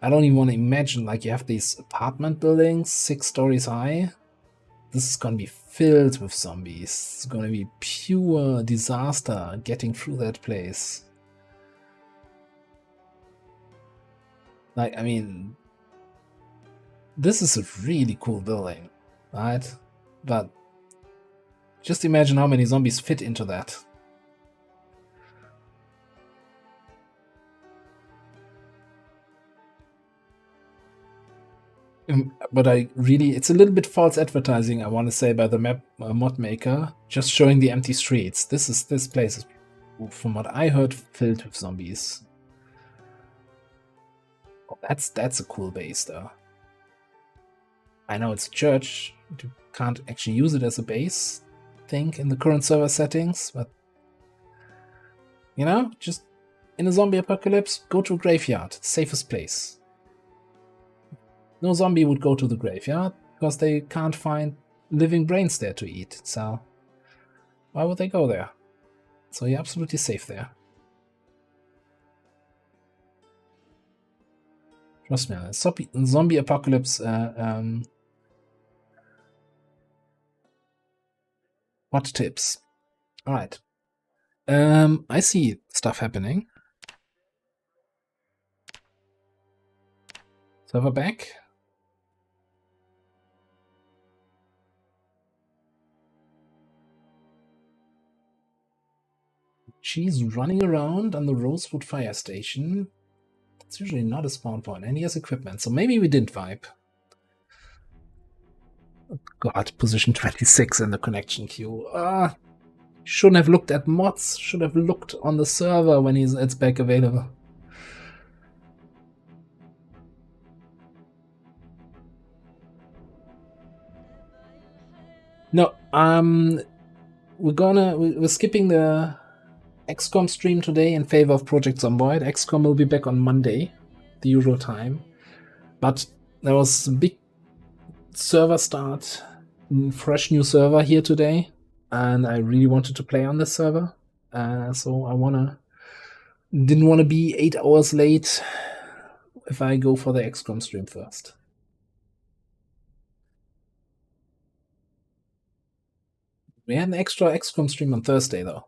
A: I don't even want to imagine, like, you have these apartment buildings 6 stories high. This is gonna be filled with zombies. It's gonna be pure disaster getting through that place. Like, I mean, this is a really cool building, right? But just imagine how many zombies fit into that. But it's a little bit false advertising, I want to say, by the map mod maker, just showing the empty streets. This place is, from what I heard, filled with zombies. Oh, that's a cool base, though. I know it's a church. You can't actually use it as a base, I think, in the current server settings, but just in a zombie apocalypse, go to a graveyard. Safest place. No zombie would go to the graveyard because they can't find living brains there to eat. So why would they go there? So you're absolutely safe there. Trust me, zombie apocalypse. What tips? All right. I see stuff happening. Server back. She's running around on the Rosewood Fire Station. It's usually not a spawn point, and he has equipment, so maybe we didn't vibe. God, position 26 in the connection queue. Shouldn't have looked at mods. Should have looked on the server when it's back available. No, we're skipping the XCOM stream today in favor of Project Zomboid. XCOM will be back on Monday, the usual time. But there was a big server start, fresh new server here today, and I really wanted to play on this server. So didn't want to be 8 hours late if I go for the XCOM stream first. We had an extra XCOM stream on Thursday, though,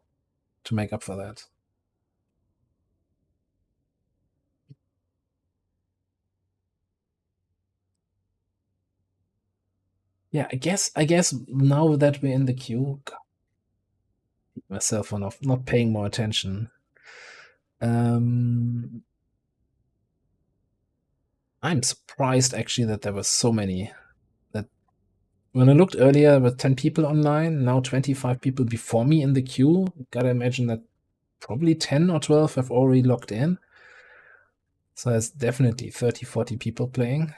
A: to make up for that. Yeah, I guess now that we're in the queue, myself on not paying more attention. I'm surprised actually that there were so many. That when I looked earlier, there were 10 people online. Now 25 people before me in the queue. Gotta imagine that probably 10 or 12 have already logged in. So there's definitely 30, 40 people playing.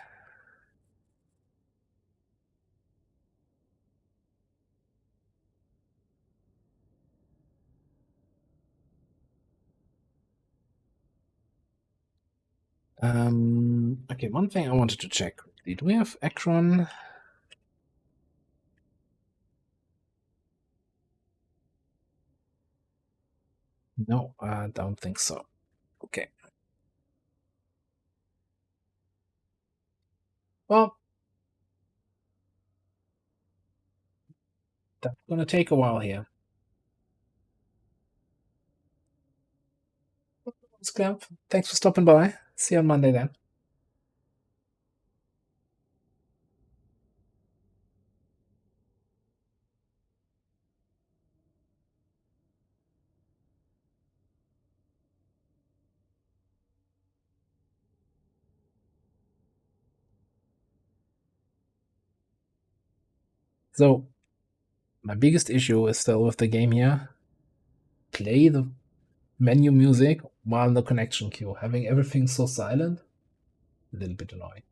A: Okay, one thing I wanted to check. Do we have Akron? No, I don't think so. Okay. Well, that's gonna take a while here. Clamp, thanks for stopping by. See you on Monday then. So, my biggest issue is still with the game here. Play the menu music while in the connection queue. Having everything so silent, a little bit annoying.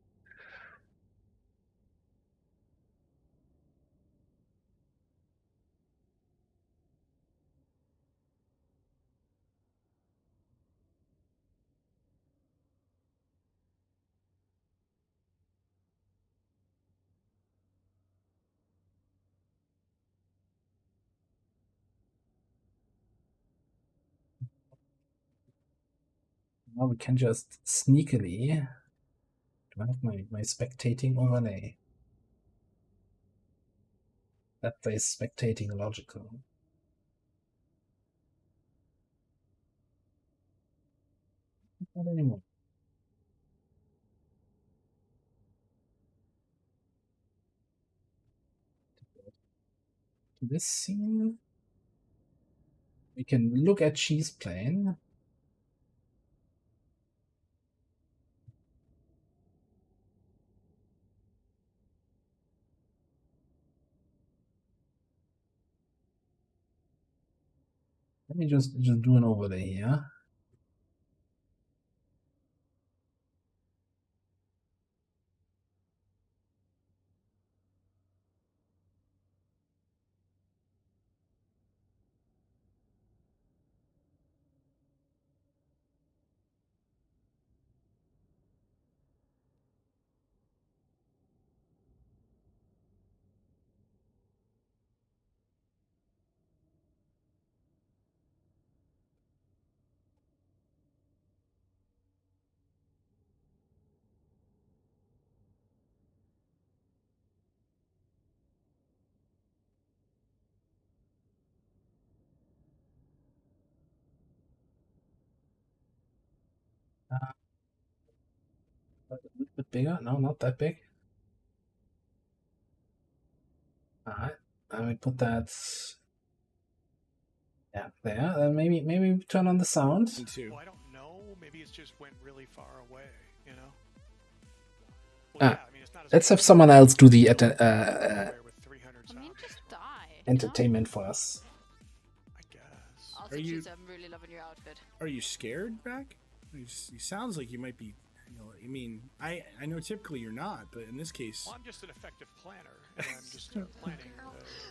A: Now we can just sneakily. Do I have my spectating overlay? That plays spectating logical. Not anymore. To this scene, we can look at Cheese Plane. Let me just do an overlay here. A little bit bigger? No, not that big. Alright. Let me put that there. Then maybe turn on the sound.
D: Well, I don't know. Maybe it just went really far away, you know?
A: Well,
D: yeah, I mean, it's not as
A: let's have someone else do the
D: with 300
E: I mean, just die.
A: entertainment for us.
D: I guess.
E: Also,
F: Are you-
E: Cheese, I'm really loving your outfit.
F: Are you scared, Rack? You sounds like you might be. You know, I mean, I know typically you're not, but in this case,
D: Well, I'm just an effective planner, and I'm just planning.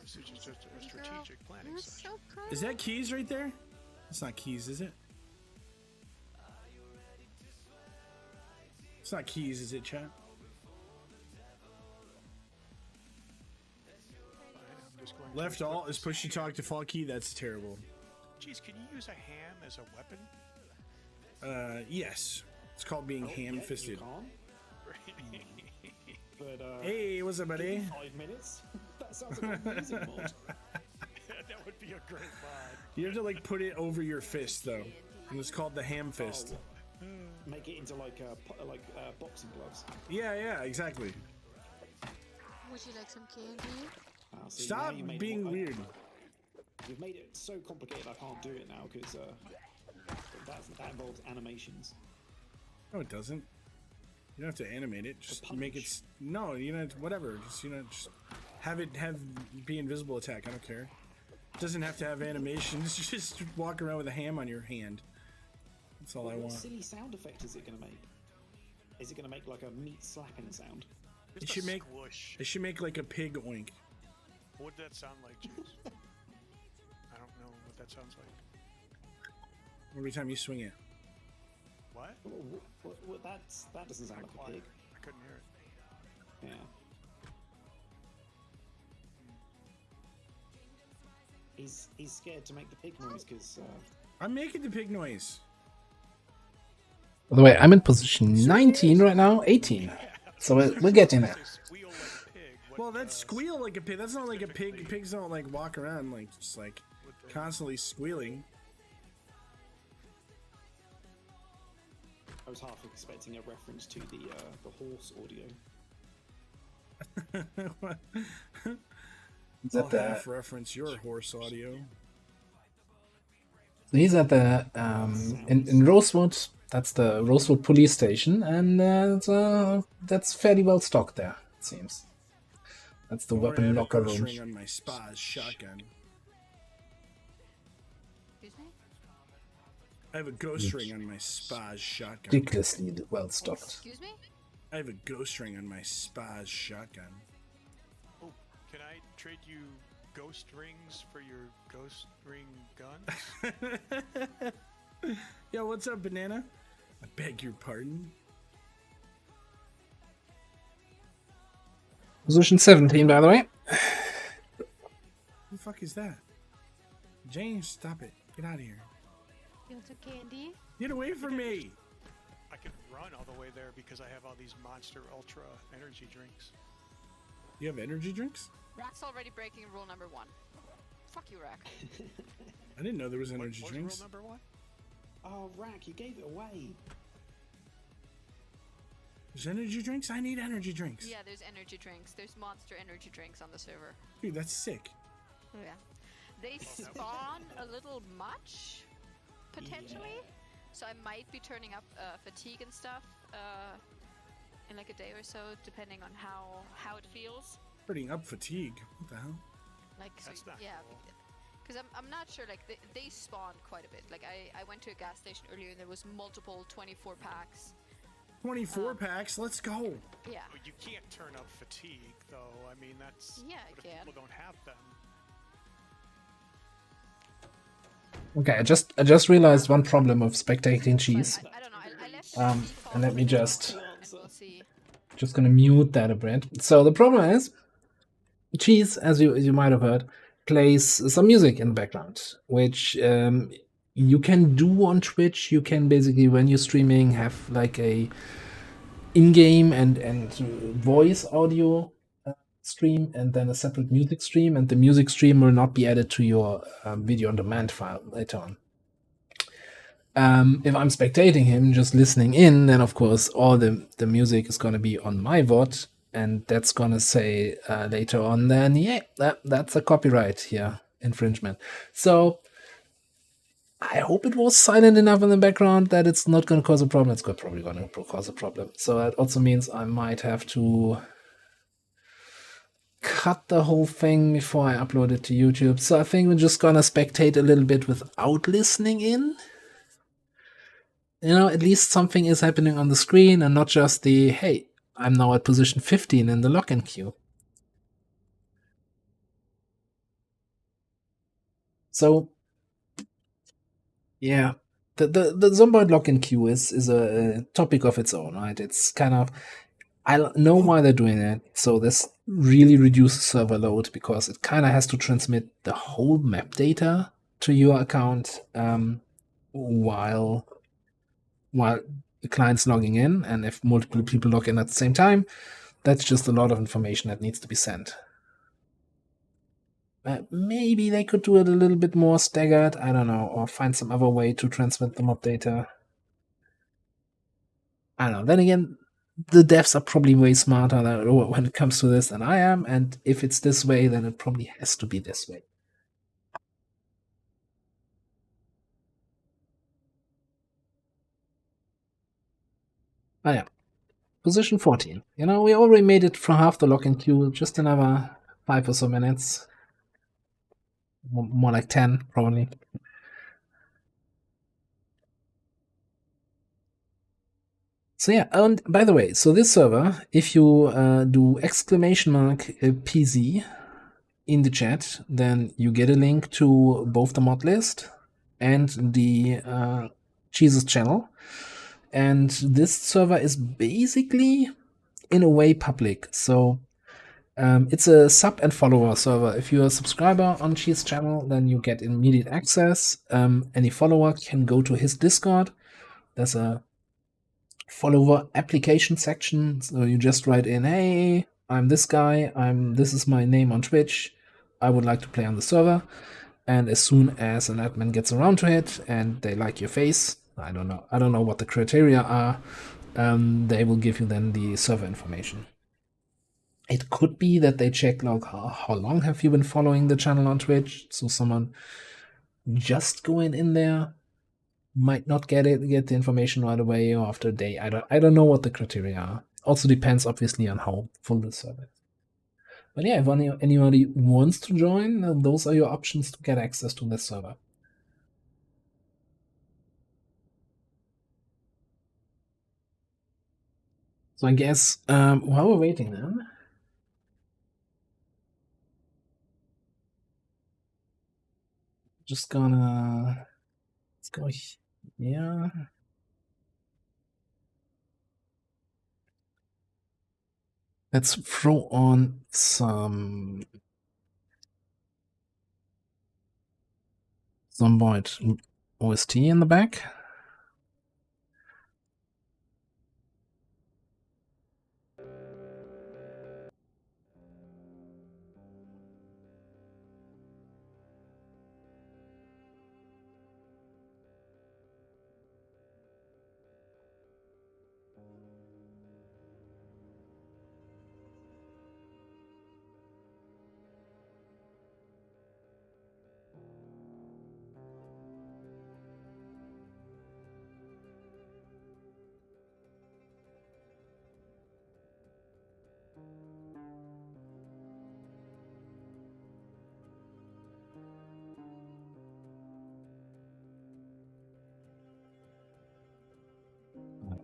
D: This is just a strategic planning
E: You're
D: session.
E: so pretty.
F: is that keys right there? It's not keys, is it? It's not keys, is it, chat?
D: I'm just going to
F: Left
D: equip
F: alt is
D: this
F: push to
D: here.
F: talk default key. That's terrible.
D: Geez, can you use a ham as a weapon?
F: Yes. It's called being ham-fisted.
G: But
F: Hey, what's up, buddy?
G: 5 minutes? That sounds like an amazing mod.
D: That would be a great mod.
F: You have to like put it over your fist though, and it's called the ham fist.
G: Oh, make it into like boxing gloves.
F: Yeah, exactly.
E: Would you like some candy?
G: See,
F: Stop
G: now you made
F: being weird.
G: You've made it so complicated I can't do it now because that involves animations.
F: No, it doesn't. You don't have to animate it. Just
G: punch.
F: make it. No, whatever. Just just have it be invisible attack. I don't care. It doesn't have to have animations. Just walk around with a ham on your hand. That's all I
G: What
F: want.
G: silly sound effect is it going to make? Is it going to make like a meat slapping sound?
F: It
D: Just
F: should
D: a
F: make.
D: squish.
F: It should make like a pig oink.
D: What would that sound like, Cheese? I don't know what that sounds like.
F: Every time you swing it.
D: What?
G: That doesn't sound like a pig.
D: I couldn't hear it.
G: Yeah. He's scared to make the pig noise because
F: I'm making the pig noise.
A: By the way, I'm in position 19 right now, 18. So we're getting there.
D: Say squeal like a pig. What,
F: Well, that's squeal like a pig. That's not like a pig. Pigs don't like walk around like just like constantly squealing.
G: I was half expecting a reference to the horse audio.
A: Is
F: I'll
A: that the,
F: half reference your horse audio.
A: he's at the in Rosewood. That's the Rosewood police station, and that's fairly well stocked there. It seems. That's the
F: Or I
A: weapon
F: have a
A: locker
F: ghost
A: room.
F: ring on my spa's shotgun.
E: Excuse me?
F: I have a ghost ring on my spa's shotgun.
A: Ridiculously well stocked.
E: Excuse me?
F: I have a ghost ring on my spa's shotgun.
D: Oh, can I trade you ghost rings for your ghost ring guns?
F: Yo, what's up, banana? I beg your pardon.
A: Position 17, by the way.
F: Who the fuck is that? James, stop it. Get out of here.
E: You want some candy?
F: Get away from me.
D: I could run all the way there because I have all these Monster Ultra energy drinks.
F: You have energy drinks?
E: Rack's already breaking rule number 1. Fuck you, Rack.
F: I didn't know there was energy
D: What's
F: drinks.
D: rule number 1?
G: Oh, Rack, you gave it away.
F: There's energy drinks? I need energy drinks.
E: Yeah, there's energy drinks. There's monster energy drinks on the server.
F: Dude, that's sick.
E: Oh, yeah. They spawn a little much, potentially. So I might be turning up fatigue and stuff in like a day or so, depending on how it feels.
F: Putting up fatigue. What the hell?
E: Like, so,
D: That's not
E: yeah,
D: cool.
E: Because I'm not sure, like, they spawn quite a bit. Like, I went to a gas station earlier and there was multiple 24 packs.
F: 24 packs, let's go.
E: Yeah.
D: But you can't turn up fatigue, though. I mean, that's...
E: Yeah,
D: what
E: I
D: if
E: can.
D: people don't have them?
A: Okay, I just realized one problem of spectating cheese.
E: I don't know. I left it on default
A: And let me
E: for now,
A: just
E: and we'll see.
A: gonna mute that a bit. So the problem is, cheese, as you might have heard, plays some music in the background, which you can do on Twitch. You can basically, when you're streaming, have like a in-game and voice audio stream, and then a separate music stream, and the music stream will not be added to your video on demand file later on. If I'm spectating him, just listening in, then of course all the music is going to be on my VOD, and that's going to say later on, then yeah, that's a copyright here infringement. So I hope it was silent enough in the background that it's not going to cause a problem. It's probably going to cause a problem. So that also means I might have to cut the whole thing before I upload it to YouTube. So I think we're just going to spectate a little bit without listening in. You know, at least something is happening on the screen and not just the, hey, I'm now at position 15 in the lock-in queue. So, yeah, the Zomboid lock-in queue is a topic of its own, right? It's kind of, I know why they're doing it. So this really reduces server load because it kind of has to transmit the whole map data to your account while the client's logging in, and if multiple people log in at the same time, that's just a lot of information that needs to be sent. Maybe they could do it a little bit more staggered, I don't know, or find some other way to transmit the mob data. I don't know. Then again, the devs are probably way smarter when it comes to this than I am, and if it's this way, then it probably has to be this way. Oh yeah. Position 14. You know, we already made it for half the lock-in queue, just another 5 or so minutes. More like 10, probably. So yeah, and by the way, so this server, if you do !PZ in the chat, then you get a link to both the mod list and the Jesus channel. And this server is basically, in a way, public. So it's a sub and follower server. If you're a subscriber on Cheese channel, then you get immediate access. Any follower can go to his Discord. There's a follower application section. So you just write in, hey, I'm this guy. This is my name on Twitch. I would like to play on the server. And as soon as an admin gets around to it and they like your face, I don't know what the criteria are, they will give you then the server information. It could be that they check like how long have you been following the channel on Twitch, so someone just going in there might not get the information right away or after a day. I don't know what the criteria are. Also depends obviously on how full the server is. But yeah, if anybody wants to join, those are your options to get access to this server. So I guess while we're waiting then, just gonna let's go here. Let's throw on some Zomboid OST in the back.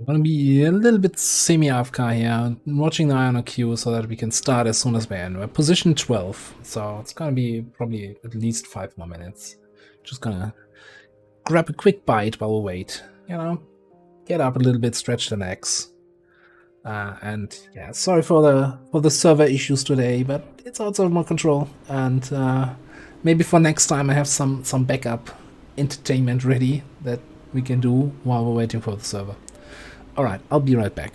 A: I'm gonna be a little bit semi-AFK here, watching the eye on a queue so that we can start as soon as we end. We're position 12, so it's gonna be probably at least 5 more minutes. Just gonna grab a quick bite while we wait, you know? Get up a little bit, stretch the legs. And yeah, sorry for the server issues today, but it's outside of my control. And maybe for next time I have some backup entertainment ready that we can do while we're waiting for the server. Alright, I'll be right back.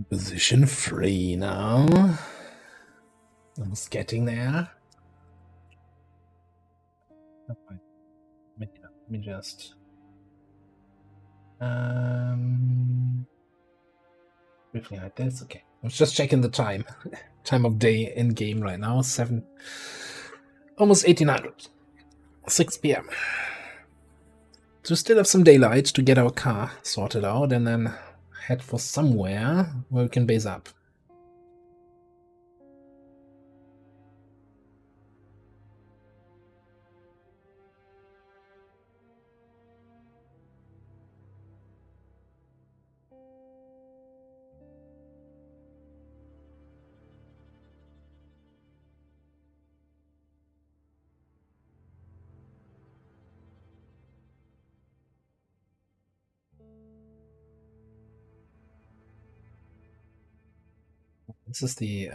A: Position 3 now. Almost getting there. Okay. Let me just briefly hide this. Okay. I was just checking the time. Time of day in game right now. 7 almost 1800. 6 PM. So still have some daylight to get our car sorted out and then head for somewhere where we can base up. This is the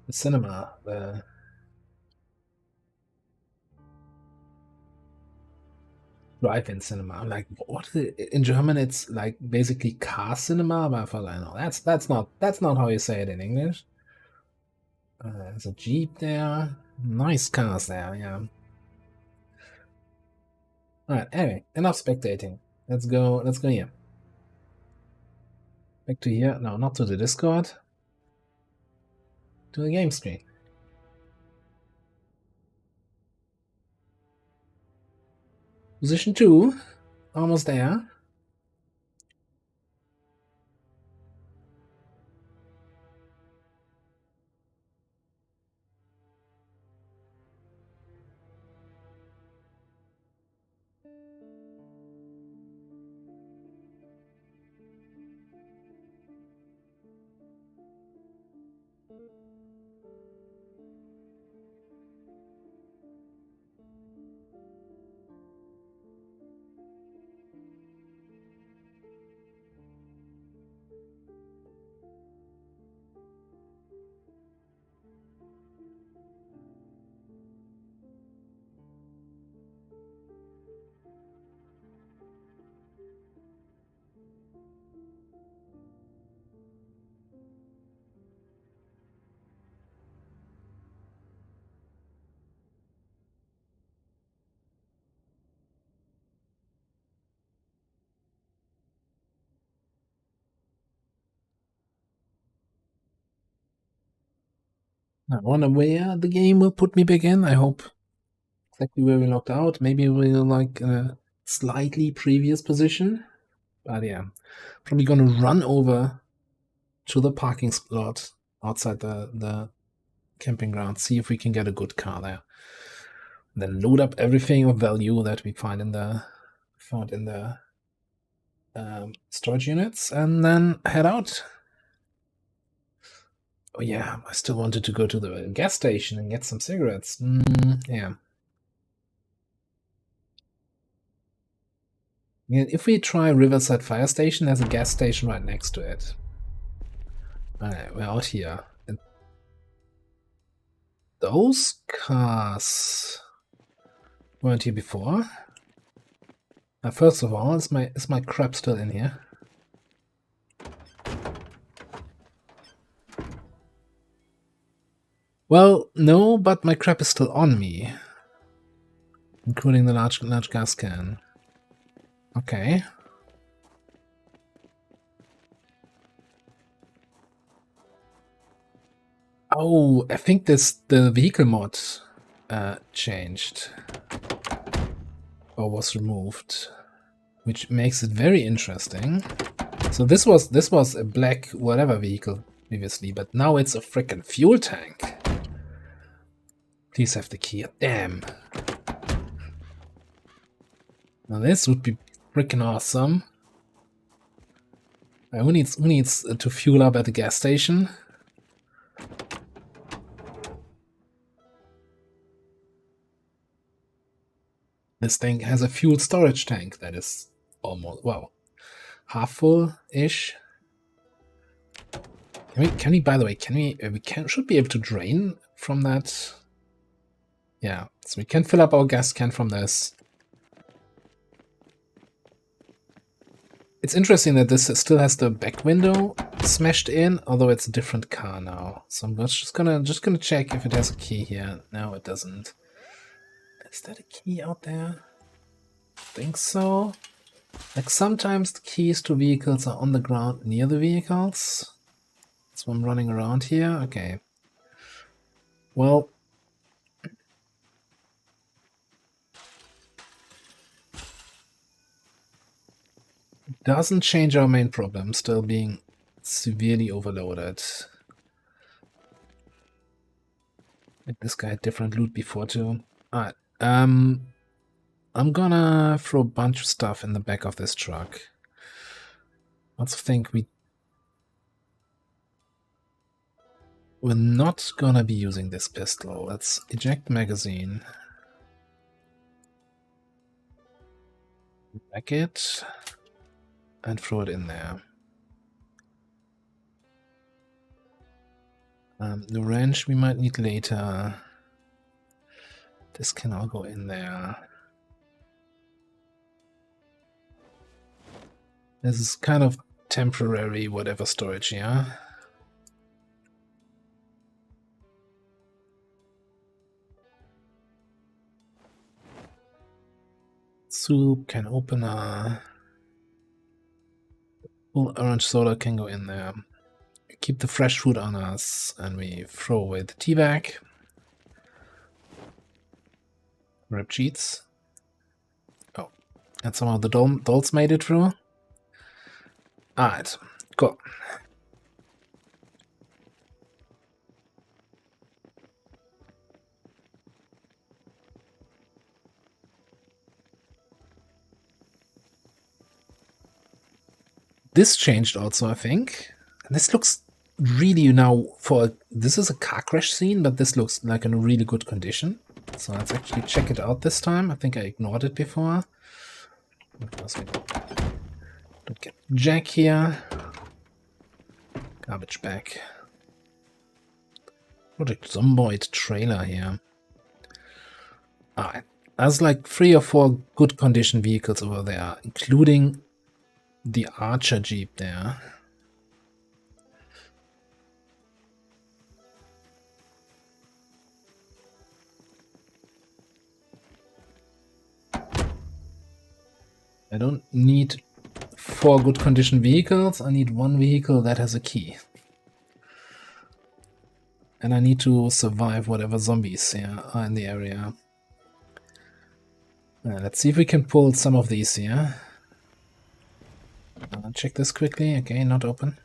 A: cinema, the drive-in cinema. I'm like, what is it? In German it's like basically car cinema, but I thought, I know that's not how you say it in English. There's a Jeep there. Nice cars there, yeah. Alright, anyway, enough spectating. Let's go here. Back to here. No, not to the Discord. To the game screen. Position 2. Almost there. I wonder where the game will put me back in. I hope exactly where we locked out. Maybe we're like in a slightly previous position. But yeah, probably gonna run over to the parking slot outside the camping ground, see if we can get a good car there. Then load up everything of value that we found in the storage units, and then head out. Oh yeah, I still wanted to go to the gas station and get some cigarettes. Yeah. If we try Riverside Fire Station, there's a gas station right next to it. Alright, we're out here. And those cars weren't here before. First of all, is my crap still in here? Well, no, but my crap is still on me, including the large gas can. Okay. Oh, I think the vehicle mod changed or was removed, which makes it very interesting. So this was a black whatever vehicle previously, but now it's a freaking fuel tank. Please have the key. Damn. Now this would be freaking awesome. Who needs to fuel up at the gas station? This thing has a fuel storage tank that is almost, well, half full-ish. Can we, by the way, should be able to drain from that. Yeah, so we can fill up our gas can from this. It's interesting that this still has the back window smashed in, although it's a different car now. So I'm just gonna check if it has a key here. No, it doesn't. Is that a key out there? Think so. Like sometimes the keys to vehicles are on the ground near the vehicles. So I'm running around here. Okay. Well, doesn't change our main problem, still being severely overloaded. Like this guy had different loot before too. Alright, I'm gonna throw a bunch of stuff in the back of this truck. I also think we're not gonna be using this pistol. Let's eject the magazine. Back it and throw it in there. The wrench we might need later. This can all go in there. This is kind of temporary whatever storage here. Soup, can opener. Full orange soda can go in there. Keep the fresh food on us, and we throw away the tea bag. Rip cheats. Oh, and somehow the dolls made it through. Alright, cool. This changed also, I think. And this looks really now this is a car crash scene, but this looks like in a really good condition. So let's actually check it out this time. I think I ignored it before. Because we don't get Jack here. Garbage bag. Porject Zomboid trailer here. Alright. There's like 3 or 4 good condition vehicles over there, including the Archer Jeep there. I don't need 4 good condition vehicles, I need 1 vehicle that has a key. And I need to survive whatever zombies here are in the area. Let's see if we can pull some of these here. Check this quickly. Okay, not open.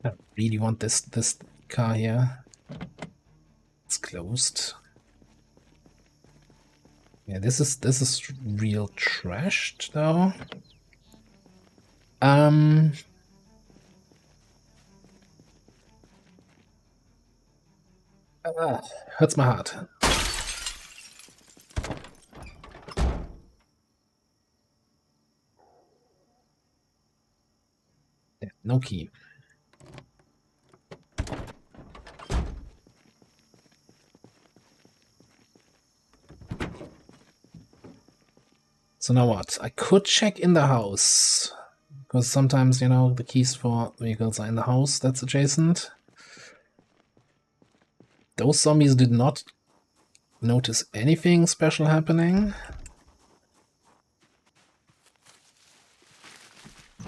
A: I really want this car here. It's closed. Yeah, this is real trashed though. Hurts my heart. Yeah, no key. So now what? I could check in the house. Because sometimes, you know, the keys for vehicles are in the house that's adjacent. Those zombies did not notice anything special happening.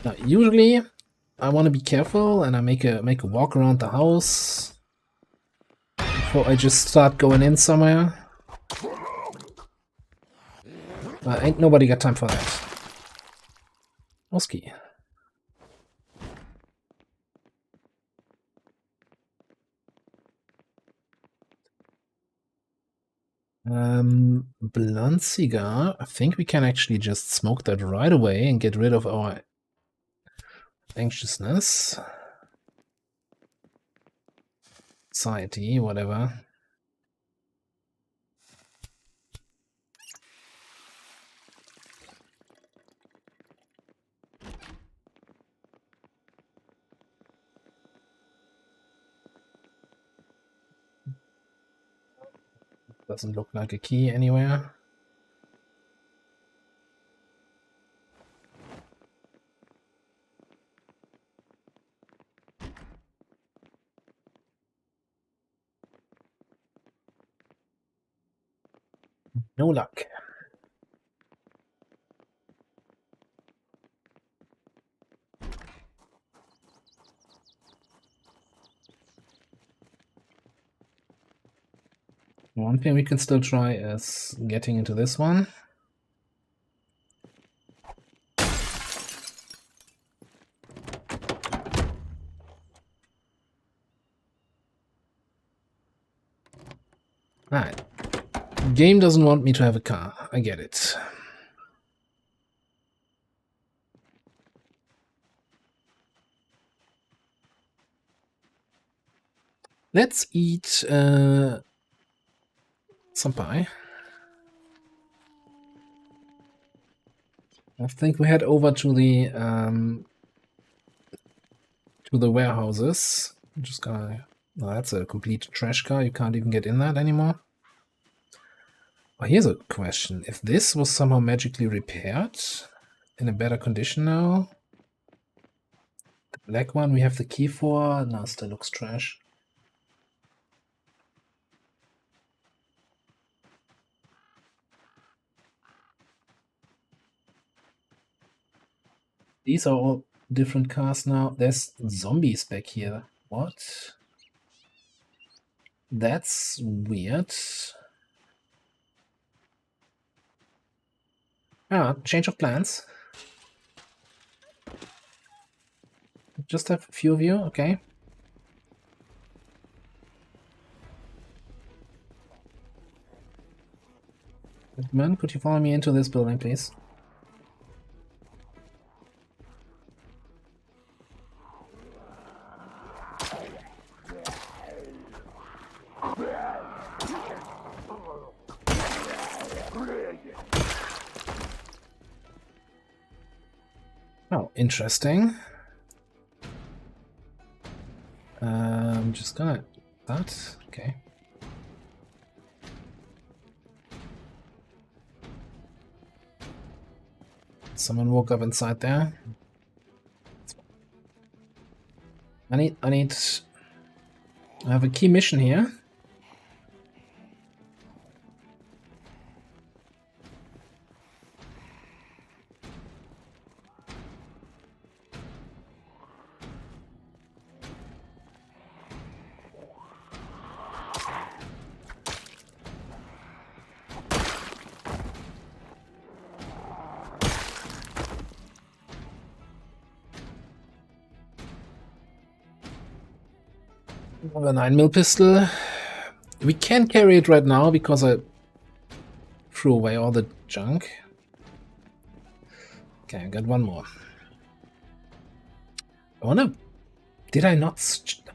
A: Now, usually, I want to be careful and I make a walk around the house before I just start going in somewhere. But ain't nobody got time for that. Oski. Blunt cigar. I think we can actually just smoke that right away and get rid of our anxiousness. society, whatever. Doesn't look like a key anywhere. No luck. One thing we can still try is getting into this one. Alright. Game doesn't want me to have a car. I get it. Let's eat some pie. I think we head over to the warehouses. I'm just gonna. Oh, that's a complete trash car. You can't even get in that anymore. Oh, here's a question. If this was somehow magically repaired in a better condition now. The black one we have the key for. No, still looks trash. These are all different cars now. There's zombies back here. What? That's weird. Ah, change of plans. Just have a few of you, okay. Man, could you follow me into this building, please? Oh, interesting. I'm just gonna that. Okay. Someone woke up inside there. I have a key mission here. A 9mm pistol. We can't carry it right now because I threw away all the junk. Okay, I got one more. I wonder, did I not?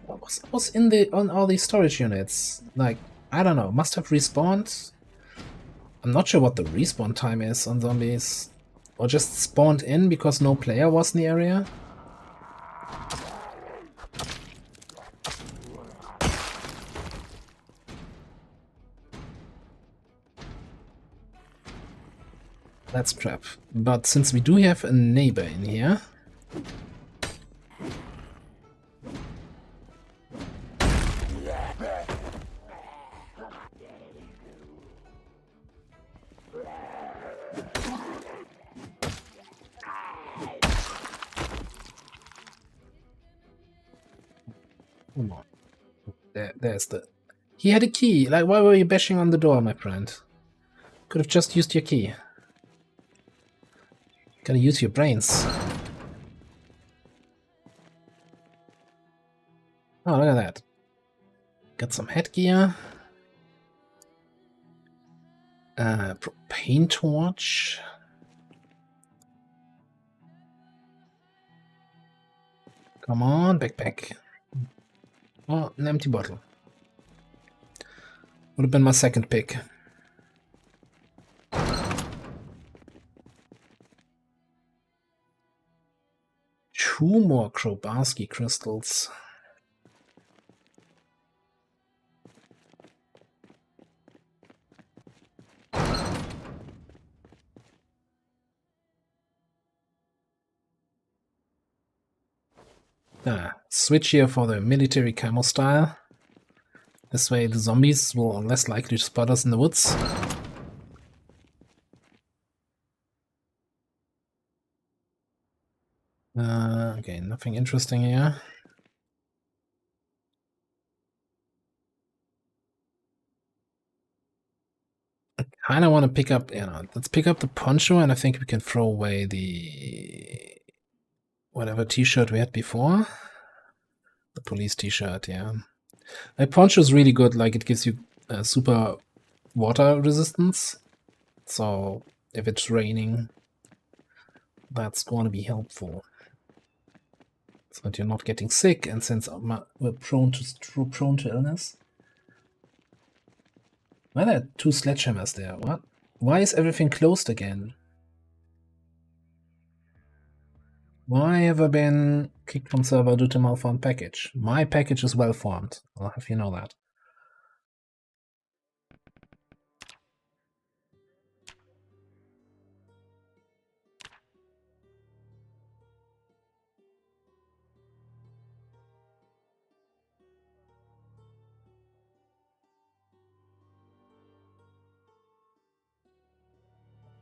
A: What was in on all these storage units? Like, I don't know. Must have respawned. I'm not sure what the respawn time is on zombies, or just spawned in because no player was in the area. That's crap. But since we do have a neighbor in here... Come on. There's the... He had a key! Like, why were you bashing on the door, my friend? Could have just used your key. Gotta use your brains. Oh, look at that. Got some headgear. Propane torch. Come on, backpack. Oh, an empty bottle. Would have been my second pick. Two more Krobarski crystals. Switch here for the military camo style. This way the zombies will are less likely to spot us in the woods. Okay, nothing interesting here. I kind of want to pick up, let's pick up the poncho, and I think we can throw away the whatever t-shirt we had before. The police t-shirt, yeah. The poncho is really good, like it gives you super water resistance. So if it's raining, that's going to be helpful. So that you're not getting sick, and since we're prone to illness. Why are there two sledgehammers there? What? Why is everything closed again? Why have I been kicked from server due to malformed package? My package is well formed. I'll have you know that.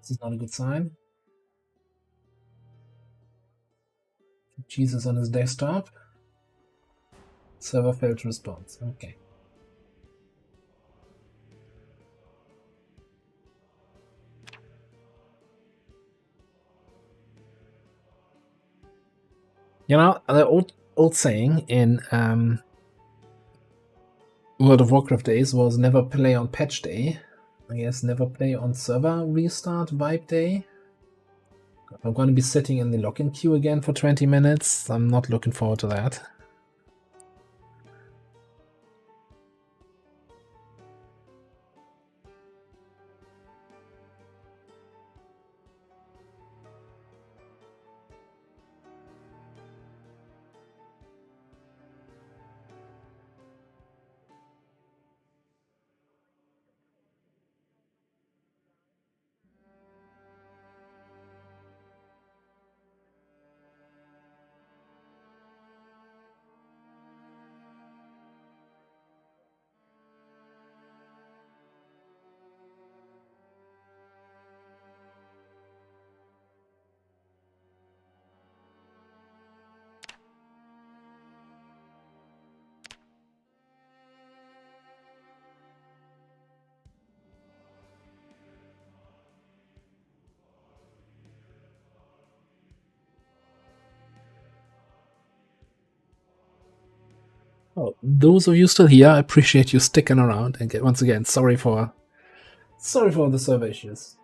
A: This is not a good sign. Jesus on his desktop. Server failed to respond. Okay. You know, the old saying in World of Warcraft days was never play on patch day. I guess never play on server restart vibe day. I'm going to be sitting in the login queue again for 20 minutes. I'm not looking forward to that. Oh, those of you still here, I appreciate you sticking around. And once again, sorry for the server issues.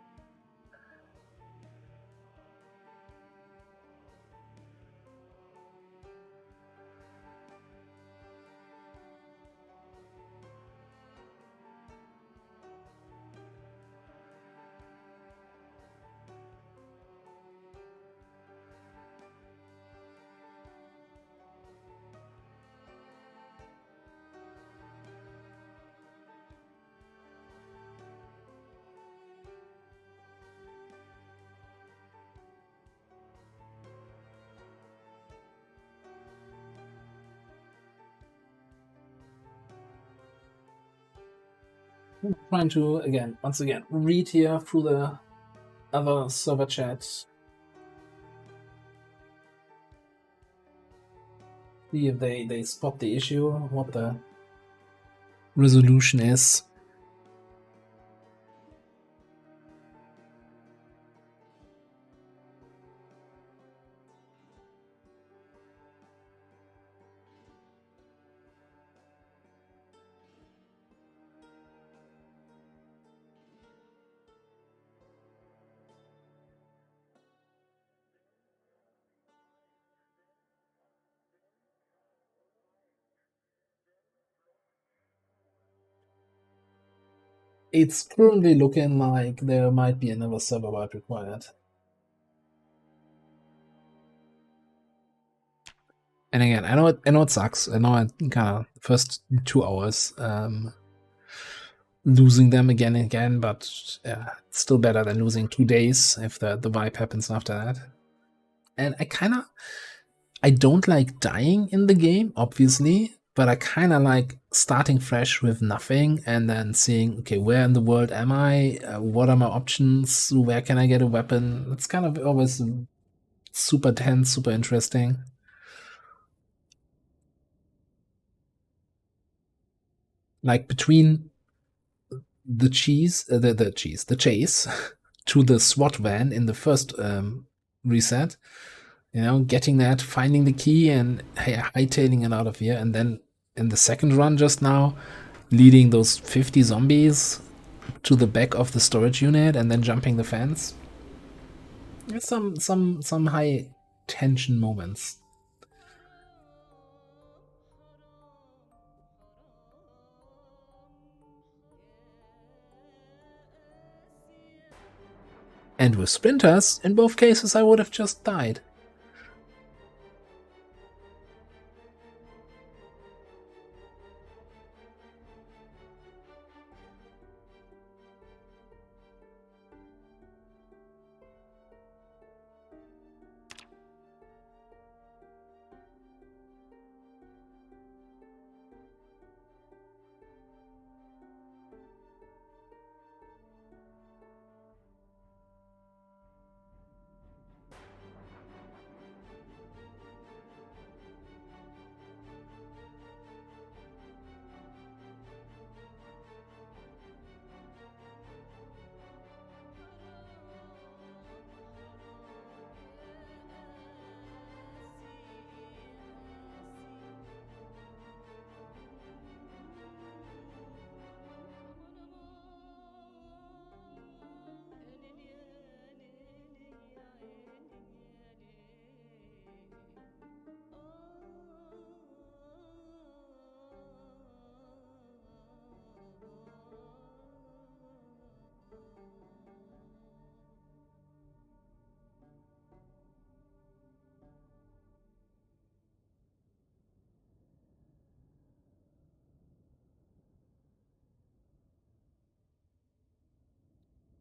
A: I'm trying to once again read here through the other server chats. See if they spot the issue, what the resolution is. It's currently looking like there might be another server wipe required. And again, I know it sucks. I know it kind of first 2 hours losing them again and again, but it's still better than losing 2 days if the wipe happens after that. And I don't like dying in the game, obviously, but I kind of like starting fresh with nothing and then seeing, okay, where in the world am I? What are my options? Where can I get a weapon? It's kind of always super tense, super interesting. Like between the chase to the SWAT van in the first reset, getting that, finding the key and hightailing it out of here, and then in the second run just now, leading those 50 zombies to the back of the storage unit and then jumping the fence. There's some high tension moments. And with sprinters, in both cases I would have just died.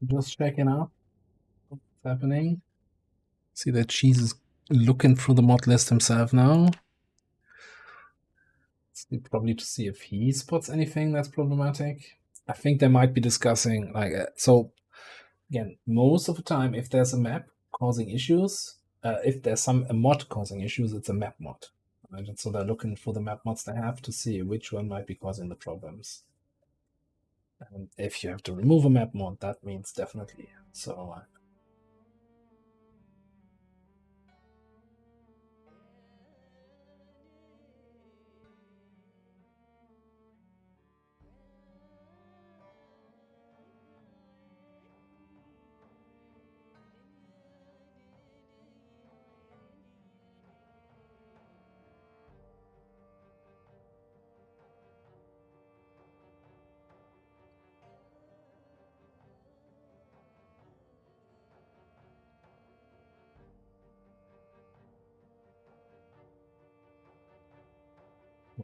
A: Just checking out what's happening. See that Cheese is looking through the mod list himself now. Probably to see if he spots anything that's problematic. I think they might be discussing so again, most of the time if there's a map causing issues, if there's a mod causing issues, it's a map mod. Right? And so they're looking for the map mods they have to see which one might be causing the problems. And if you have to remove a map mod, that means definitely. So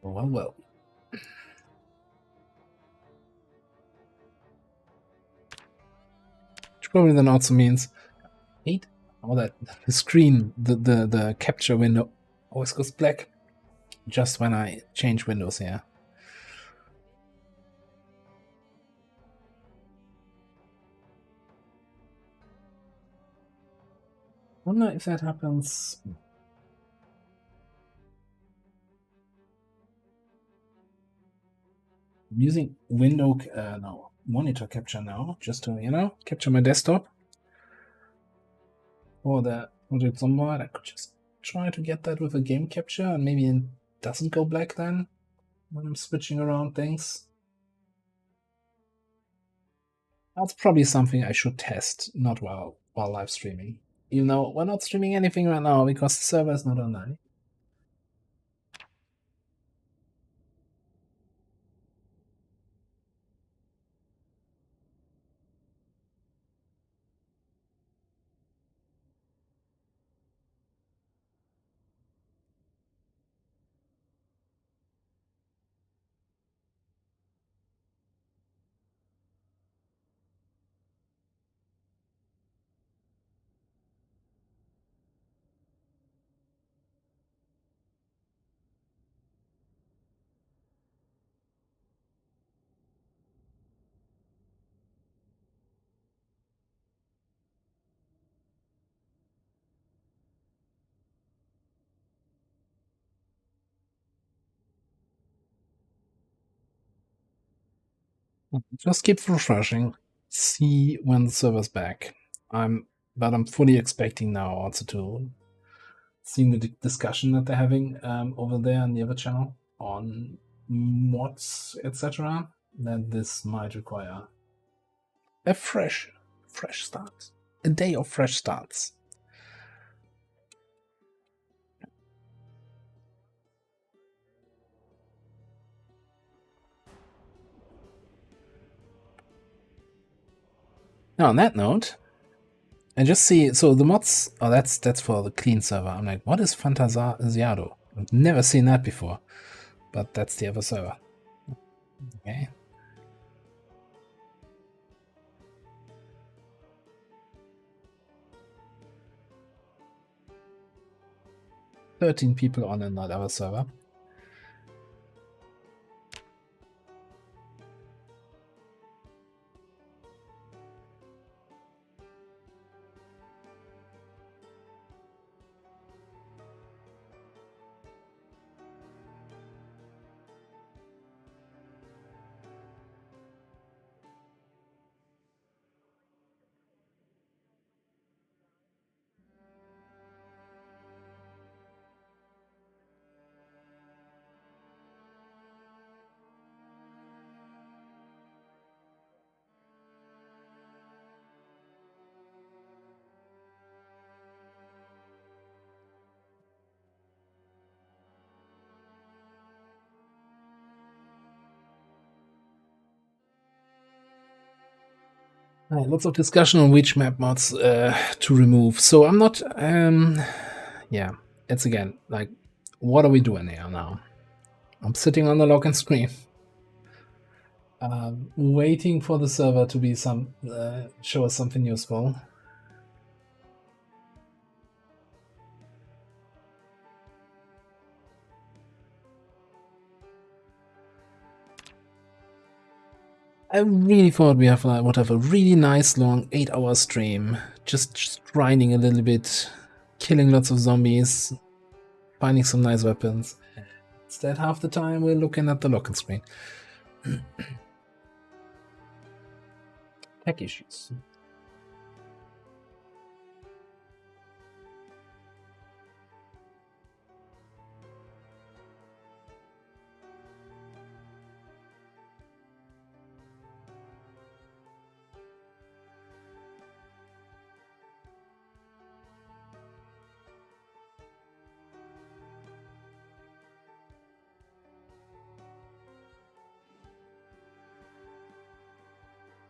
A: well. Which probably then also means hate how that the screen, the capture window always goes black just when I change windows here. I wonder if that happens. I'm using monitor capture now, just to capture my desktop. Or the Porject Zomboid. I could just try to get that with a game capture, and maybe it doesn't go black then when I'm switching around things. That's probably something I should test, not while live streaming. Even though we're not streaming anything right now because the server is not online. Just keep refreshing. See when the server's back. But I'm fully expecting now also to see the discussion that they're having over there on the other channel on mods, etc. That this might require a fresh start, a day of fresh starts. Now, on that note, I just see, so the mods, oh, that's for the clean server. I'm like, what is Fantasiado? I've never seen that before, but that's the other server. Okay. "13 people on another server." Lots of discussion on which map mods to remove. So I'm not, yeah, it's again, like, what are we doing here now? I'm sitting on the lock and screen, waiting for the server to be show us something useful. I really thought would have a really nice long 8-hour stream, just grinding a little bit, killing lots of zombies, finding some nice weapons. Instead, half the time we're looking at the lock screen. Tech issues.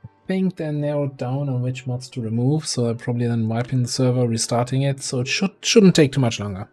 A: I think they narrowed down on which mods to remove, so they're probably then wiping the server, restarting it, so it shouldn't take too much longer.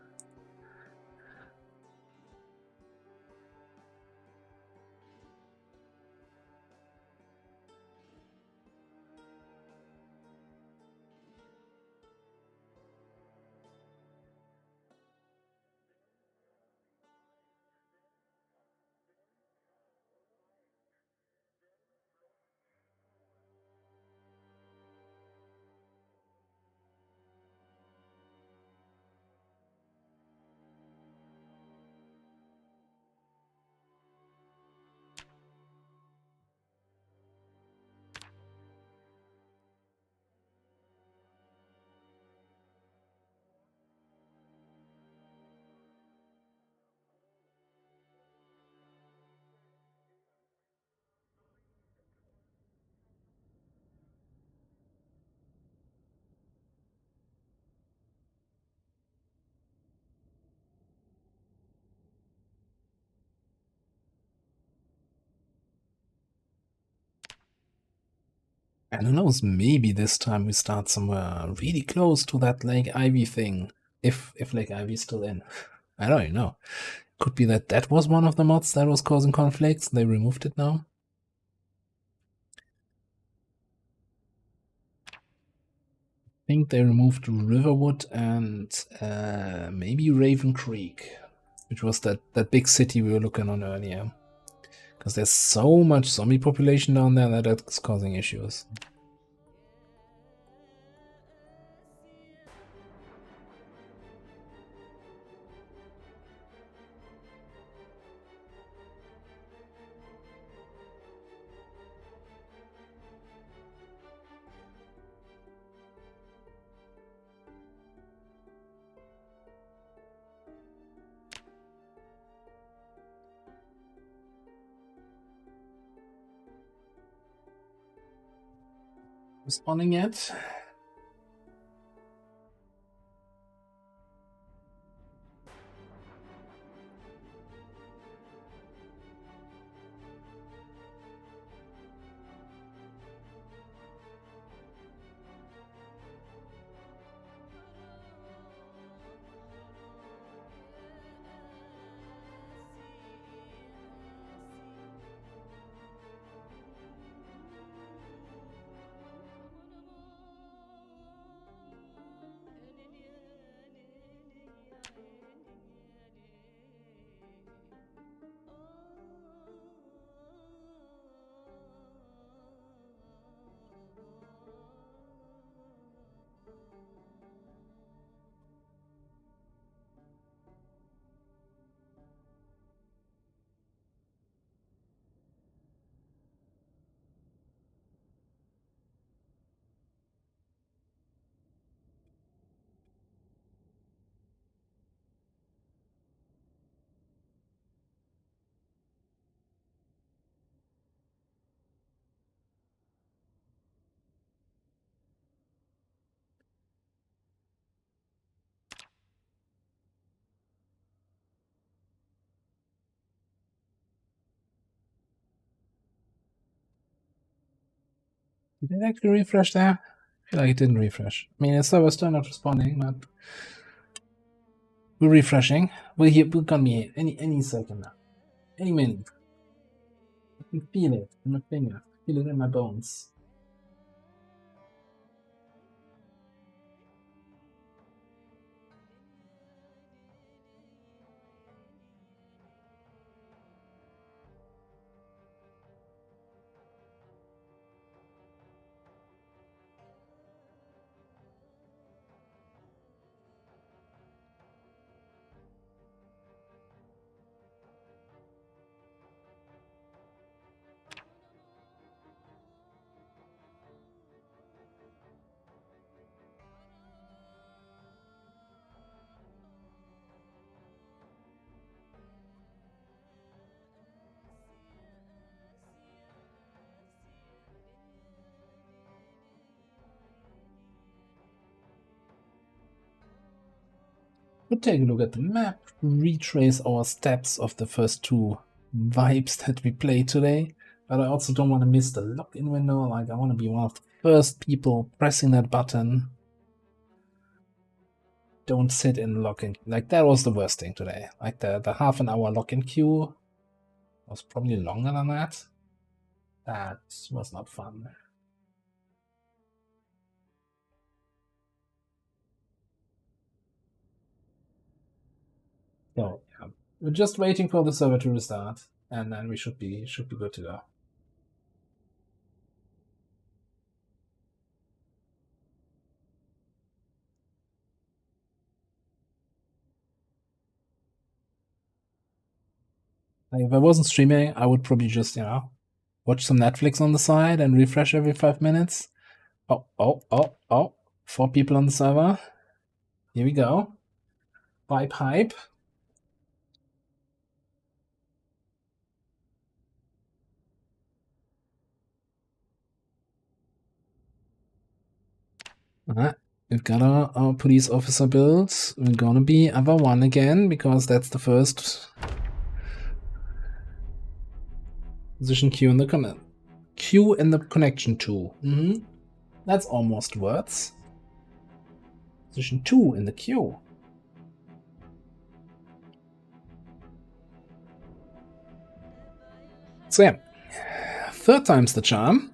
A: And who knows, maybe this time we start somewhere really close to that Lake Ivy thing. If Lake Ivy's still in. I don't even know. Could be that was one of the mods that was causing conflicts. They removed it now. I think they removed Riverwood and maybe Raven Creek, which was that big city we were looking on earlier. Because there's so much zombie population down there that that's causing issues. Responding yet? Did it actually refresh there? I feel like it didn't refresh. I mean, the server's still not responding, but we're refreshing. We're gonna be here any second now. Any minute. I can feel it in my finger. Feel it in my bones. We'll take a look at the map, retrace our steps of the first two vibes that we played today. But I also don't want to miss the login window. Like, I want to be one of the first people pressing that button. Don't sit in login. Like, that was the worst thing today. Like, the half an hour login queue was probably longer than that. That was not fun. So, yeah. We're just waiting for the server to restart, and then we should be good to go. Like, if I wasn't streaming, I would probably just, watch some Netflix on the side and refresh every 5 minutes. Oh. 4 people on the server. Here we go. Hype. We've got our police officer build. We're gonna be other one again, because that's the first position Q in the connection 2. That's almost words. Position 2 in the queue. So yeah, third time's the charm.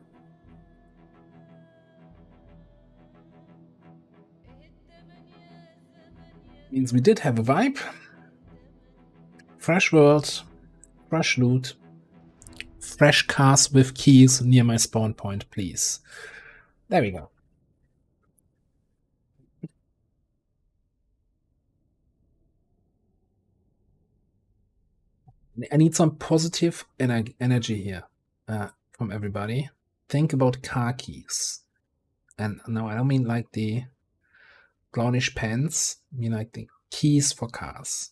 A: Means we did have a vibe. Fresh world, fresh loot, fresh cars with keys near my spawn point, please. There we go. I need some positive energy here from everybody. Think about car keys. And no, I don't mean like the clownish pens. I mean like the keys for cars.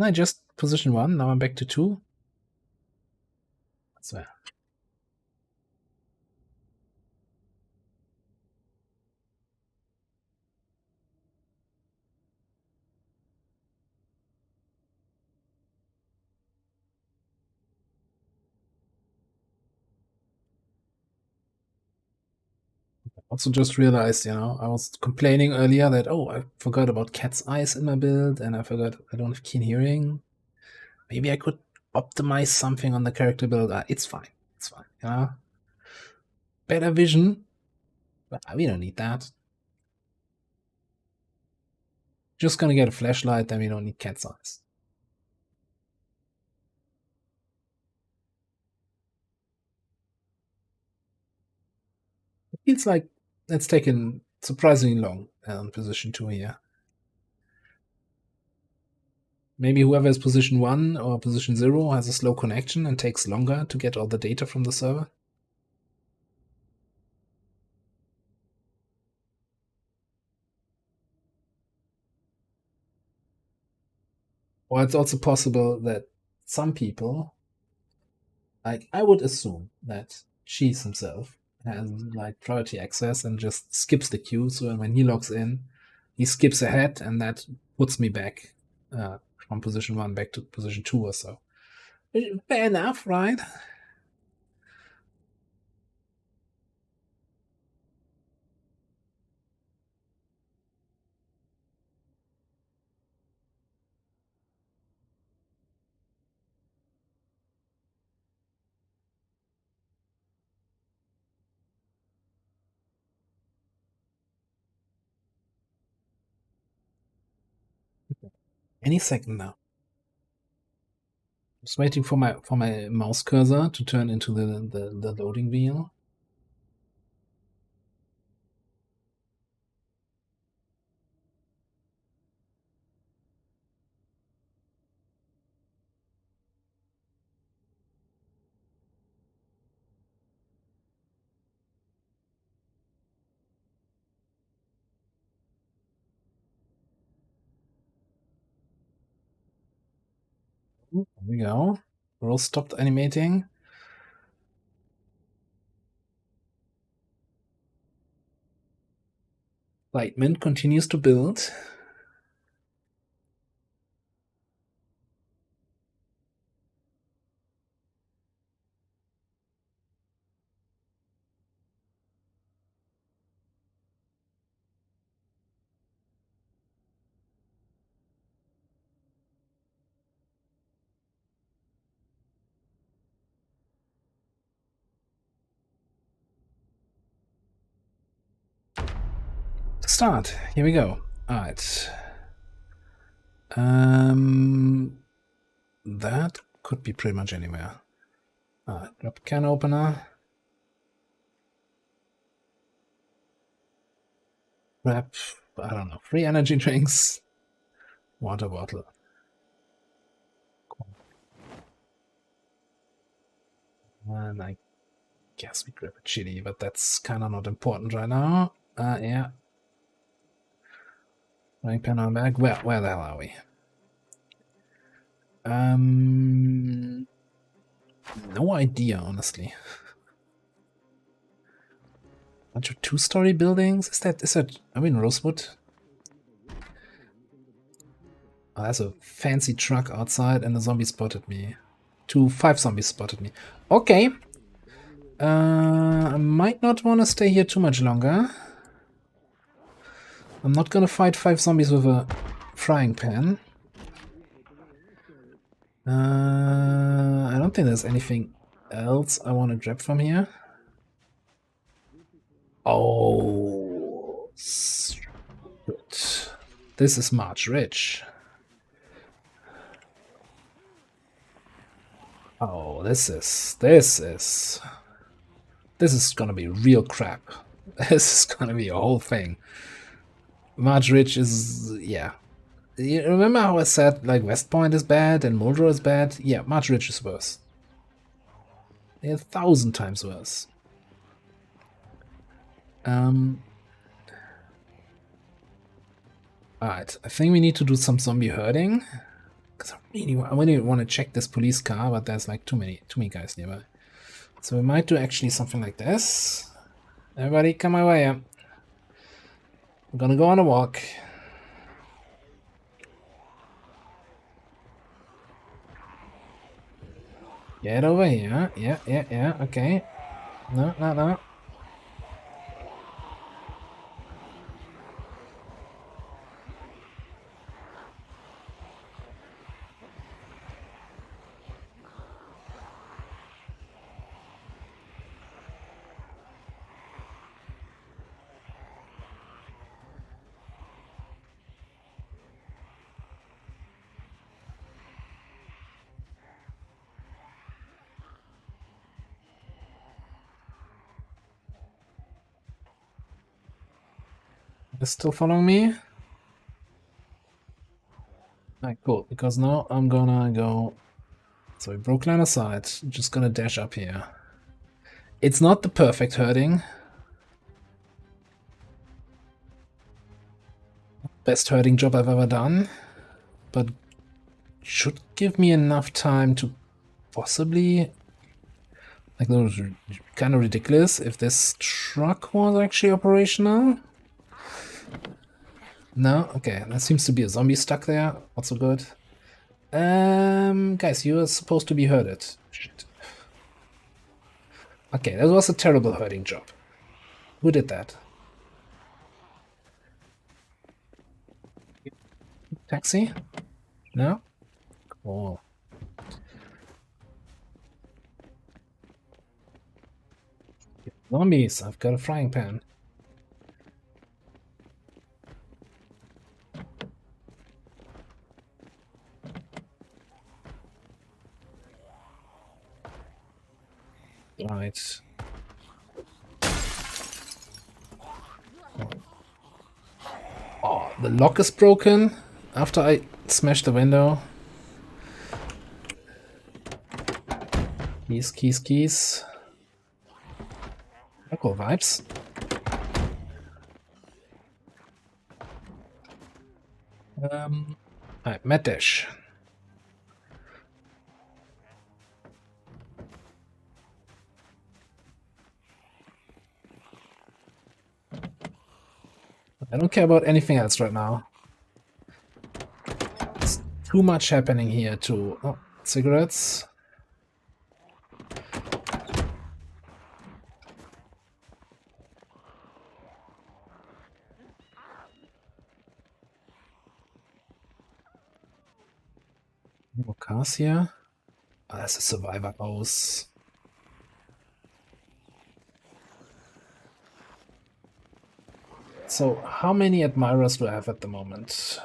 A: I just position 1, now I'm back to 2. That's fair. Also just realized, you know, I was complaining earlier that, oh, I forgot about Cat's Eyes in my build, and I forgot I don't have Keen Hearing. Maybe I could optimize something on the character build. It's fine. It's fine, you know? Better vision, but we don't need that. Just gonna get a flashlight, then we don't need Cat's Eyes. It feels like it's taken surprisingly long on position 2 here. Maybe whoever is position 1 or position 0 has a slow connection and takes longer to get all the data from the server. Or it's also possible that some people, like I would assume that Cheese himself has like priority access and just skips the queue. So when he logs in, he skips ahead, and that puts me back from position 1 back to position 2 or so. Fair enough, right? Any second now. Just waiting for my mouse cursor to turn into the loading wheel. There we go. Roll stopped animating. Lightment continues to build. Start. Here we go. Alright. That could be pretty much anywhere. Alright, grab can opener. Grab, I don't know, 3 energy drinks. Water bottle. And I guess we grab a chili, but that's kind of not important right now. Yeah. Frying pan on bag. Where the hell are we? No idea, honestly. Bunch of 2-story buildings? Is that I mean Rosewood? Oh, there's a fancy truck outside and a zombie spotted me. 5 zombies spotted me. Okay. I might not want to stay here too much longer. I'm not gonna fight 5 zombies with a frying pan. I don't think there's anything else I want to grab from here. Oh, good. This is March Rich. Oh, this is gonna be real crap. This is gonna be a whole thing. March Ridge is, yeah. You remember how I said like West Point is bad and Muldrow is bad? Yeah, March Ridge is worse. They're 1,000 times worse. Alright, I think we need to do some zombie herding. Because I really want to check this police car, but there's like too many guys nearby. So we might do actually something like this. Everybody, come my way. I'm gonna go on a walk. Get over here. Yeah. Okay. No. You're still following me? Alright, cool. Because now I'm gonna go. So we broke line of sight. Just gonna dash up here. It's not the perfect herding. Best herding job I've ever done. But should give me enough time to possibly. Like, that was kind of ridiculous if this truck was actually operational. No? Okay, there seems to be a zombie stuck there. Not so good. Guys, you are supposed to be herded. Shit. Okay, that was a terrible herding job. Who did that? Taxi? No? Cool. Zombies, I've got a frying pan. Right. Oh, the lock is broken after I smashed the window. Keys. Cool vibes. Alright, Mad Dash. I don't care about anything else right now. There's too much happening here to... Oh, cigarettes. More cars here. Oh, that's a survivor house. So, how many admirers do I have at the moment?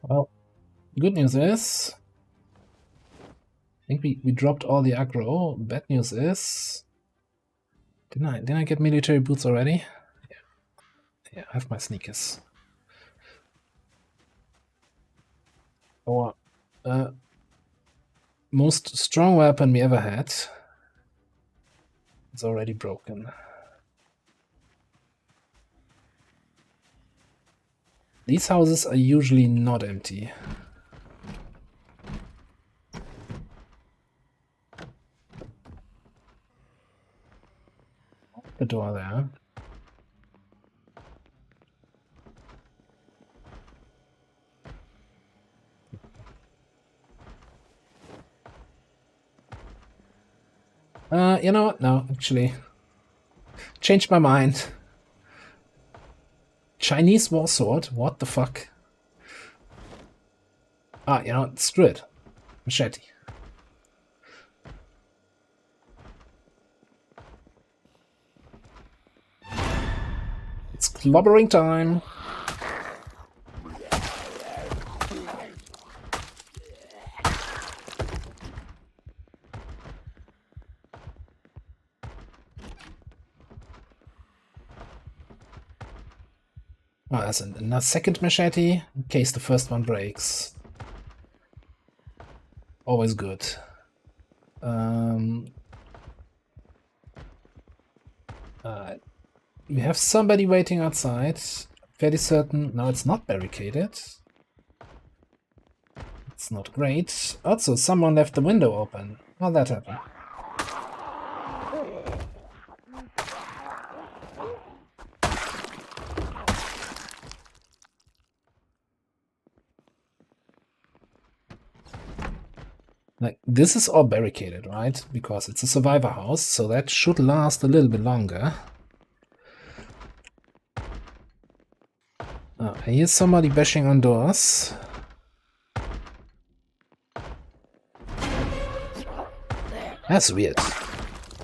A: Well, good news is... I think we dropped all the aggro. Bad news is... Didn't I get military boots already? Yeah, I have my sneakers. Our most strong weapon we ever had is already broken. These houses are usually not empty. The door there. You know what? No, actually. Changed my mind. Chinese war sword? What the fuck? Ah, you know what? Screw it. Machete. It's clobbering time. Oh, there's a second machete in case the first one breaks. Always good. We have somebody waiting outside. Fairly certain. No, it's not barricaded. It's not great. Also, someone left the window open. How'd that happen? Like, this is all barricaded, right? Because it's a survivor house, so that should last a little bit longer. Oh, I hear somebody bashing on doors. That's weird.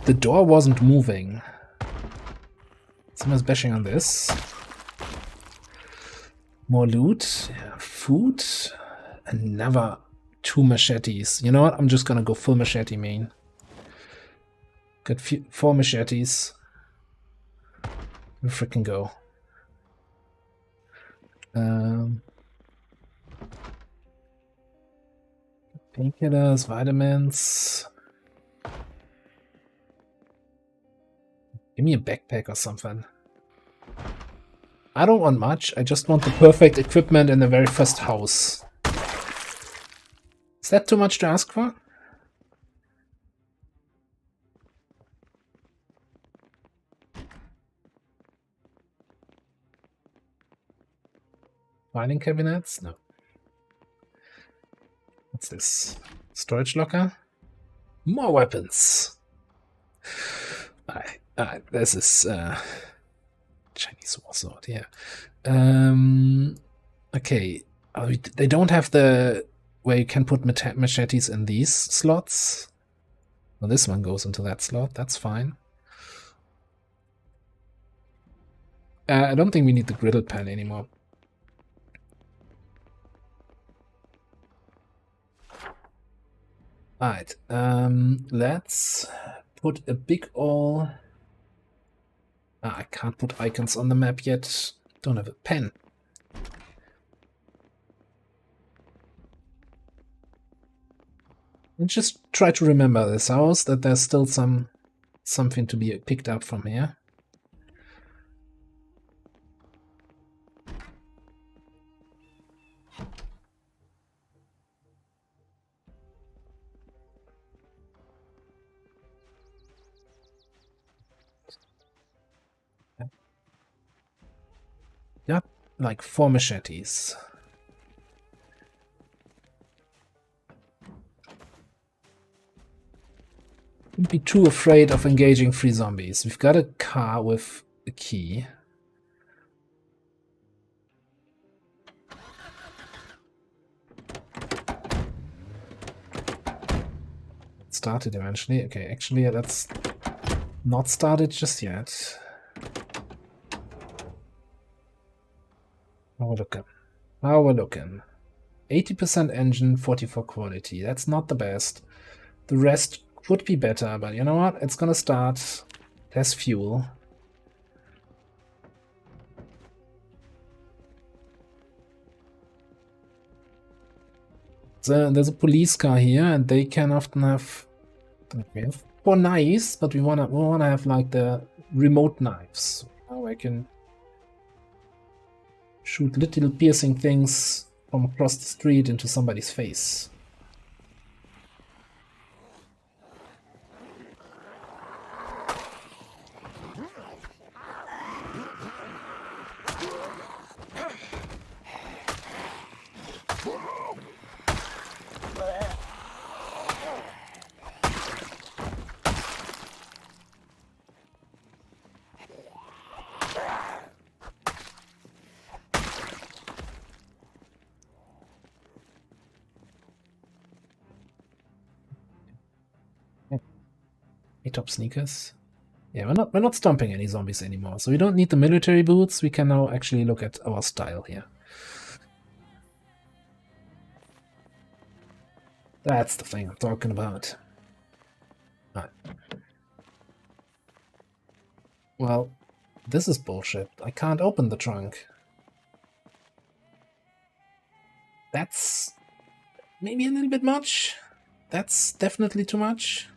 A: The door wasn't moving. Someone's bashing on this. More loot. Yeah, food. Another 2 machetes. You know what? I'm just gonna go full machete main. Got 4 machetes. We freaking go. Painkillers, vitamins. Give me a backpack or something. I don't want much. I just want the perfect equipment in the very first house. Is that too much to ask for? Filing cabinets? No. What's this? Storage locker? More weapons! This is Chinese war sword, yeah. Okay. They don't have the where you can put machetes in these slots. Well, this one goes into that slot. That's fine. I don't think we need the griddle pan anymore. Alright, let's put a big ol'... I can't put icons on the map yet. Don't have a pen. And just try to remember this house, that there's still something to be picked up from here. Got like 4 machetes. Don't be too afraid of engaging 3 zombies. We've got a car with a key. It started eventually. Okay, actually, let's not start it just yet. How we're looking. How we're looking. 80% engine, 44 quality. That's not the best. The rest could be better, but you know what? It's gonna start. There's fuel. There's a police car here, and they can often have. We have 4 knives, but we wanna have like the remote knives. Now I can shoot little piercing things from across the street into somebody's face. Top sneakers. Yeah, we're not stomping any zombies anymore, so we don't need the military boots. We can now actually look at our style here. That's the thing I'm talking about. Right. Well, this is bullshit. I can't open the trunk. That's maybe a little bit much. That's definitely too much.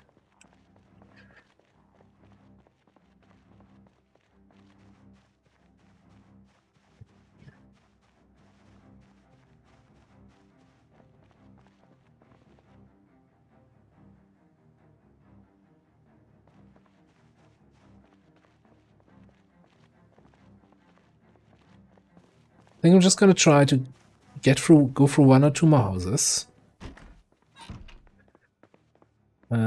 A: I think I'm just gonna try to go through one or two more houses.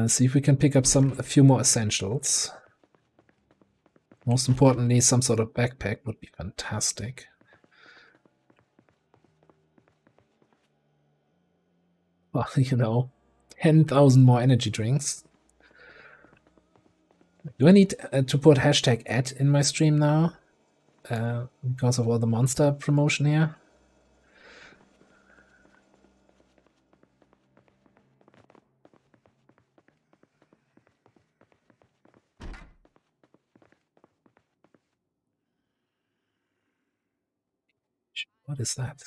A: See if we can pick up a few more essentials. Most importantly, some sort of backpack would be fantastic. Well, you know, 10,000 more energy drinks. Do I need to put hashtag @ in my stream now? Because of all the monster promotion here? What is that?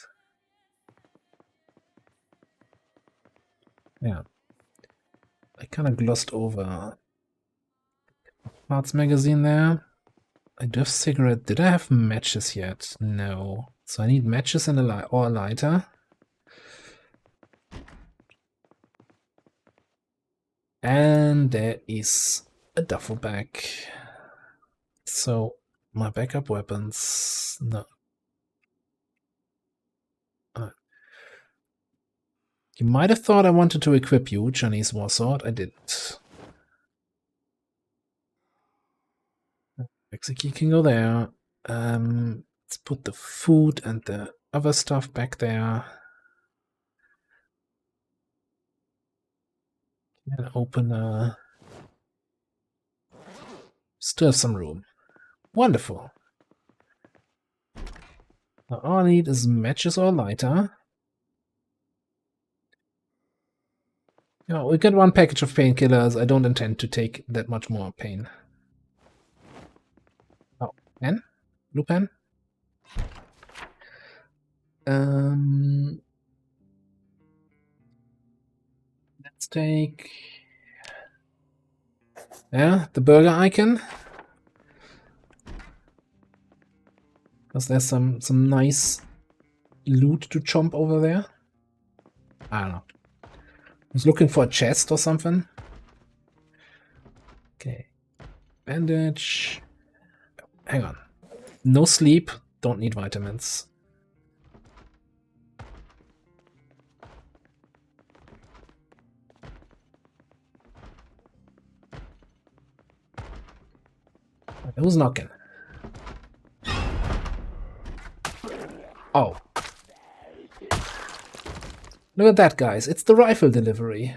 A: Yeah. I kind of glossed over parts magazine there. I do have cigarette. Did I have matches yet? No. So I need matches and or a lighter. And there is a duffel bag. So my backup weapons. No. You might have thought I wanted to equip you, Chinese War Sword. I didn't. Exeki can go there. Let's put the food and the other stuff back there. And open a... Still have some room. Wonderful. Now all I need is matches or lighter. Yeah, we get one package of painkillers. I don't intend to take that much more pain. Oh, pen? Blue pen? Let's take... Yeah, the burger icon. Because there's some nice loot to chomp over there. I don't know. I was looking for a chest or something. Okay. Bandage. Hang on. No sleep. Don't need vitamins. Who's knocking? Oh. Look at that, guys. It's the rifle delivery.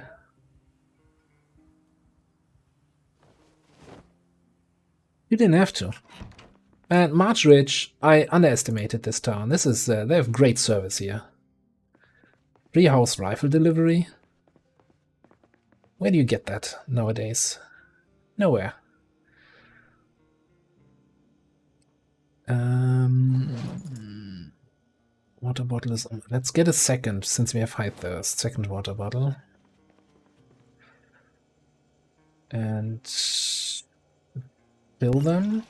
A: You didn't have to. And March Ridge, I underestimated this town. This is they have great service here. Free house rifle delivery. Where do you get that nowadays? Nowhere. Water bottle is on. Let's get a second, since we have high thirst. Second water bottle. And fill them.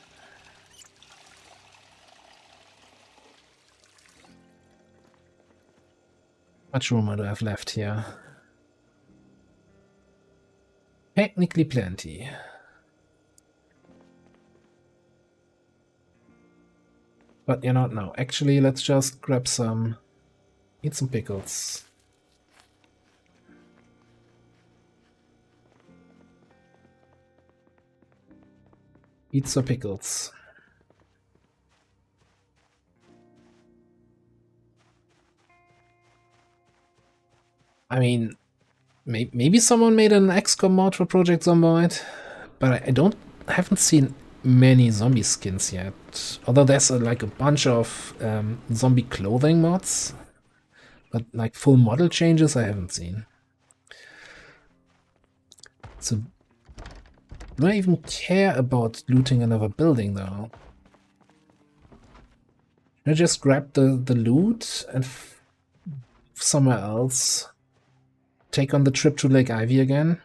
A: How much room do I have left here? Technically plenty. But you know, no. Actually, let's just grab some... Eat some pickles. Eat some pickles. I mean, maybe someone made an XCOM mod for Project Zomboid, but I don't haven't seen many zombie skins yet. Although there's like a bunch of zombie clothing mods. But like full model changes I haven't seen. So do I even care about looting another building though? Should I just grab the loot and somewhere else take on the trip to Lake Ivy again?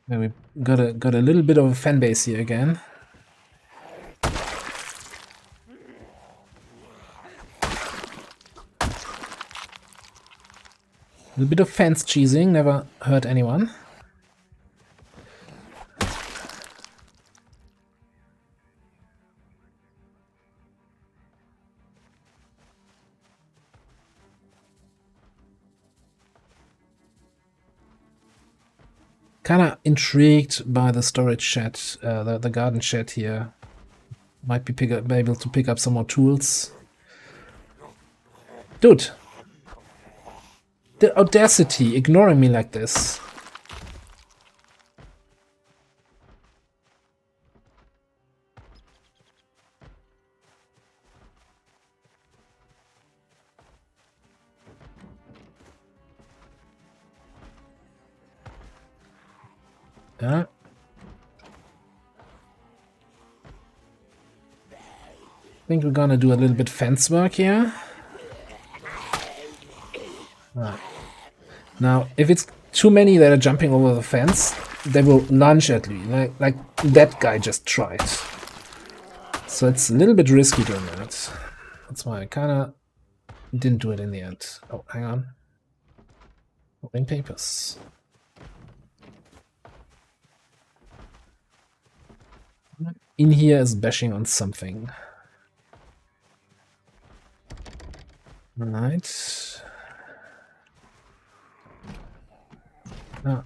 A: Yeah, we got a little bit of a fan base here again. A little bit of fence cheesing, never hurt anyone. Kinda intrigued by the storage shed, the garden shed here. Might be able to pick up some more tools. Dude! The audacity, ignoring me like this. Yeah. I think we're gonna do a little bit fence work here. Right. Now, if it's too many that are jumping over the fence, they will lunge at me, like that guy just tried. So it's a little bit risky doing that. That's why I kinda didn't do it in the end. Oh, hang on. Holding papers. In here is bashing on something. Right. Ah,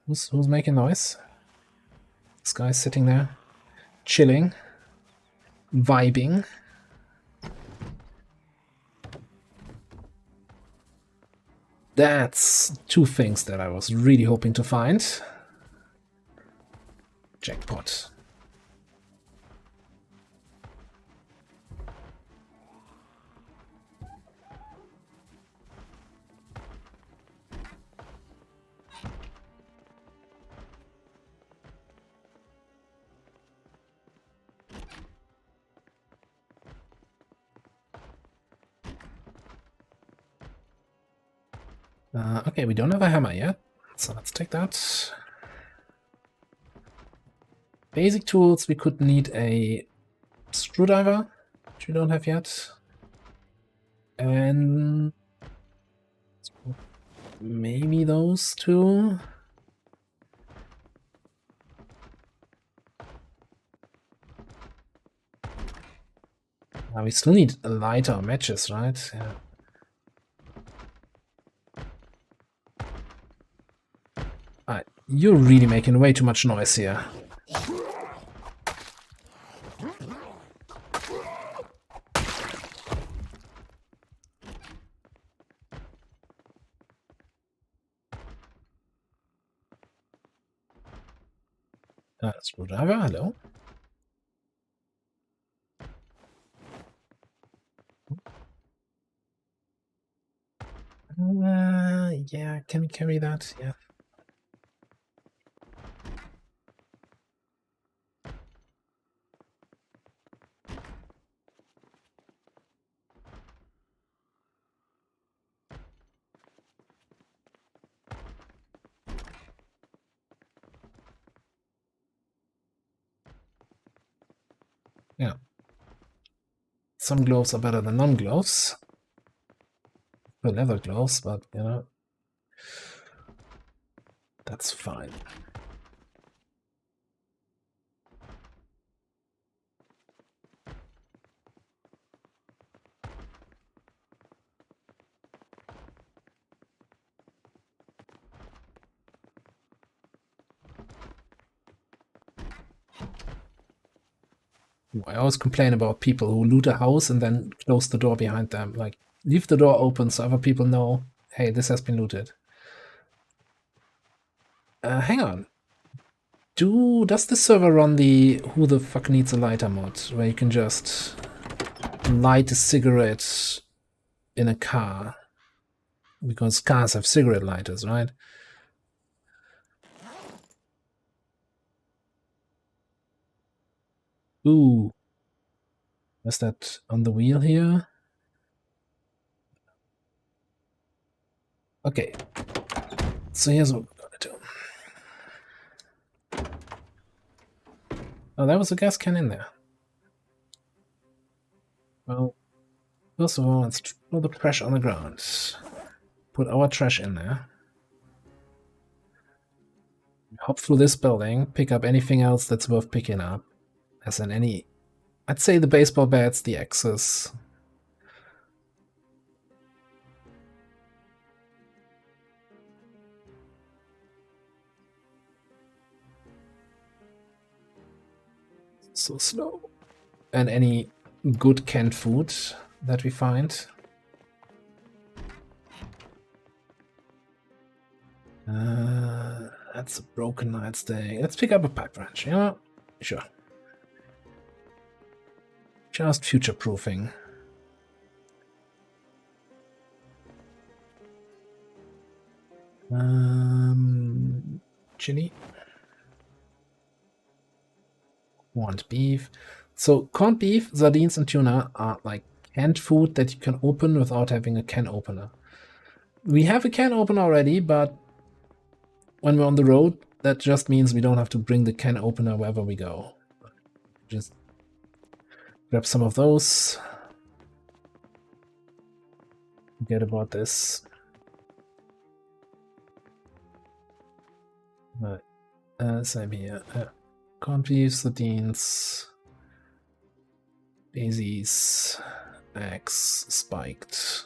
A: who's making noise? This guy's sitting there, chilling, vibing. That's two things that I was really hoping to find. Jackpot. Okay, we don't have a hammer yet, so let's take that. Basic tools, we could need a screwdriver, which we don't have yet. And maybe those two. We still need a lighter or matches, right? Yeah. Alright, you're really making way too much noise here. Screwdriver, hello. Yeah, can we carry that? Yeah. Yeah. Some gloves are better than non-gloves. The leather gloves, but you know, that's fine. I always complain about people who loot a house and then close the door behind them. Like, Leave the door open so other people know, hey, this has been looted. Hang on. Does the server run the who the fuck needs a lighter mod, where you can just light a cigarette in a car? Because cars have cigarette lighters, right? Ooh. Is that on the wheel here? Okay. So here's what we're gonna do. Oh, there was a gas can in there. Well, first of all, let's throw the trash on the ground. Put our trash in there. Hop through this building, pick up anything else that's worth picking up. As in any... I'd say the baseball bats, the axes. So slow. And any good canned food that we find. That's a broken nightstick. Let's pick up a pipe wrench, yeah? Sure. Just future-proofing. Chili. Corned beef. So corned beef, sardines, and tuna are like canned food that you can open without having a can opener. We have a can opener already, but when we're on the road, that just means we don't have to bring the can opener wherever we go. Just grab some of those. Forget about this. Same here. Corned beef, sardines, daisies, eggs, spiked.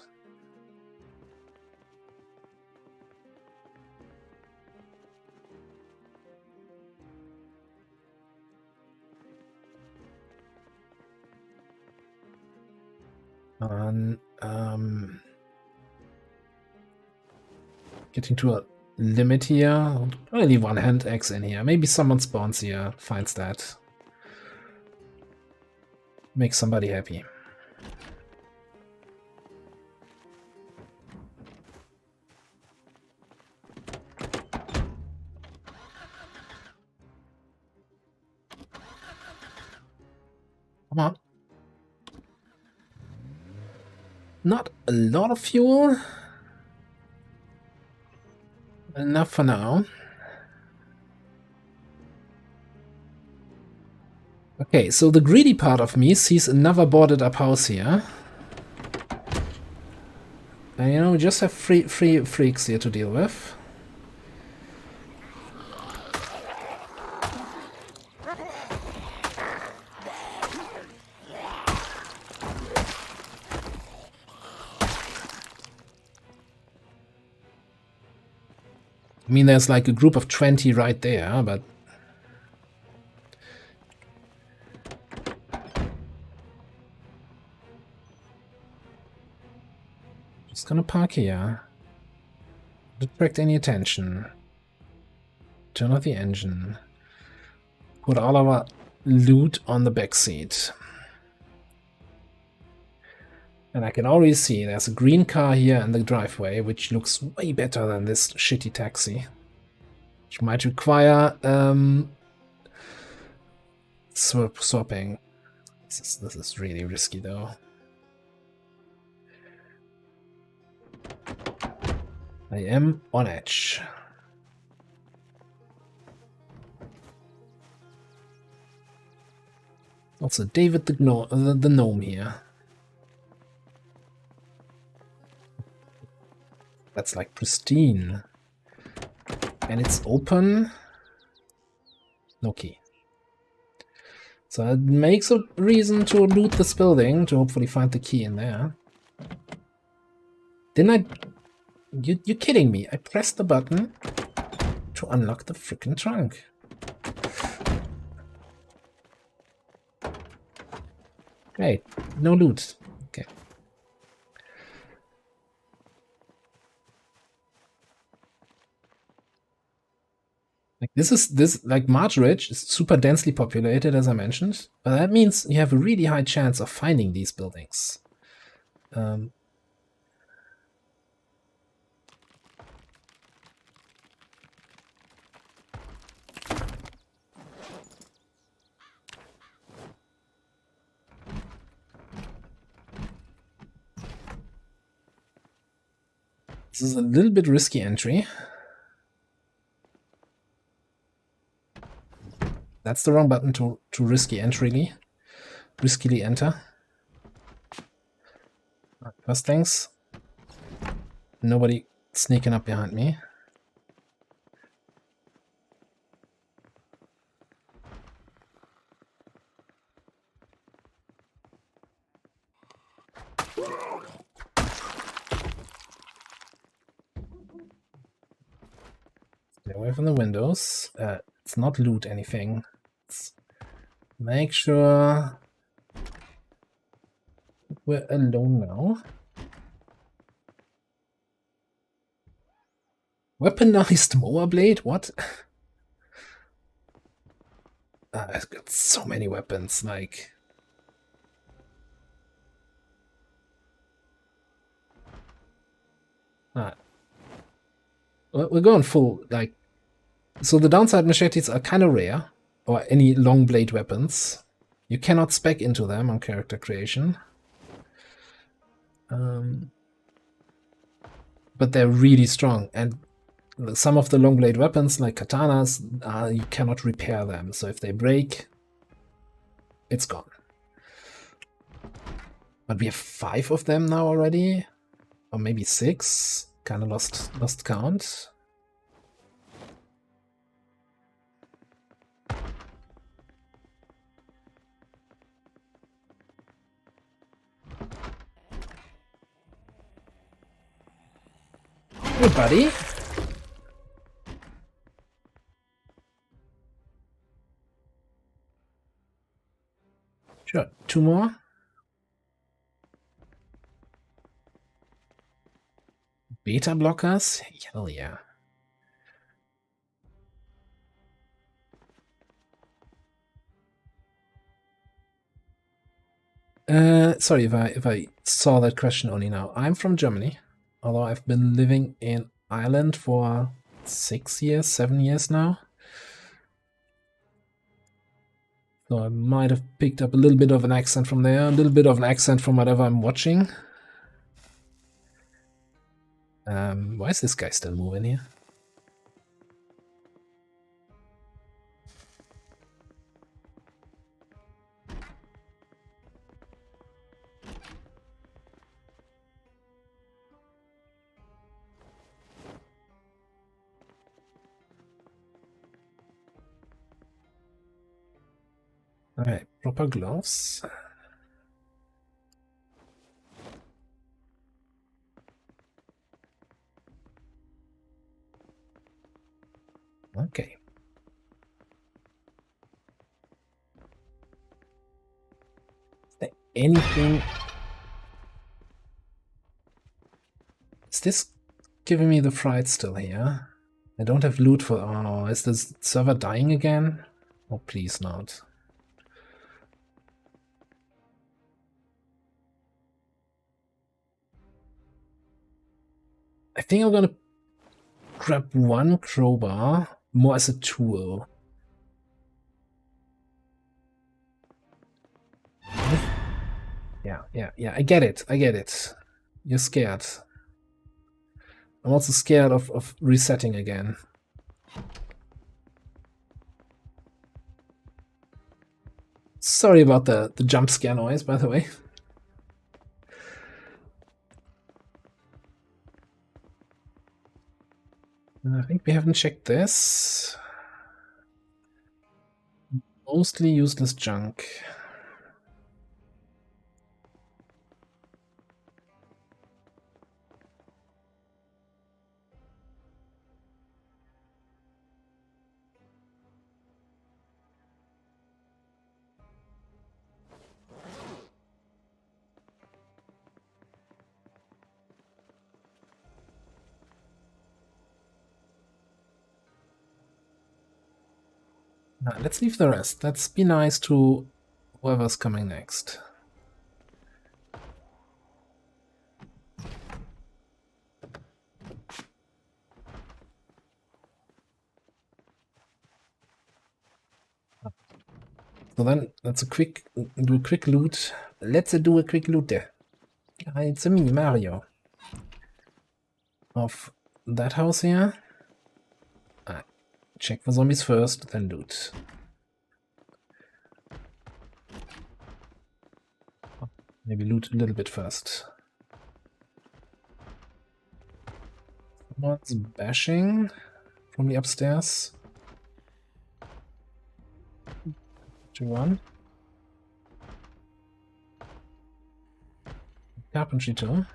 A: Getting to a limit here. Only one hand axe in here. Maybe someone spawns here, finds that. Makes somebody happy. Come on. Not a lot of fuel. Enough for now. Okay, so the greedy part of me sees another boarded up house here. And you know, we just have three freaks here to deal with. I mean, there's like a group of 20 right there, but... Just gonna park here. Don't attract any attention. Turn off the engine. Put all our loot on the back seat. And I can already see there's a green car here in the driveway, which looks way better than this shitty taxi. Which might require swapping. This is really risky though. I am on edge. Also, David the gnome here. That's like pristine. And it's open. No key. So it makes a reason to loot this building, to hopefully find the key in there. Didn't I... You're kidding me. I pressed the button to unlock the freaking trunk. Great. No loot. Okay. Like this like March Ridge is super densely populated, as I mentioned, but that means you have a really high chance of finding these buildings. This is a little bit risky entry. That's the wrong button to riskily enter. First things, nobody sneaking up behind me. Stay away from the windows. Let's not loot anything. Let's make sure we're alone now. Weaponized mower blade? What? I've got so many weapons, like... We're going full, like... So the downside machetes are kind of rare, or any long blade weapons. You cannot spec into them on character creation. But they're really strong, and some of the long blade weapons, like katanas, you cannot repair them. So if they break, it's gone. But we have 5 of them now already, or maybe 6. Kind of lost count. Hey, buddy. Sure, 2 more. Beta blockers? Hell yeah. Sorry if I saw that question only now. I'm from Germany, although I've been living in Ireland for 6 years, 7 years now. So I might have picked up a little bit of an accent from there, a little bit of an accent from whatever I'm watching. Why is this guy still moving here? Alright, proper gloves. Okay. Is there anything? Is this giving me the fright still here? I don't have loot for... Oh, is this server dying again? Oh, please not. I think I'm gonna grab 1 crowbar, more as a tool. Yeah, I get it. You're scared. I'm also scared of resetting again. Sorry about the jump scare noise, by the way. I think we haven't checked this. Mostly useless junk. Let's leave the rest. Let's be nice to whoever's coming next. So then let's do a quick loot. Let's do a quick loot there. It's a me, Mario. Of that house here. Check for zombies first, then loot. Maybe loot a little bit first. Someone's bashing from the upstairs. To run. Carpentry too.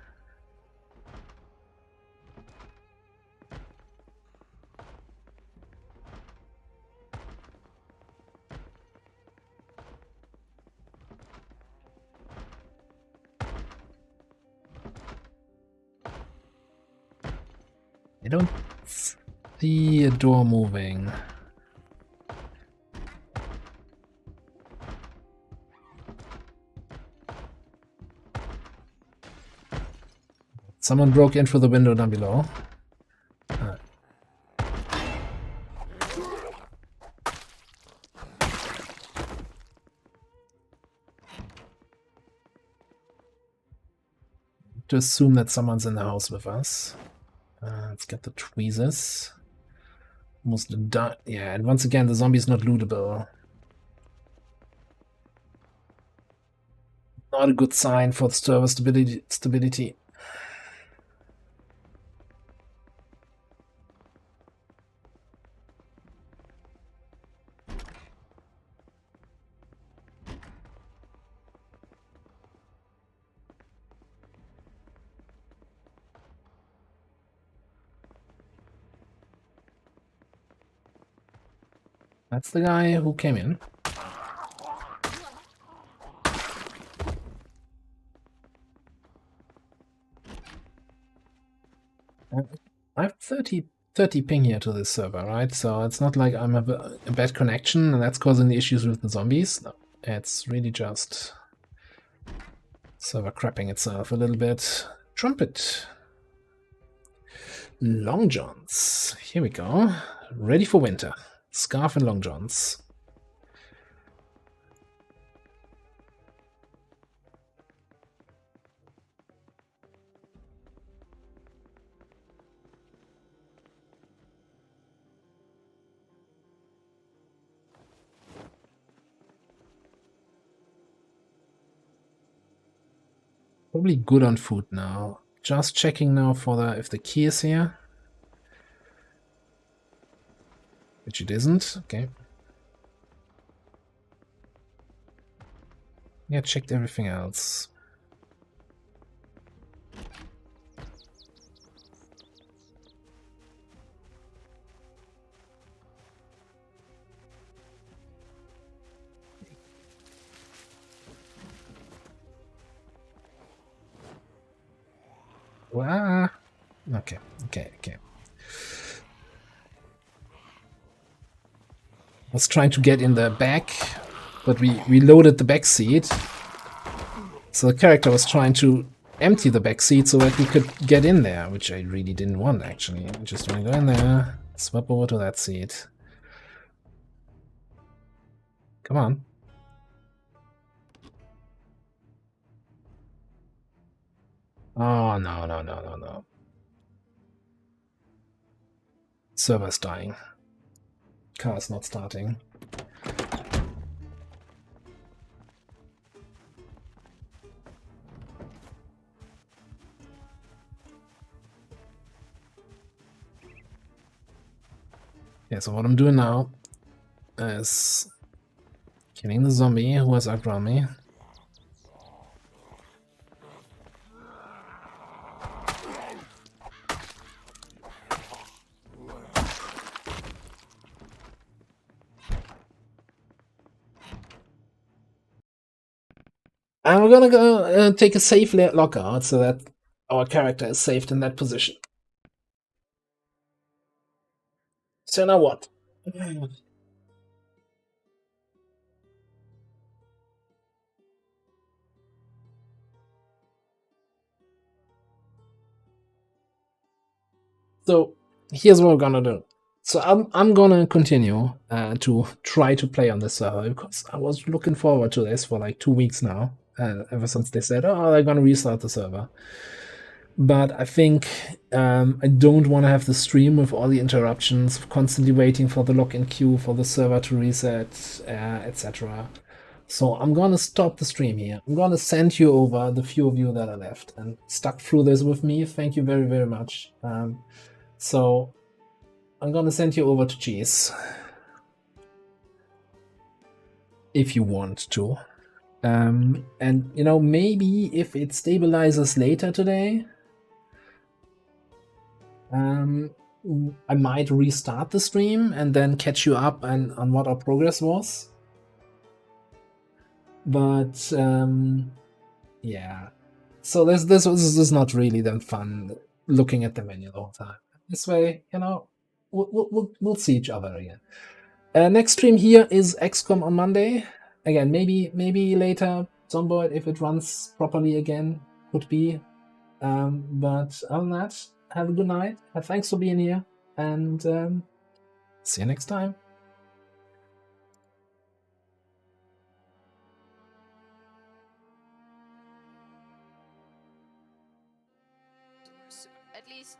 A: I don't see a door moving. Someone broke in through the window down below. To assume that someone's in the house with us. Let's get the tweezers. Almost done. Yeah, and once again, the zombie's not lootable. Not a good sign for the server stability. That's the guy who came in. I have 30 ping here to this server, right? So it's not like I'm a bad connection and that's causing the issues with the zombies. No, it's really just server crapping itself a little bit. Trumpet. Long johns. Here we go. Ready for winter. Scarf and long johns. Probably good on food now. Just checking now for if the key is here. Which it isn't. Okay. Yeah, checked everything else. Ah. Okay. I was trying to get in the back, but we loaded the back seat. So the character was trying to empty the back seat so that we could get in there, which I really didn't want, actually. I just want to go in there, swap over to that seat. Come on. Oh, no. Server's dying. Car's not starting. Yeah, so what I'm doing now is killing the zombie who has outrun me. And we're gonna go take a safe lockout so that our character is saved in that position. So now what? So here's what we're gonna do. So I'm gonna continue to try to play on this server because I was looking forward to this for like 2 weeks now. Ever since they said, "Oh, they're gonna restart the server," but I think I don't want to have the stream with all the interruptions, constantly waiting for the login queue for the server to reset, etc. So I'm gonna stop the stream here. I'm gonna send you over the few of you that are left and stuck through this with me. Thank you very, very much. So I'm gonna send you over to Cheese if you want to. And you know, maybe if it stabilizes later today, I might restart the stream and then catch you up on what our progress was. But yeah, so this is not really that fun looking at the menu the whole time. This way, you know, we'll see each other again. Next stream here is XCOM on Monday. Again, maybe later Zomboid if it runs properly again, could be. But other than that, have a good night. Thanks for being here, and see you next time.
E: At least